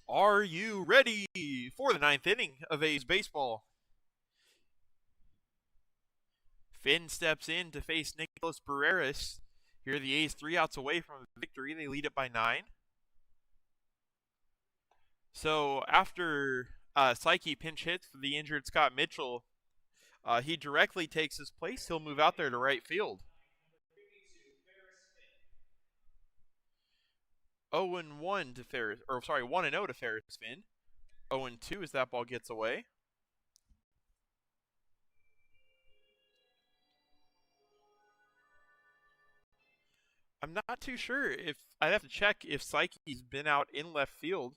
S1: Are you ready for the ninth inning of A's baseball? Finn steps in to face Nicholas Barreras. Here are the A's 3 outs away from a victory. They lead it by 9. So after Psyche pinch hits for the injured Scott Mitchell, he directly takes his place. He'll move out there to right field. 0-1 to Ferris, or sorry, 1-0 to Ferris Finn. 0-2 as that ball gets away. I'm not too sure if I'd have to check if Psyche's been out in left field.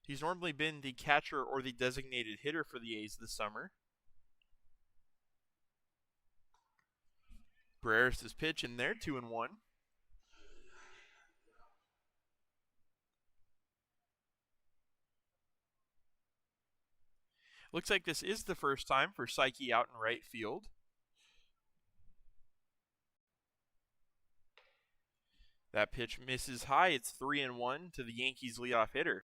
S1: He's normally been the catcher or the designated hitter for the A's this summer. Barreras' pitch in there, 2-1. Looks like this is the first time for Psyche out in right field. That pitch misses high. It's 3-1 to the Yankees leadoff hitter.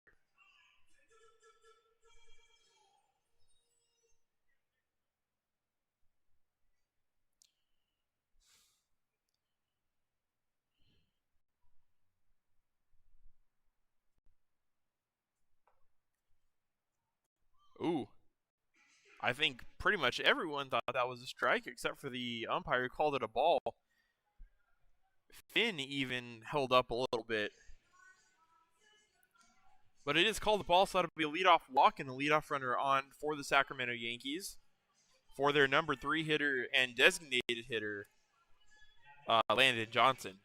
S1: Ooh. I think pretty much everyone thought that was a strike except for the umpire who called it a ball. Finn even held up a little bit. But it is called a ball, so that'll be a leadoff walk and a leadoff runner on for the Sacramento Yankees. For their number 3 hitter and designated hitter, Landon Johnson.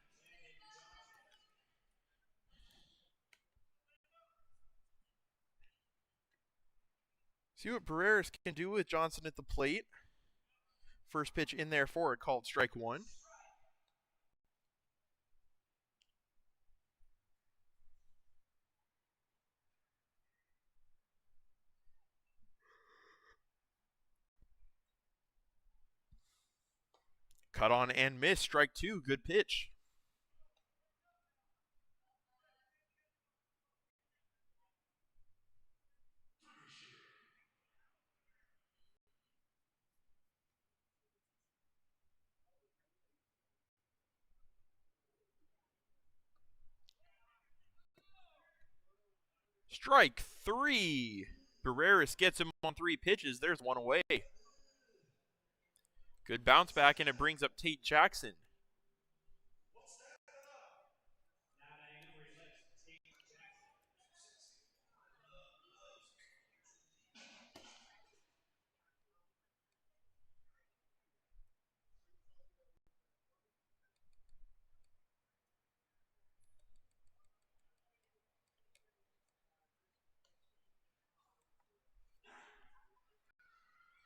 S1: See what Barreras can do with Johnson at the plate. First pitch in there for it, called strike 1. Cut on and miss, strike 2, good pitch. Strike 3. Barreras gets him on 3 pitches. There's one away. Good bounce back, and it brings up Tate Jackson.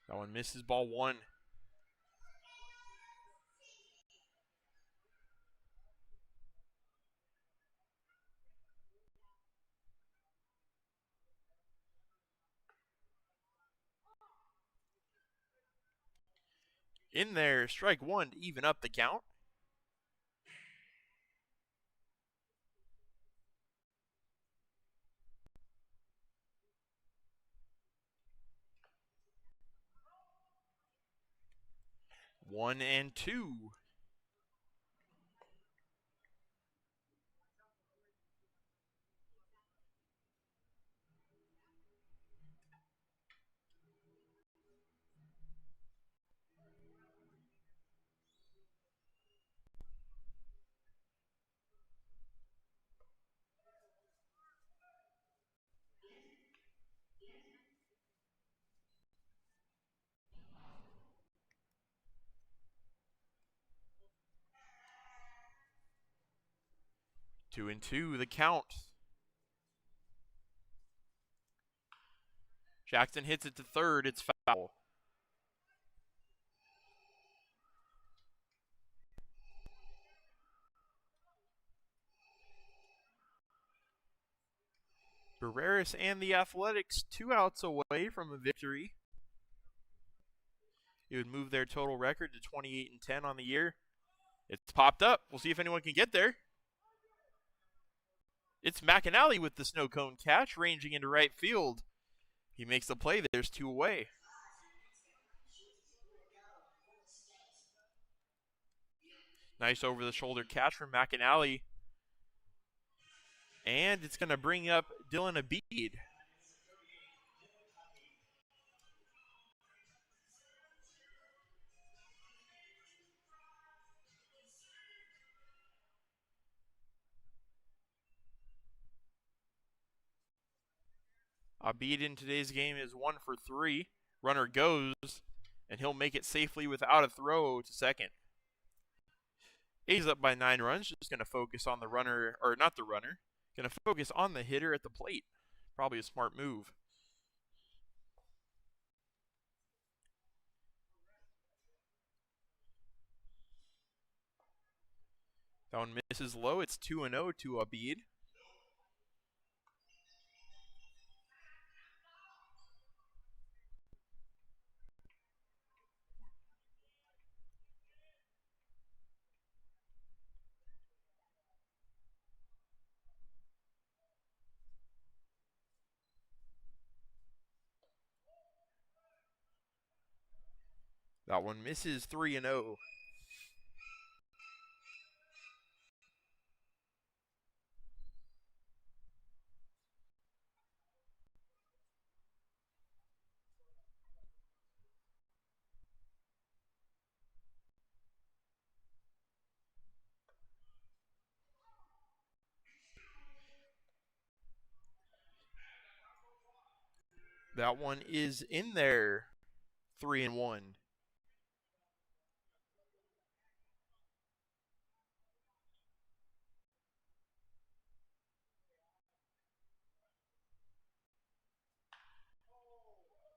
S1: That one misses, ball 1. In there, strike 1 to even up the count. One and 2. Two and 2, the count. Jackson hits it to third. It's foul. Barreras and the Athletics 2 outs away from a victory. It would move their total record to 28-10 on the year. It's popped up. We'll see if anyone can get there. It's McAnally with the snow cone catch, ranging into right field. He makes the play. There's 2 away. Nice over-the-shoulder catch from McAnally. And it's going to bring up Dylan Abid. Abid in today's game is 1 for 3. Runner goes, and he'll make it safely without a throw to second. A's up by 9 runs. Just going to focus on the runner, or not the runner. Going to focus on the hitter at the plate. Probably a smart move. That one misses low. It's 2-0 to Abid. That one misses 3-0. That one is in there. 3-1.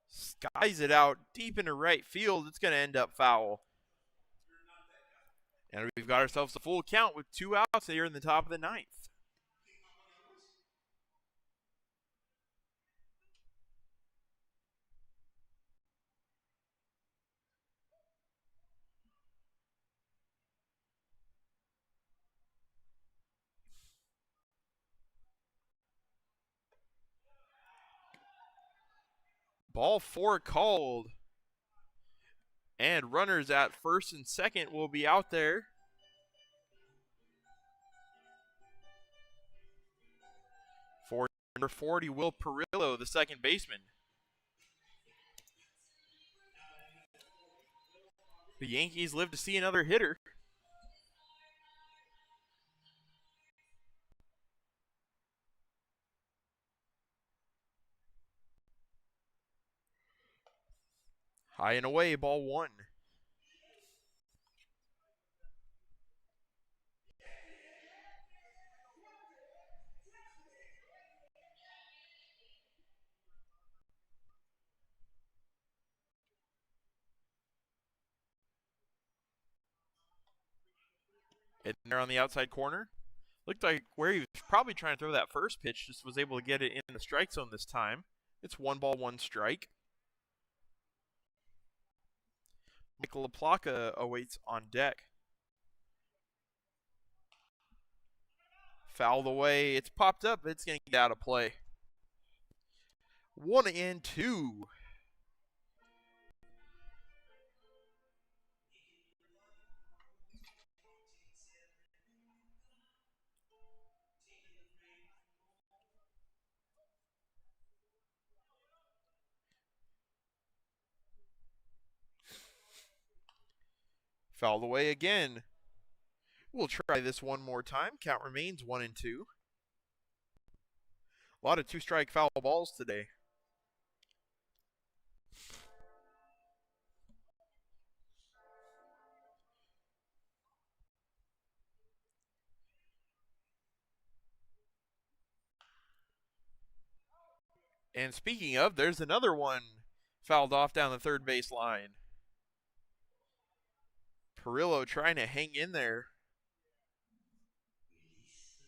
S1: Skies it out deep into right field. It's going to end up foul. And we've got ourselves a full count with 2 outs here in the top of the 9th. Ball 4 called. And runners at first and second will be out there. For number 40, Will Perillo, the second baseman. The Yankees live to see another hitter. High and away, ball 1. And there on the outside corner. Looked like where he was probably trying to throw that first pitch, just was able to get it in the strike zone this time. It's 1 ball, 1 strike. Michael LaPlaca awaits on deck. Fouled away. It's popped up. It's going to get out of play. 1-2. Fouled away again. We'll try this one more time. Count remains 1-2. A lot of 2-strike foul balls today. And speaking of, there's another one fouled off down the third base line. Perillo trying to hang in there.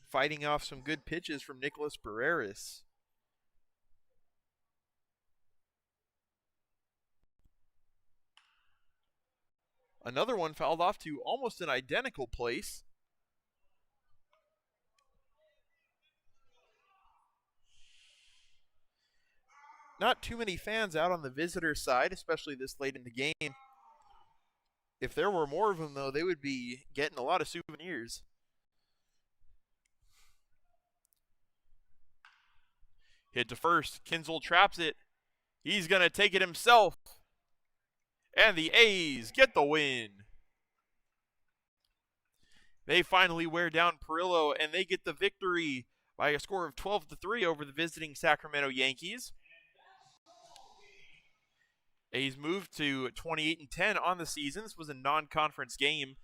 S1: Fighting off some good pitches from Nicholas Barreras. Another one fouled off to almost an identical place. not too many fans out on the visitor side, especially this late in the game. If there were more of them, though, they would be getting a lot of souvenirs. Hit to first. Kinsel traps it. He's going to take it himself. And the A's get the win. They finally wear down Perillo, and they get the victory by a score of 12-3 over the visiting Sacramento Yankees. A's moved to 28-10 on the season. This was a non-conference game.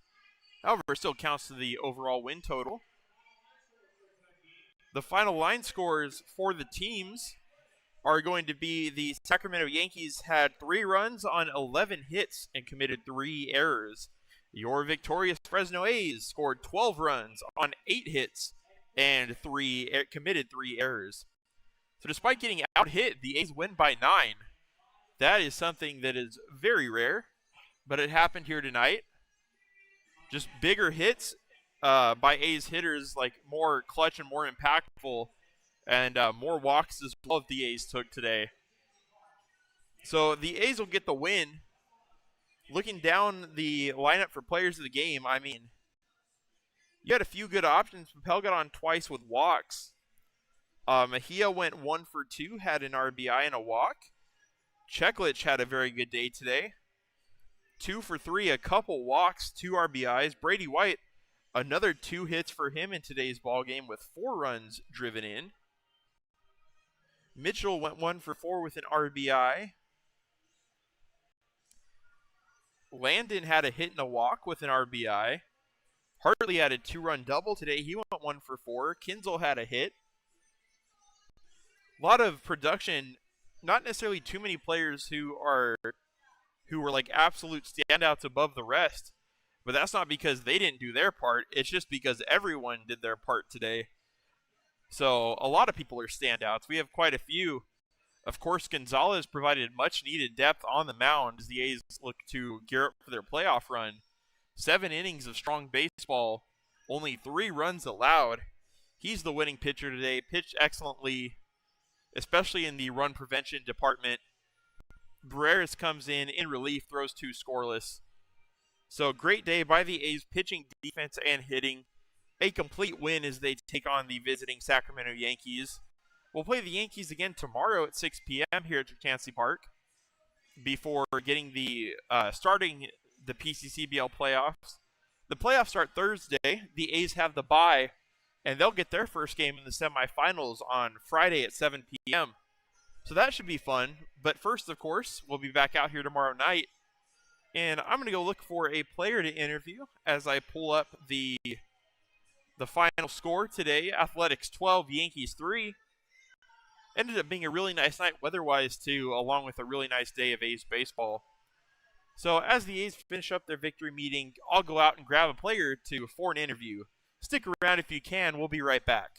S1: However, it still counts to the overall win total. The final line scores for the teams are going to be the Sacramento Yankees had 3 runs on 11 hits and committed 3 errors. Your victorious Fresno A's scored 12 runs on 8 hits and committed 3 errors. So despite getting out-hit, the A's win by 9. That is something that is very rare, but it happened here tonight. Just bigger hits by A's hitters, like more clutch and more impactful, and more walks as well that the A's took today. So the A's will get the win. Looking down the lineup for players of the game, I mean, you had a few good options. Papel got on twice with walks. Mejia went 1 for 2, had an RBI and a walk. Cheklich had a very good day today. 2 for 3, a couple walks, 2 RBIs. Brady White, another 2 hits for him in today's ball game with 4 runs driven in. Mitchell went 1 for 4 with an RBI. Landon had a hit and a walk with an RBI. Hartley had a 2-run double today. He went 1 for 4. Kinsel had a hit. A lot of production. Not necessarily too many players who were like absolute standouts above the rest. But that's not because they didn't do their part. It's just because everyone did their part today. So a lot of people are standouts. We have quite a few. Of course, Gonzalez provided much needed depth on the mound as the A's look to gear up for their playoff run. 7 innings of strong baseball, only 3 runs allowed. He's the winning pitcher today, pitched excellently, especially in the run prevention department. Barreras comes in relief, throws 2 scoreless. So great day by the A's pitching, defense, and hitting. A complete win as they take on the visiting Sacramento Yankees. We'll play the Yankees again tomorrow at 6 p.m. here at Chancellor Park before getting starting the PCCBL playoffs. The playoffs start Thursday. The A's have the bye, and they'll get their first game in the semifinals on Friday at 7 p.m. So that should be fun. But first, of course, we'll be back out here tomorrow night, and I'm going to go look for a player to interview as I pull up the final score today. Athletics 12, Yankees 3. Ended up being a really nice night weather-wise, too, along with a really nice day of A's baseball. So as the A's finish up their victory meeting, I'll go out and grab a player for an interview. Stick around if you can. We'll be right back.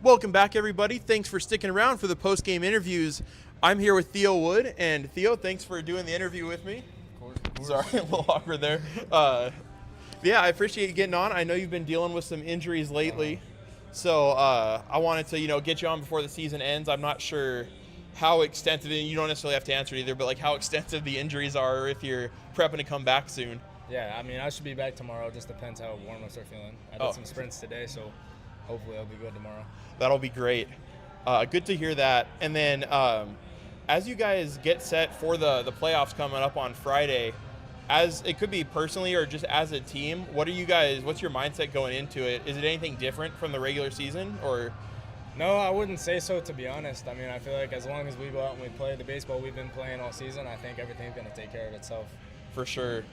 S1: Welcome back, everybody. Thanks for sticking around for the post-game interviews. I'm here with Theo Wood, and Theo, thanks for doing the interview with me.
S2: Of course.
S1: Sorry, a little awkward there. Yeah, I appreciate you getting on. I know you've been dealing with some injuries lately, so I wanted to, get you on before the season ends. I'm not sure how extensive, and you don't necessarily have to answer it either, but like how extensive the injuries are, or if you're prepping to come back soon.
S2: Yeah, I mean, I should be back tomorrow. It just depends how warm-ups are feeling. I did some sprints today, so hopefully I'll be good tomorrow.
S1: That'll be great. Good to hear that. And then as you guys get set for the playoffs coming up on Friday, as it could be personally or just as a team, what's your mindset going into it? Is it anything different from the regular season, or?
S2: No, I wouldn't say so, to be honest. I mean, I feel like as long as we go out and we play the baseball we've been playing all season, I think everything's going to take care of itself.
S1: For sure.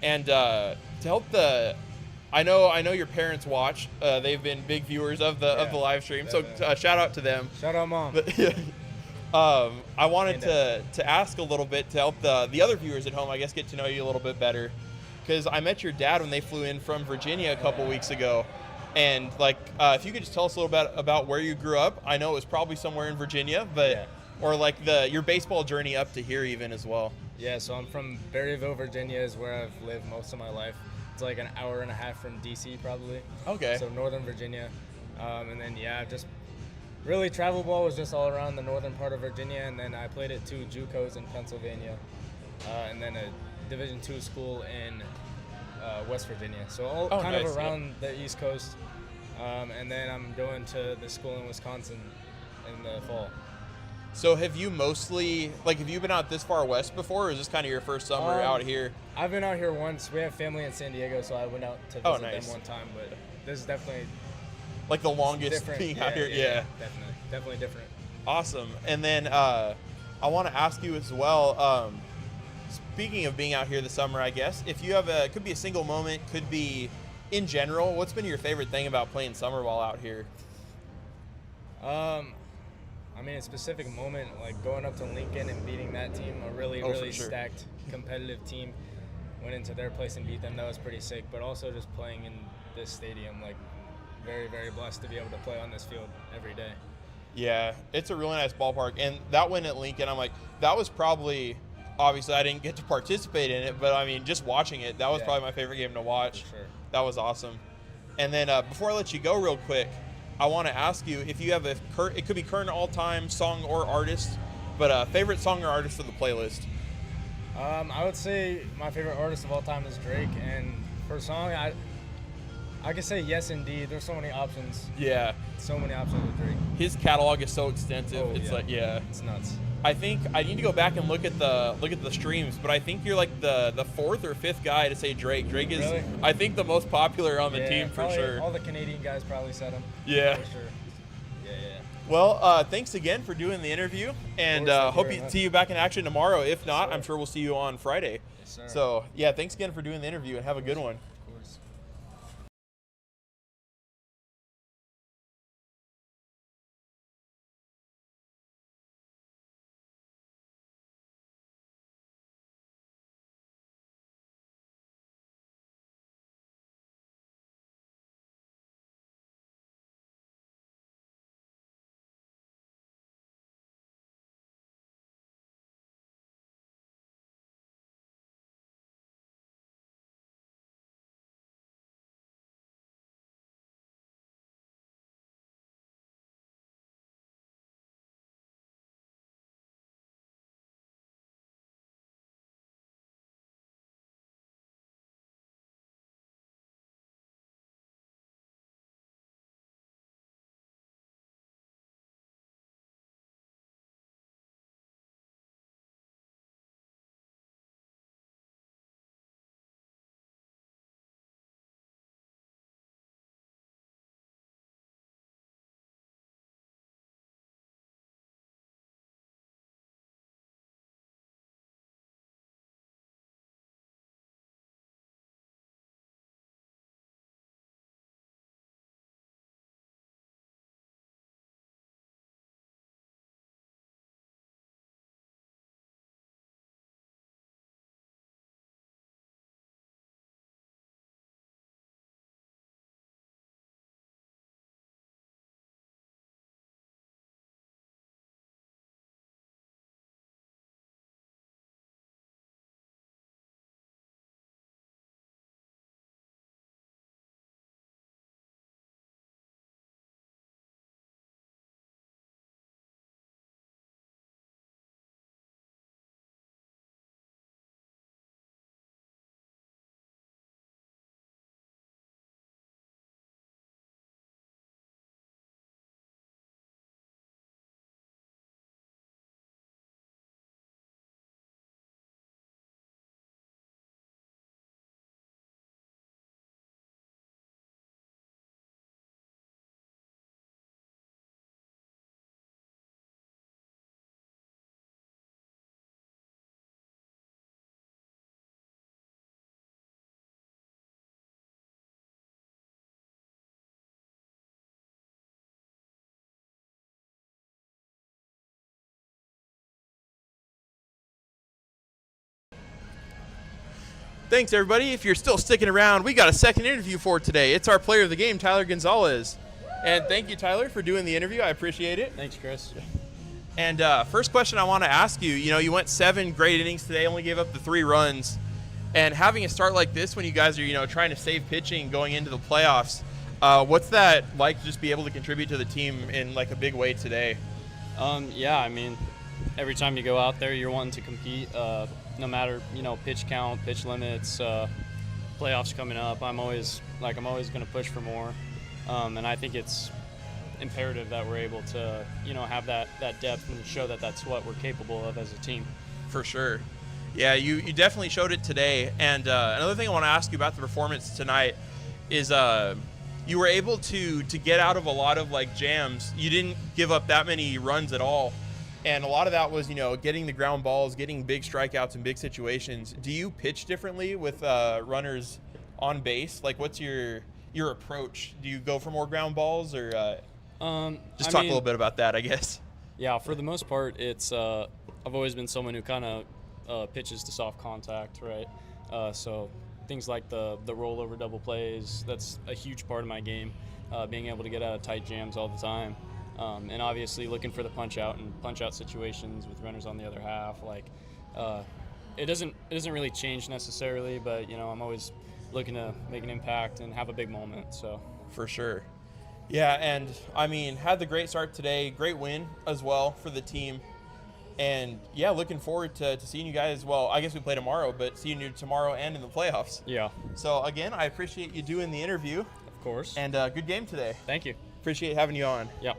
S1: And to help I know your parents watch. They've been big viewers of the live stream, definitely. So shout out to them.
S2: Shout out, Mom.
S1: I wanted to ask a little bit to help the other viewers at home, I guess, get to know you a little bit better, because I met your dad when they flew in from Virginia a couple weeks ago, and if you could just tell us a little bit about where you grew up. I know it was probably somewhere in Virginia, but or your baseball journey up to here even as well.
S2: Yeah, so I'm from Berryville, Virginia, is where I've lived most of my life. It's like an hour and a half from D.C. probably.
S1: Okay.
S2: So northern Virginia. And then, just really travel ball was just all around the northern part of Virginia. And then I played at 2 JUCOs in Pennsylvania. And then a Division II school in West Virginia. So all kind of around the East Coast. And then I'm going to the school in Wisconsin in the fall.
S1: So have you been out this far west before, or is this kind of your first summer out here?
S2: I've been out here once. We have family in San Diego, so I went out to visit them one time, but this is definitely
S1: like the longest being out here. Yeah,
S2: definitely different.
S1: Awesome. And then I want to ask you as well, speaking of being out here this summer, I guess, if you have it could be a single moment, could be in general, what's been your favorite thing about playing summer ball out here?
S2: I mean, a specific moment, like going up to Lincoln and beating that team, a really stacked, competitive team, went into their place and beat them. That was pretty sick. But also just playing in this stadium, like very, very blessed to be able to play on this field every day.
S1: Yeah, it's a really nice ballpark. And that win at Lincoln, I'm like, that was probably, obviously I didn't get to participate in it, but I mean, just watching it, that was probably my favorite game to watch.
S2: For sure.
S1: That was awesome. And then before I let you go real quick, I want to ask you if you have it could be current all-time song or artist, but favorite song or artist for the playlist.
S2: I would say my favorite artist of all time is Drake, and for song, I could say Yes Indeed. There's so many options.
S1: Yeah. So
S2: many options with Drake.
S1: His catalog is so extensive.
S2: It's nuts.
S1: I think I need to go back and look at the streams, but I think you're like the fourth or fifth guy to say Drake. Drake is, really? I think, the most popular on the team for sure.
S2: All the Canadian guys probably said him.
S1: Yeah.
S2: For sure. Yeah.
S1: Well, thanks again for doing the interview, and hope you see you back in action tomorrow. If not, I'm sure we'll see you on Friday.
S2: Yes, sir.
S1: So yeah, thanks again for doing the interview, and have a good one. Thanks, everybody. If you're still sticking around, we got a second interview for today. It's our player of the game, Tyler Gonzalez. And thank you, Tyler, for doing the interview. I appreciate it.
S2: Thanks, Chris.
S1: And first question I want to ask you, you went 7 great innings today, only gave up the 3 runs. And having a start like this when you guys are, trying to save pitching going into the playoffs, what's that like to just be able to contribute to the team in like a big way today?
S3: Yeah, I mean, every time you go out there, you're wanting to compete. No matter, pitch count, pitch limits, playoffs coming up, I'm always going to push for more. And I think it's imperative that we're able to, have that depth and show that that's what we're capable of as a team.
S1: For sure. Yeah, you definitely showed it today. And another thing I want to ask you about the performance tonight is you were able to get out of a lot of like jams. You didn't give up that many runs at all. And a lot of that was, getting the ground balls, getting big strikeouts in big situations. Do you pitch differently with runners on base? Like, what's your approach? Do you go for more ground balls or just talk a little bit about that, I guess?
S3: Yeah, for the most part, it's I've always been someone who kind of pitches to soft contact, right? So things like the rollover double plays, that's a huge part of my game, being able to get out of tight jams all the time. And obviously looking for the punch out situations with runners on the other half. Like, it doesn't really change necessarily, but I'm always looking to make an impact and have a big moment. So
S1: for sure, yeah. And I mean, had the great start today, great win as well for the team, and yeah, looking forward to seeing you guys. Well, I guess we play tomorrow, but seeing you tomorrow and in the playoffs.
S3: Yeah.
S1: So again, I appreciate you doing the interview.
S3: Of course.
S1: And good game today.
S3: Thank you.
S1: Appreciate having you on.
S3: Yeah.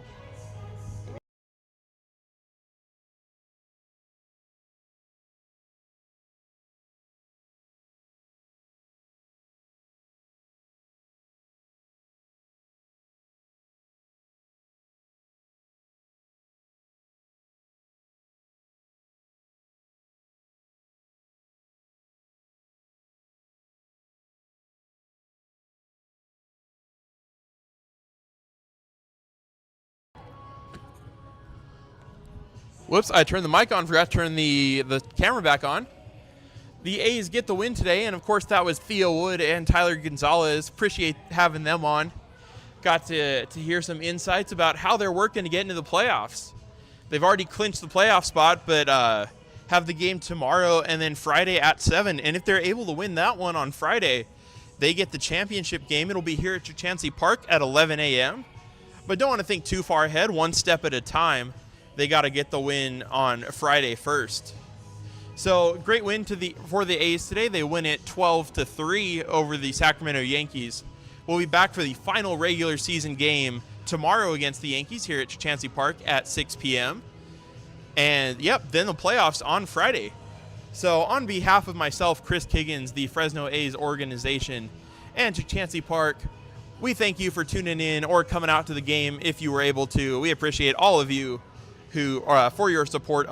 S1: Whoops, I turned the mic on, forgot to turn the camera back on. The A's get the win today, and of course that was Theo Wood and Tyler Gonzalez. Appreciate having them on. Got to hear some insights about how they're working to get into the playoffs. They've already clinched the playoff spot, but have the game tomorrow and then Friday at 7. And if they're able to win that one on Friday, they get the championship game. It'll be here at Chancey Park at 11 a.m. But don't want to think too far ahead, one step at a time. They got to get the win on Friday first. So great win for the A's today. They win it 12-3 over the Sacramento Yankees. We'll be back for the final regular season game tomorrow against the Yankees here at Chancey Park at 6 p.m. And then the playoffs on Friday. So on behalf of myself, Chris Kiggins, the Fresno A's organization, and Chancey Park, we thank you for tuning in or coming out to the game if you were able to. We appreciate all of you who for your support